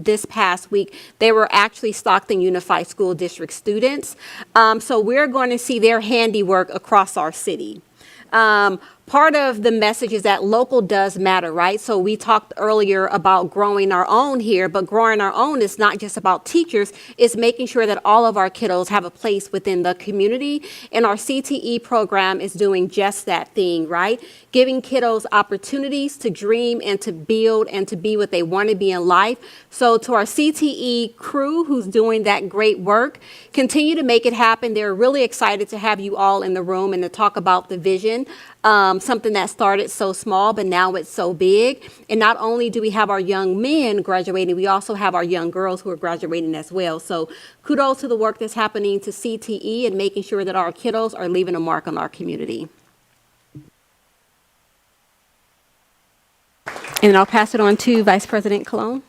this past week, they were actually Stockton Unified School District students. So we're going to see their handiwork across our city. Part of the message is that local does matter, right? So we talked earlier about growing our own here, but growing our own is not just about teachers, it's making sure that all of our kiddos have a place within the community. And our CTE program is doing just that thing, right? Giving kiddos opportunities to dream and to build and to be what they want to be in life. So to our CTE crew who's doing that great work, continue to make it happen. They're really excited to have you all in the room and to talk about the vision. Something that started so small, but now it's so big. And not only do we have our young men graduating, we also have our young girls who are graduating as well. So kudos to the work that's happening to CTE and making sure that our kiddos are leaving a mark on our community. And I'll pass it on to Vice President Colon.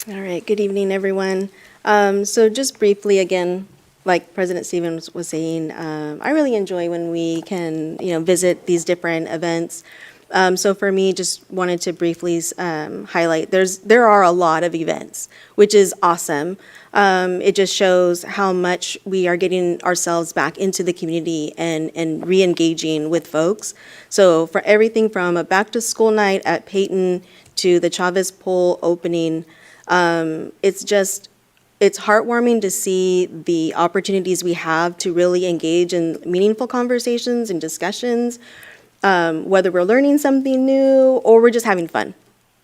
All right, good evening, everyone. So just briefly, again, like President Stevens was saying, I really enjoy when we can, visit these different events. So for me, just wanted to briefly highlight, there are a lot of events, which is awesome. It just shows how much we are getting ourselves back into the community and re-engaging with folks. So for everything from a back-to-school night at Peyton to the Chavez Pool opening, it's heartwarming to see the opportunities we have to really engage in meaningful conversations and discussions, whether we're learning something new or we're just having fun.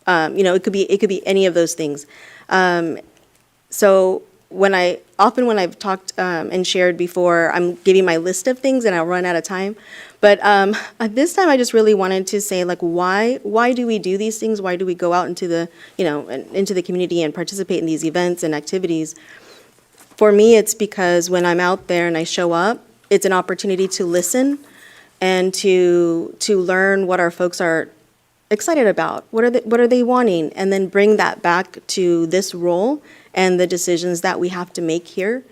It could be any of those things. So when I've talked and shared before, I'm giving my list of things and I'll run out of time. But this time I just really wanted to say, why do we do these things? Why do we go out into the community and participate in these events and activities? For me, it's because when I'm out there and I show up, it's an opportunity to listen and to learn what our folks are excited about. What are they wanting? And then bring that back to this role and the decisions that we have to make here.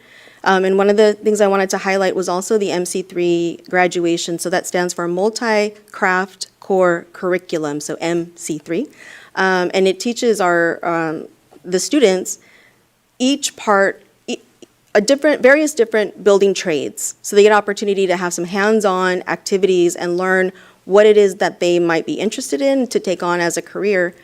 And one of the things I wanted to highlight was also the MC3 graduation. So that stands for Multi-Craft Core Curriculum, so MC3. And it teaches the students each part, various different building trades. So they get an opportunity to have some hands-on activities and learn what it is that they might be interested in to take on as a career.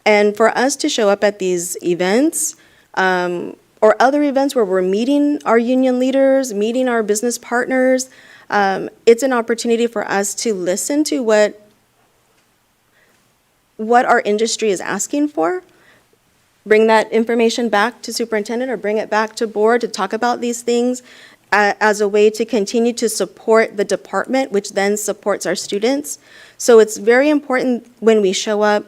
And for us to show up at these events, or other events where we're meeting our union leaders, meeting our business partners, it's an opportunity for us to listen to what our industry is asking for, bring that information back to superintendent or bring it back to board to talk about these things as a way to continue to support the department, which then supports our students. So it's very important when we show up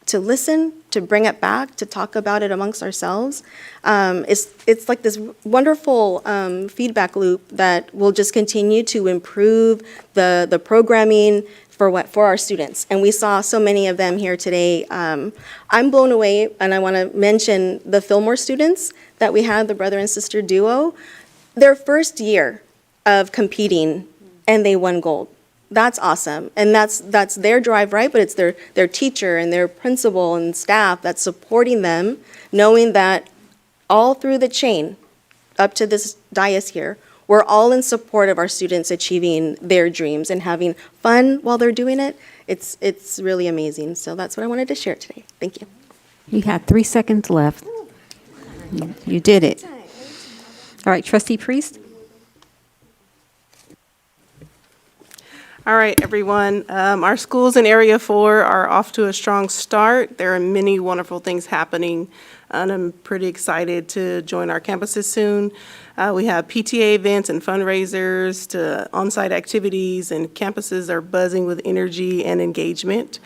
to listen, to bring it back, to talk about it amongst ourselves. It's like this wonderful feedback loop that will just continue to improve the programming for our students. And we saw so many of them here today. I'm blown away, and I want to mention the Fillmore students that we had, the brother and sister duo. Their first year of competing, and they won gold. That's awesome. And that's their drive, right? But it's their teacher and their principal and staff that's supporting them, knowing that all through the chain, up to this dais here, we're all in support of our students achieving their dreams and having fun while they're doing it. It's really amazing. So that's what I wanted to share today. Thank you. You have 3 seconds left. You did it. All right, Trustee Priest. All right, everyone. Our schools in Area 4 are off to a strong start. There are many wonderful things happening, and I'm pretty excited to join our campuses soon. We have PTA events and fundraisers to on-site activities, and campuses are buzzing with energy and engagement.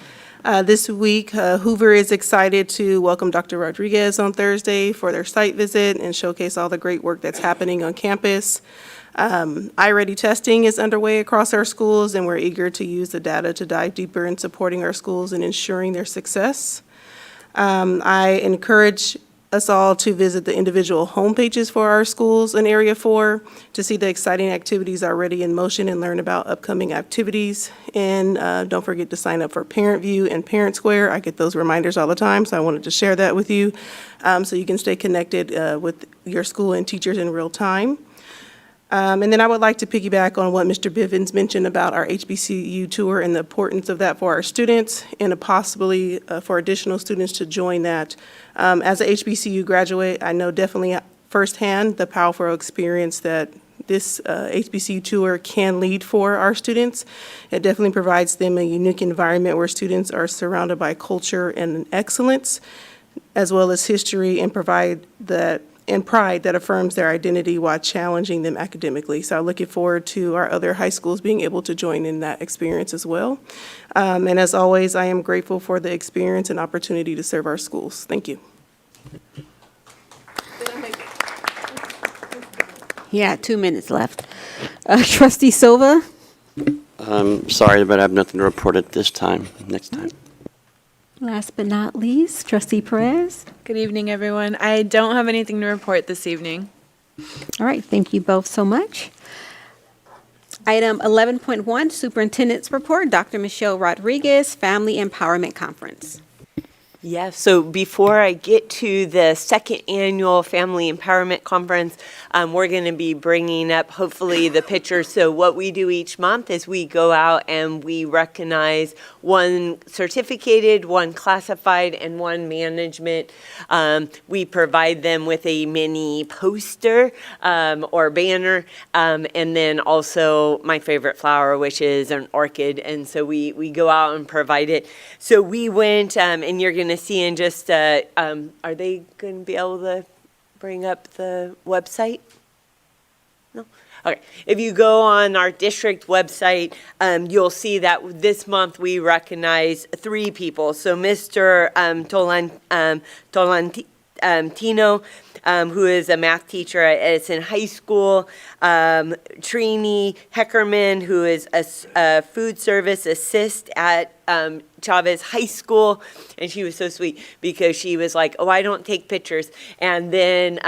This week, Hoover is excited to welcome Dr. Rodriguez on Thursday for their site visit and showcase all the great work that's happening on campus. iReady testing is underway across our schools, and we're eager to use the data to dive deeper in supporting our schools and ensuring their success. I encourage us all to visit the individual homepages for our schools in Area 4 to see the exciting activities already in motion and learn about upcoming activities. And don't forget to sign up for Parent View and Parent Square. I get those reminders all the time, so I wanted to share that with you so you can stay connected with your school and teachers in real time. And then I would like to piggyback on what Mr. Bivens mentioned about our HBCU tour and the importance of that for our students and possibly for additional students to join that. As a HBCU graduate, I know definitely firsthand the powerful experience that this HBCU tour can lead for our students. It definitely provides them a unique environment where students are surrounded by culture and excellence, as well as history, and pride that affirms their identity while challenging them academically. So I'm looking forward to our other high schools being able to join in that experience as well. And as always, I am grateful for the experience and opportunity to serve our schools. Thank you. Yeah, 2 minutes left. Trustee Silva? I'm sorry, but I have nothing to report at this time. Next time. Last but not least, Trustee Perez? Good evening, everyone. I don't have anything to report this evening. All right, thank you both so much. Item 11.1, Superintendent's Report, Dr. Michelle Rodriguez, Family Empowerment Conference. Yes, so before I get to the second annual Family Empowerment Conference, we're going to be bringing up hopefully the pictures. So what we do each month is we go out and we recognize one certificated, one classified, and one management. We provide them with a mini poster or banner, and then also my favorite flower, which is an orchid. And so we go out and provide it. So we went, and you're going to see in just, are they going to be able to bring up the website? No? Okay. If you go on our district website, you'll see that this month we recognize 3 people. So Mr. Tolentino, who is a math teacher at Edison High School, Trini Heckerman, who is a food service assist at Chavez High School, and she was so sweet because she was like, "Oh, I don't take pictures." And then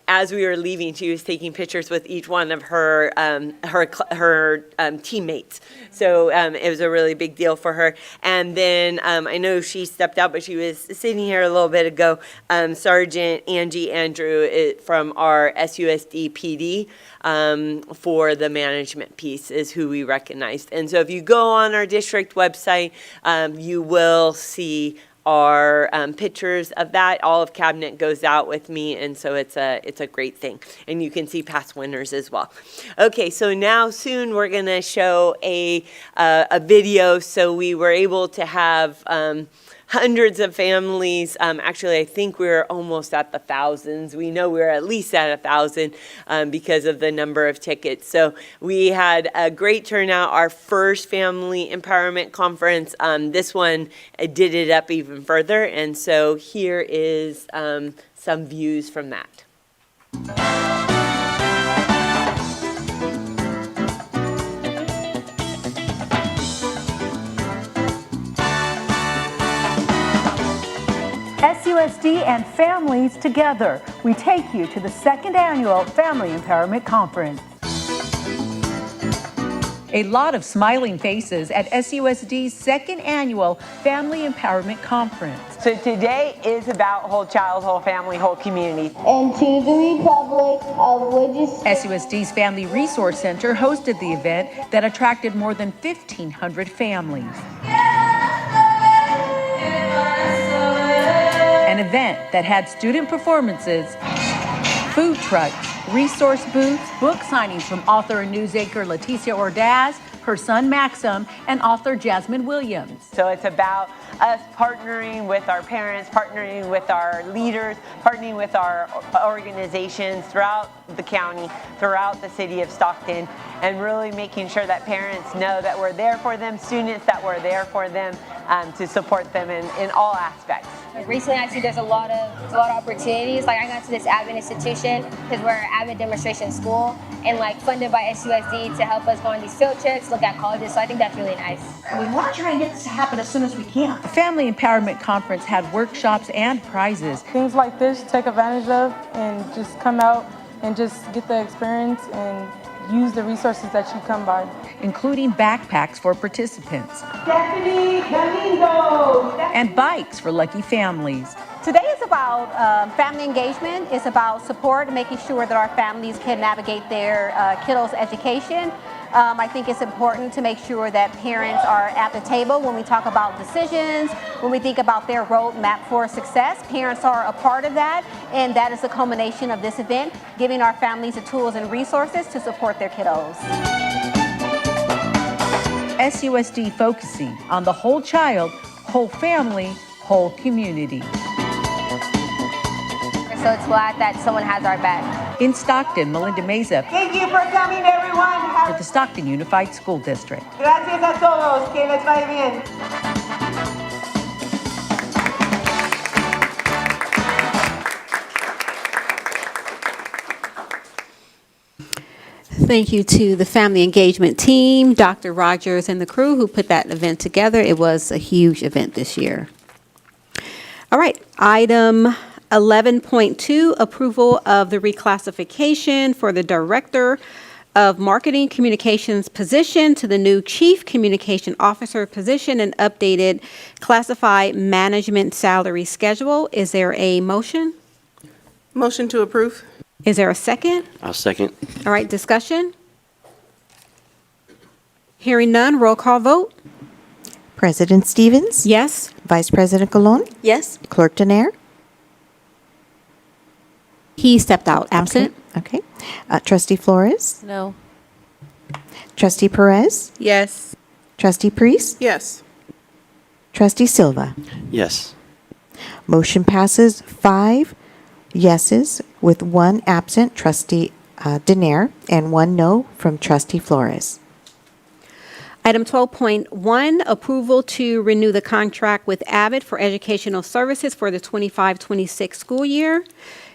as we were leaving, she was taking pictures with each one of her teammates. So it was a really big deal for her. And then I know she stepped out, but she was sitting here a little bit ago. Sergeant Angie Andrew from our SUSD PD for the management piece is who we recognized. And so if you go on our district website, you will see our pictures of that. All of cabinet goes out with me, and so it's a great thing. And you can see past winners as well. Okay, so now soon we're gonna show a video. So we were able to have hundreds of families. Actually, I think we're almost at the thousands. We know we're at least at 1,000 because of the number of tickets. So we had a great turnout. Our first family empowerment conference, this one did it up even further. And so here is some views from that. SUSD and families together. We take you to the second annual Family Empowerment Conference. A lot of smiling faces at SUSD's second annual Family Empowerment Conference. So today is about whole child, whole family, whole community. And to the Republic of which SUSD's Family Resource Center hosted the event that attracted more than 1,500 families. An event that had student performances, food trucks, resource booths, book signings from author and newsmaker Leticia Ordaz, her son Maxim, and author Jasmine Williams. So it's about us partnering with our parents, partnering with our leaders, partnering with our organizations throughout the county, throughout the city of Stockton, and really making sure that parents know that we're there for them, students that we're there for them, to support them in all aspects. Recently, I see there's a lot of opportunities. Like I got to this Advent institution because we're an Advent demonstration school, and like funded by SUSD to help us go on these field trips, look at colleges. So I think that's really nice. We want to try and get this to happen as soon as we can. The Family Empowerment Conference had workshops and prizes. Things like this, take advantage of and just come out and just get the experience and use the resources that you come by. Including backpacks for participants. Stephanie Galindo. And bikes for lucky families. Today is about family engagement. It's about support, making sure that our families can navigate their kiddos' education. I think it's important to make sure that parents are at the table when we talk about decisions, when we think about their roadmap for success. Parents are a part of that, and that is the culmination of this event, giving our families the tools and resources to support their kiddos. SUSD focusing on the whole child, whole family, whole community. So it's glad that someone has our back. In Stockton, Melinda Meza Thank you for coming, everyone. for the Stockton Unified School District. Gracias a todos. Que les vaya bien. Thank you to the family engagement team, Dr. Rogers and the crew who put that event together. It was a huge event this year. All right, item 11.2, approval of the reclassification for the Director of Marketing Communications position to the new Chief Communication Officer position and updated classified management salary schedule. Is there a motion? Motion to approve. Is there a second? I'll second. All right, discussion? Hearing none, roll call vote. President Stevens? Yes. Vice President Colon? Yes. Clerk Donaire? He stepped out, absent. Okay. Trustee Flores? No. Trustee Perez? Yes. Trustee Priest? Yes. Trustee Silva? Yes. Motion passes 5 yeses with 1 absent, Trustee Donaire, and 1 no from Trustee Flores. Item 12.1, approval to renew the contract with Avid for educational services for the 25-26 school year.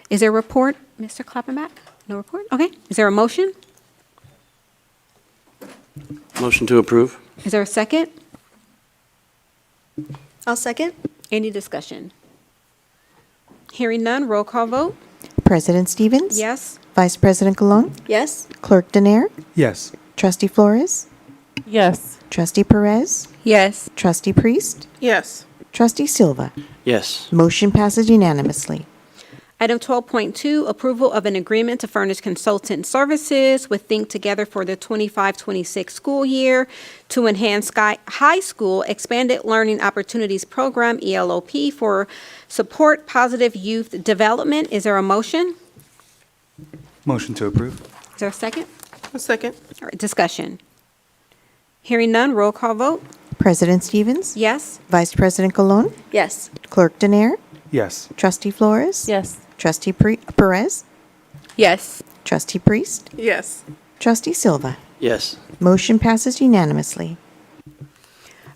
Is there a report, Mr. Klappenbach? No report? Okay. Is there a motion? Motion to approve. Is there a second? I'll second. Any discussion? Hearing none, roll call vote. President Stevens? Yes. Vice President Colon? Yes? Clerk Denier? Yes. Trustee Flores? Yes. Trustee Perez? Yes. Trustee Priest? Yes. Trustee Silva? Yes. Motion passes unanimously. Item 12.2, approval of an agreement to furnish consultant services with Think Together for the 25-26 school year to enhance high school expanded learning opportunities program, ELOP, for support positive youth development. Is there a motion? Motion to approve. Is there a second? A second. All right, discussion. Hearing none, roll call vote. President Stevens? Yes. Vice President Colon? Yes. Clerk Denier? Yes. Trustee Flores? Yes. Trustee Perez? Yes. Trustee Priest? Yes. Trustee Silva? Yes. Motion passes unanimously.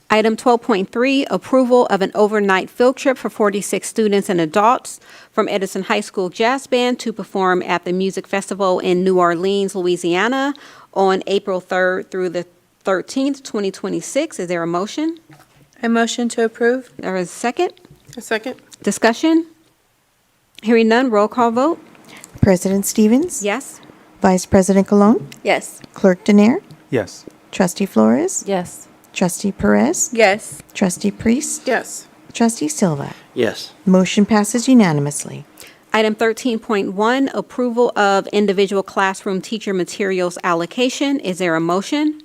Item 12.3, approval of an overnight field trip for 46 students and adults from Edison High School Jazz Band to perform at the Music Festival in New Orleans, Louisiana on April 3rd through the 13th, 2026. Is there a motion? I motion to approve. There is a second? A second. Discussion? Hearing none, roll call vote. President Stevens? Yes. Vice President Colon? Yes. Clerk Denier? Yes. Trustee Flores? Yes. Trustee Perez? Yes. Trustee Priest? Yes. Trustee Silva? Yes. Motion passes unanimously. Item 13.1, approval of individual classroom teacher materials allocation. Is there a motion?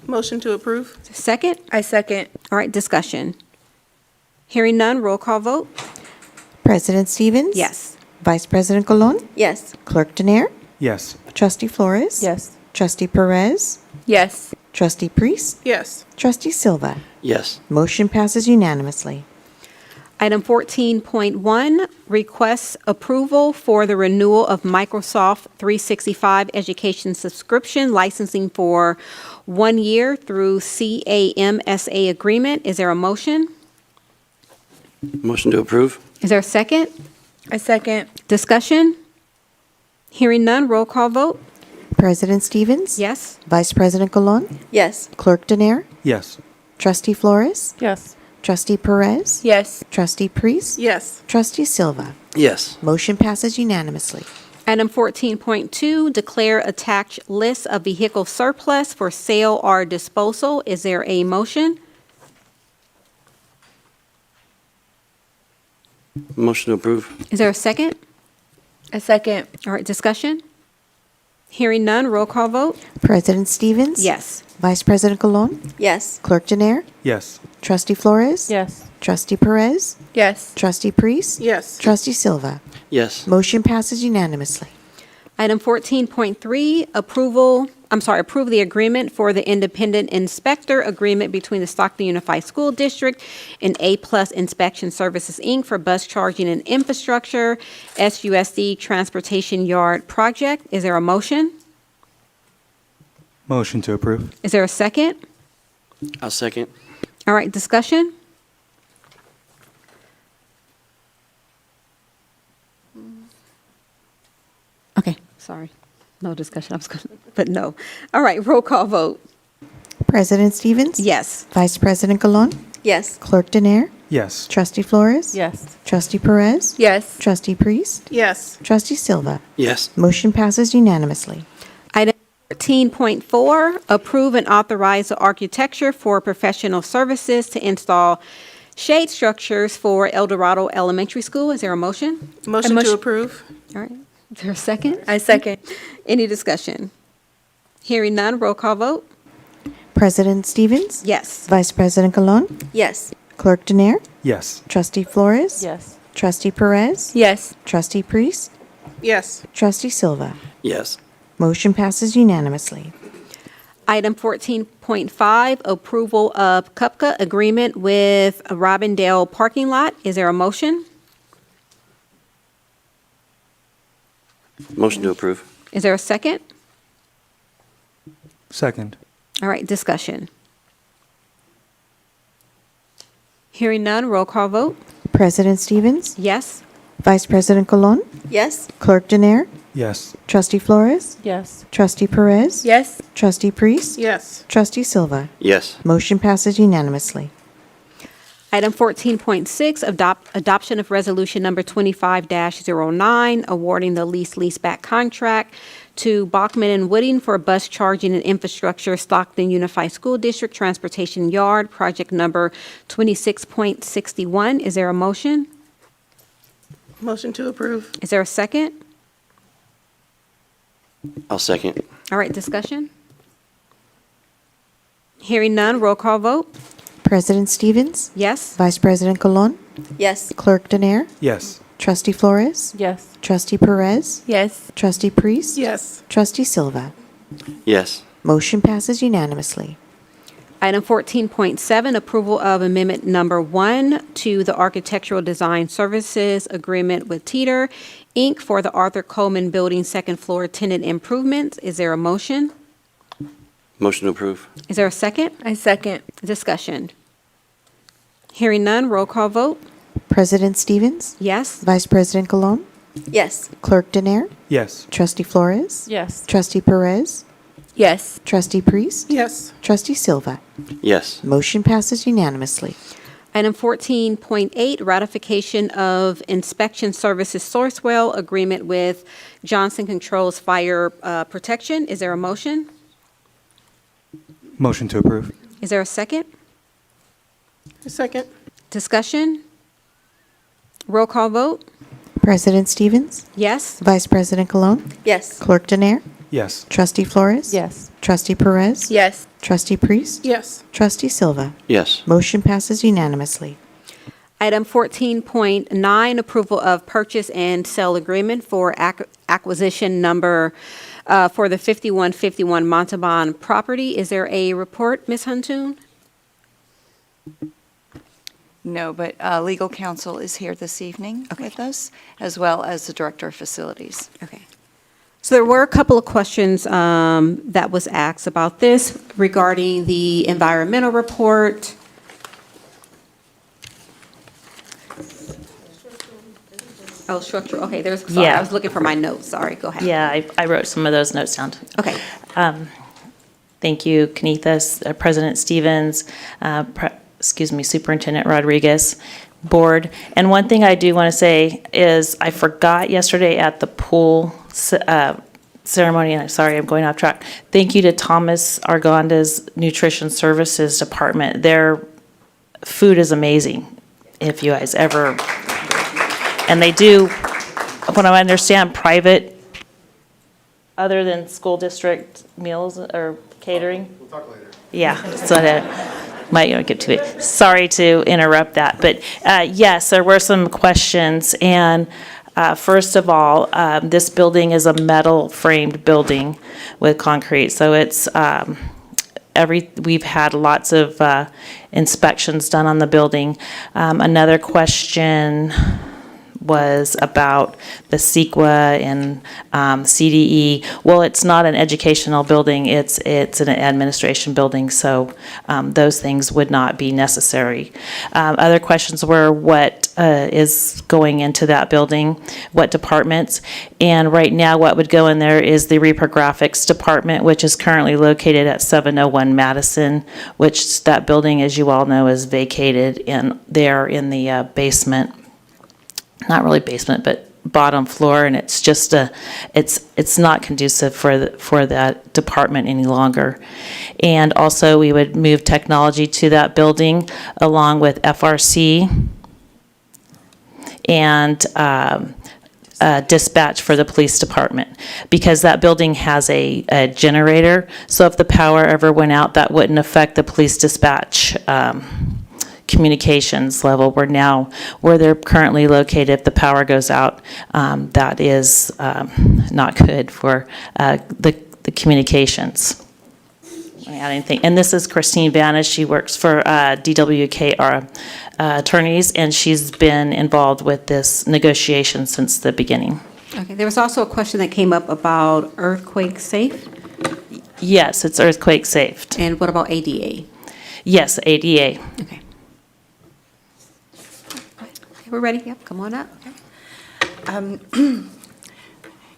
Motion to approve. Second? I second. All right, discussion. Hearing none, roll call vote. President Stevens? Yes. Vice President Colon? Yes. Clerk Denier? Yes. Trustee Flores? Yes. Trustee Perez? Yes. Trustee Priest? Yes. Trustee Silva? Yes. Motion passes unanimously. Item 14.1, requests approval for the renewal of Microsoft 365 education subscription licensing for 1 year through CAMSA agreement. Is there a motion? Motion to approve? Is there a second? I second. Discussion? Hearing none, roll call vote. President Stevens? Yes. Vice President Colon? Yes. Clerk Denier? Yes. Trustee Flores? Yes. Trustee Perez? Yes. Trustee Priest? Yes. Trustee Silva? Yes. Motion passes unanimously. Item 14.2, declare attached list of vehicle surplus for sale or disposal. Is there a motion? Motion to approve? Is there a second? I second. All right, discussion? Hearing none, roll call vote. President Stevens? Yes. Vice President Colon? Yes. Clerk Denier? Yes. Trustee Flores? Yes. Trustee Perez? Yes. Trustee Priest? Yes. Trustee Silva? Yes. Motion passes unanimously. Item 14.3, approve the agreement for the independent inspector agreement between the Stockton Unified School District and A-Plus Inspection Services, Inc. for bus charging and infrastructure, SUSD Transportation Yard Project. Is there a motion? Motion to approve. Is there a second? I'll second. All right, discussion? Okay, sorry. No discussion. I was going to, but no. All right, roll call vote. President Stevens? Yes. Vice President Colon? Yes. Clerk Denier? Yes. Trustee Flores? Yes. Trustee Perez? Yes. Trustee Priest? Yes. Trustee Silva? Yes. Motion passes unanimously. Item 13.4, approve and authorize the architecture for professional services to install shade structures for El Dorado Elementary School. Is there a motion? Motion to approve. All right. Is there a second? I second. Any discussion? Hearing none, roll call vote. President Stevens? Yes. Vice President Colon? Yes. Clerk Denier? Yes. Trustee Flores? Yes. Trustee Perez? Yes. Trustee Priest? Yes. Trustee Silva? Yes. Motion passes unanimously. Item 14.5, approval of CUPCA agreement with Robindale parking lot. Is there a motion? Motion to approve? Is there a second? Second. All right, discussion. Hearing none, roll call vote. President Stevens? Yes. Vice President Colon? Yes. Clerk Denier? Yes. Trustee Flores? Yes. Trustee Perez? Yes. Trustee Priest? Yes. Trustee Silva? Yes. Motion passes unanimously. Item 14.6, adoption of resolution number 25-09, awarding the lease-leaseback contract to Bachman and Wooding for bus charging and infrastructure, Stockton Unified School District Transportation Yard, project number 26.61. Is there a motion? Motion to approve. Is there a second? I'll second. All right, discussion? Hearing none, roll call vote. President Stevens? Yes? Vice President Colon? Yes. Clerk Denier? Yes. Trustee Flores? Yes. Trustee Perez? Yes. Trustee Priest? Yes. Trustee Silva? Yes. Motion passes unanimously. Item 14.7, approval of amendment number 1 to the Architectural Design Services Agreement with Teeter, Inc. for the Arthur Coleman Building second floor tenant improvements. Is there a motion? Motion to approve. Is there a second? I second. Discussion. Hearing none, roll call vote. President Stevens? Yes? Vice President Colon? Yes. Clerk Denier? Yes. Trustee Flores? Yes. Trustee Perez? Yes. Trustee Priest? Yes. Trustee Silva? Yes. Motion passes unanimously. Item 14.8, ratification of inspection services Sourcewell agreement with Johnson Controls Fire Protection. Is there a motion? Motion to approve. Is there a second? Second. Discussion? Roll call vote. President Stevens? Yes? Vice President Colon? Yes. Clerk Denier? Yes. Trustee Flores? Yes. Trustee Perez? Yes. Trustee Priest? Yes. Trustee Silva? Yes. Motion passes unanimously. Item 14.9, approval of purchase and sale agreement for acquisition number for the 5151 Montalban property. Is there a report, Ms. Huntoon? No, but legal counsel is here this evening with us, as well as the Director of Facilities. Okay. So there were a couple of questions that was asked about this regarding the environmental report. Oh, structural, okay, sorry, I was looking for my notes, sorry, go ahead. Yeah, I wrote some of those notes down. Okay. Thank you, Kenithas, President Stevens, Superintendent Rodriguez, Board. And one thing I do want to say is I forgot yesterday at the pool ceremony, and I'm sorry, I'm going off track. Thank you to Thomas Argonda's Nutrition Services Department. Their food is amazing, if you guys ever, and they do, what I understand, private, other than school district meals or catering? We'll talk later. Yeah, so that might get to it. Sorry to interrupt that, but yes, there were some questions, and first of all, this building is a metal framed building with concrete, so it's we've had lots of inspections done on the building. Another question was about the CEQA and CDE. Well, it's not an educational building, it's an administration building, so those things would not be necessary. Other questions were what is going into that building, what departments, and right now what would go in there is the reprographics department, which is currently located at 701 Madison, which that building, as you all know, is vacated in there in the basement. Not really basement, but bottom floor, and it's just it's not conducive for that department any longer. And also, we would move technology to that building along with FRC and dispatch for the police department, because that building has a generator. So if the power ever went out, that wouldn't affect the police dispatch communications level. Where they're currently located, if the power goes out, that is not good for the communications. Let me add anything. And this is Christine Vanis. She works for DWK, our attorneys, and she's been involved with this negotiation since the beginning. Okay, there was also a question that came up about earthquake safe. Yes, it's earthquake safe. And what about ADA? Yes, ADA. Okay. We're ready. Yep, come on up.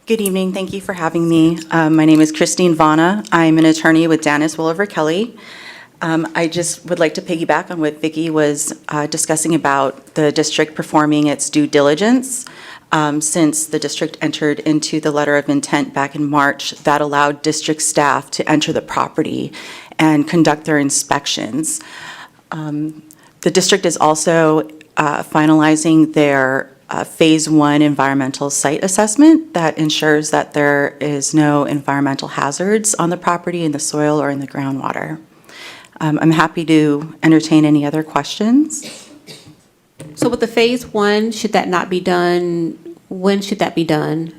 Good evening. Thank you for having me. My name is Christine Vana. I'm an attorney with Dennis Williver Kelly. I just would like to piggyback on what Vicki was discussing about the district performing its due diligence. Since the district entered into the letter of intent back in March, that allowed district staff to enter the property and conduct their inspections. The district is also finalizing their Phase 1 environmental site assessment that ensures that there is no environmental hazards on the property, in the soil, or in the groundwater. I'm happy to entertain any other questions. So with the Phase 1, should that not be done? When should that be done?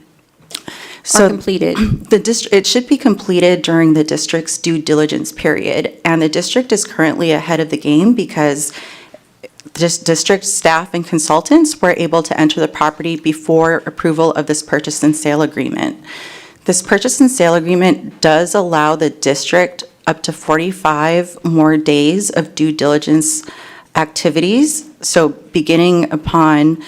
Or completed? It should be completed during the district's due diligence period, and the district is currently ahead of the game because district staff and consultants were able to enter the property before approval of this purchase and sale agreement. This purchase and sale agreement does allow the district up to 45 more days of due diligence activities. So beginning upon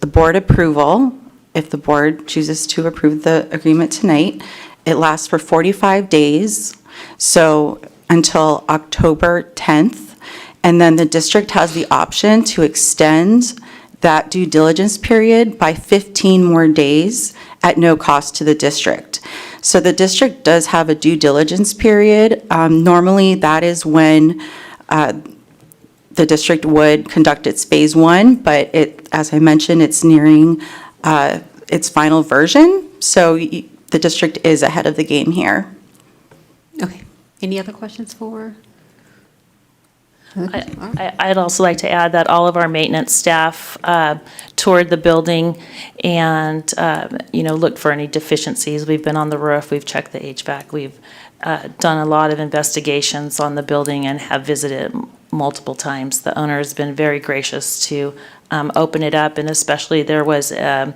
the board approval, if the board chooses to approve the agreement tonight, it lasts for 45 days, so until October 10th. And then the district has the option to extend that due diligence period by 15 more days at no cost to the district. So the district does have a due diligence period. Normally, that is when the district would conduct its Phase 1, but as I mentioned, it's nearing its final version. So the district is ahead of the game here. Okay. Any other questions for? I'd also like to add that all of our maintenance staff toured the building and, looked for any deficiencies. We've been on the roof, we've checked the HVAC, we've done a lot of investigations on the building and have visited multiple times. The owner has been very gracious to open it up, and especially there was a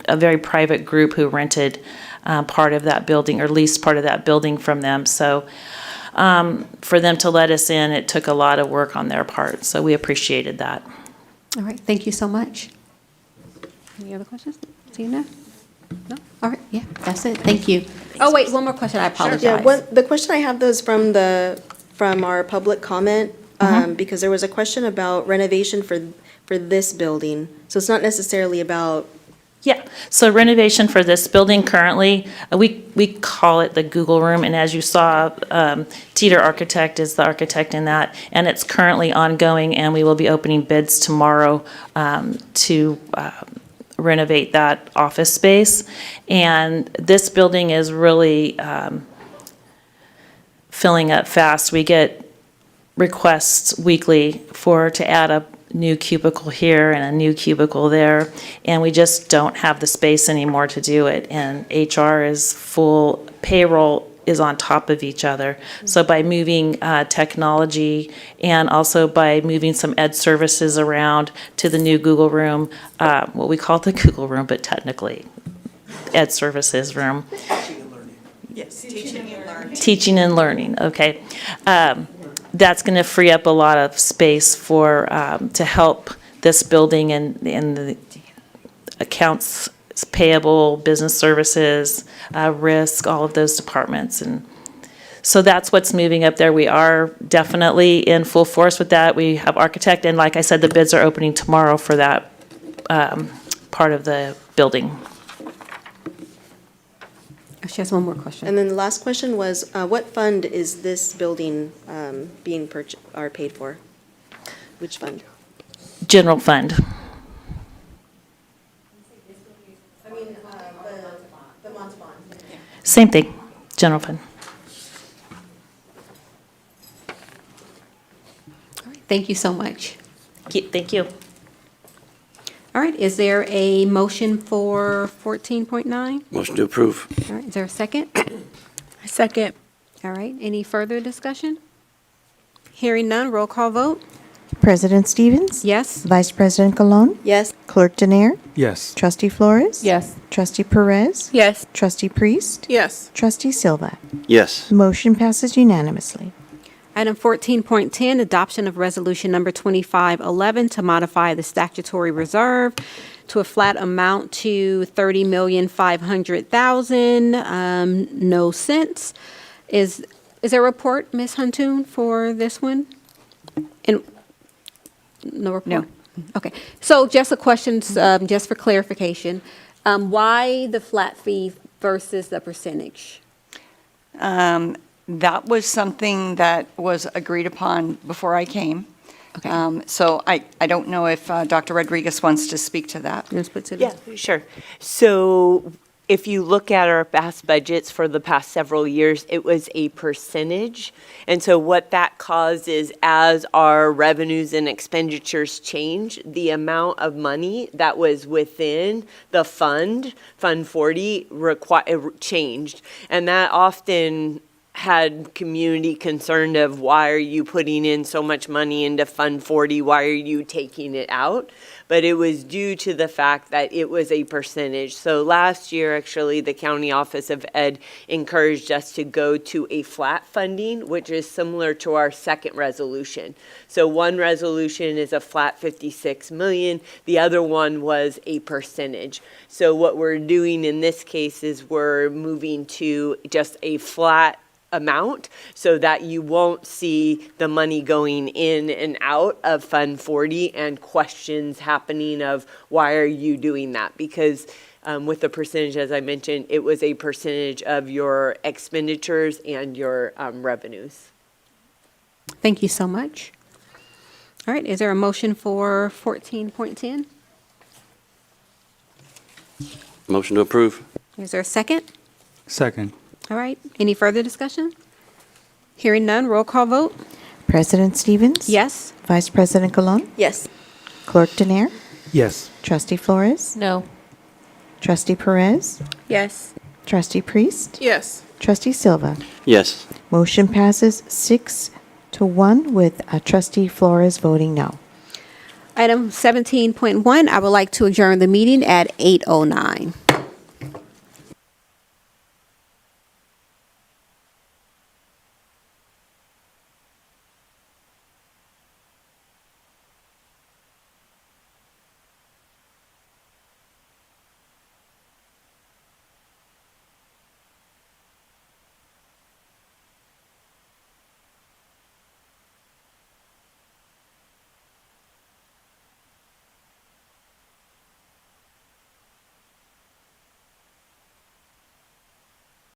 very private group who rented part of that building, or leased part of that building from them. So for them to let us in, it took a lot of work on their part, so we appreciated that. All right, thank you so much. Any other questions? Tina? No? All right, yeah, that's it, thank you. Oh, wait, one more question, I apologize. Yeah, the question I have though is from our public comment, because there was a question about renovation for this building. So it's not necessarily about. Yeah, so renovation for this building currently, we call it the Google Room, and as you saw, Teeter Architect is the architect in that, and it's currently ongoing, and we will be opening bids tomorrow to renovate that office space. And this building is really filling up fast. We get requests weekly to add a new cubicle here and a new cubicle there, and we just don't have the space anymore to do it. And HR is full, payroll is on top of each other. So by moving technology and also by moving some ed services around to the new Google Room, what we call the Google Room, but technically ed services room. Yes, teaching and learning. Teaching and learning, okay. That's going to free up a lot of space to help this building and the accounts payable, business services, risk, all of those departments. And so that's what's moving up there. We are definitely in full force with that. We have architect, and like I said, the bids are opening tomorrow for that part of the building. She has one more question. And then the last question was, what fund is this building being purchased or paid for? Which fund? General fund. I mean, the Montalban. Same thing, general fund. All right, thank you so much. Thank you. All right, is there a motion for 14.9? Motion to approve. All right, is there a second? Second. All right, any further discussion? Hearing none, roll call vote. President Stevens? Yes. Vice President Colon? Yes. Clerk Denier? Yes. Trustee Flores? Yes. Trustee Perez? Yes. Trustee Priest? Yes. Trustee Silva? Yes. Motion passes unanimously. Item 14.10, adoption of resolution number 2511 to modify the statutory reserve to a flat amount to $30,500,000, no cents. Is Is there a report, Ms. Huntoon, for this one? And no report? No. Okay, so just a question, just for clarification. Why the flat fee versus the percentage? That was something that was agreed upon before I came. Okay. So I don't know if Dr. Rodriguez wants to speak to that. Yeah, sure. So if you look at our past budgets for the past several years, it was a percentage. And so what that causes as our revenues and expenditures change, the amount of money that was within the Fund 40, changed. And that often had community concerned of, why are you putting in so much money into Fund 40? Why are you taking it out? But it was due to the fact that it was a percentage. So last year, actually, the County Office of Ed encouraged us to go to a flat funding, which is similar to our second resolution. So one resolution is a flat 56 million. The other one was a percentage. So what we're doing in this case is we're moving to just a flat amount so that you won't see the money going in and out of Fund 40 and questions happening of, why are you doing that? Because with the percentage, as I mentioned, it was a percentage of your expenditures and your revenues. Thank you so much. All right, is there a motion for 14.10? Motion to approve. Is there a second? Second. All right, any further discussion? Hearing none, roll call vote? President Stevens? Yes. Vice President Colon? Yes. Clerk Denier? Yes. Trustee Flores? No. Trustee Perez? Yes. Trustee Priest? Yes. Trustee Silva? Yes. Motion passes 6-1 with Trustee Flores voting no. Item 17.1, I would like to adjourn the meeting at 8:09.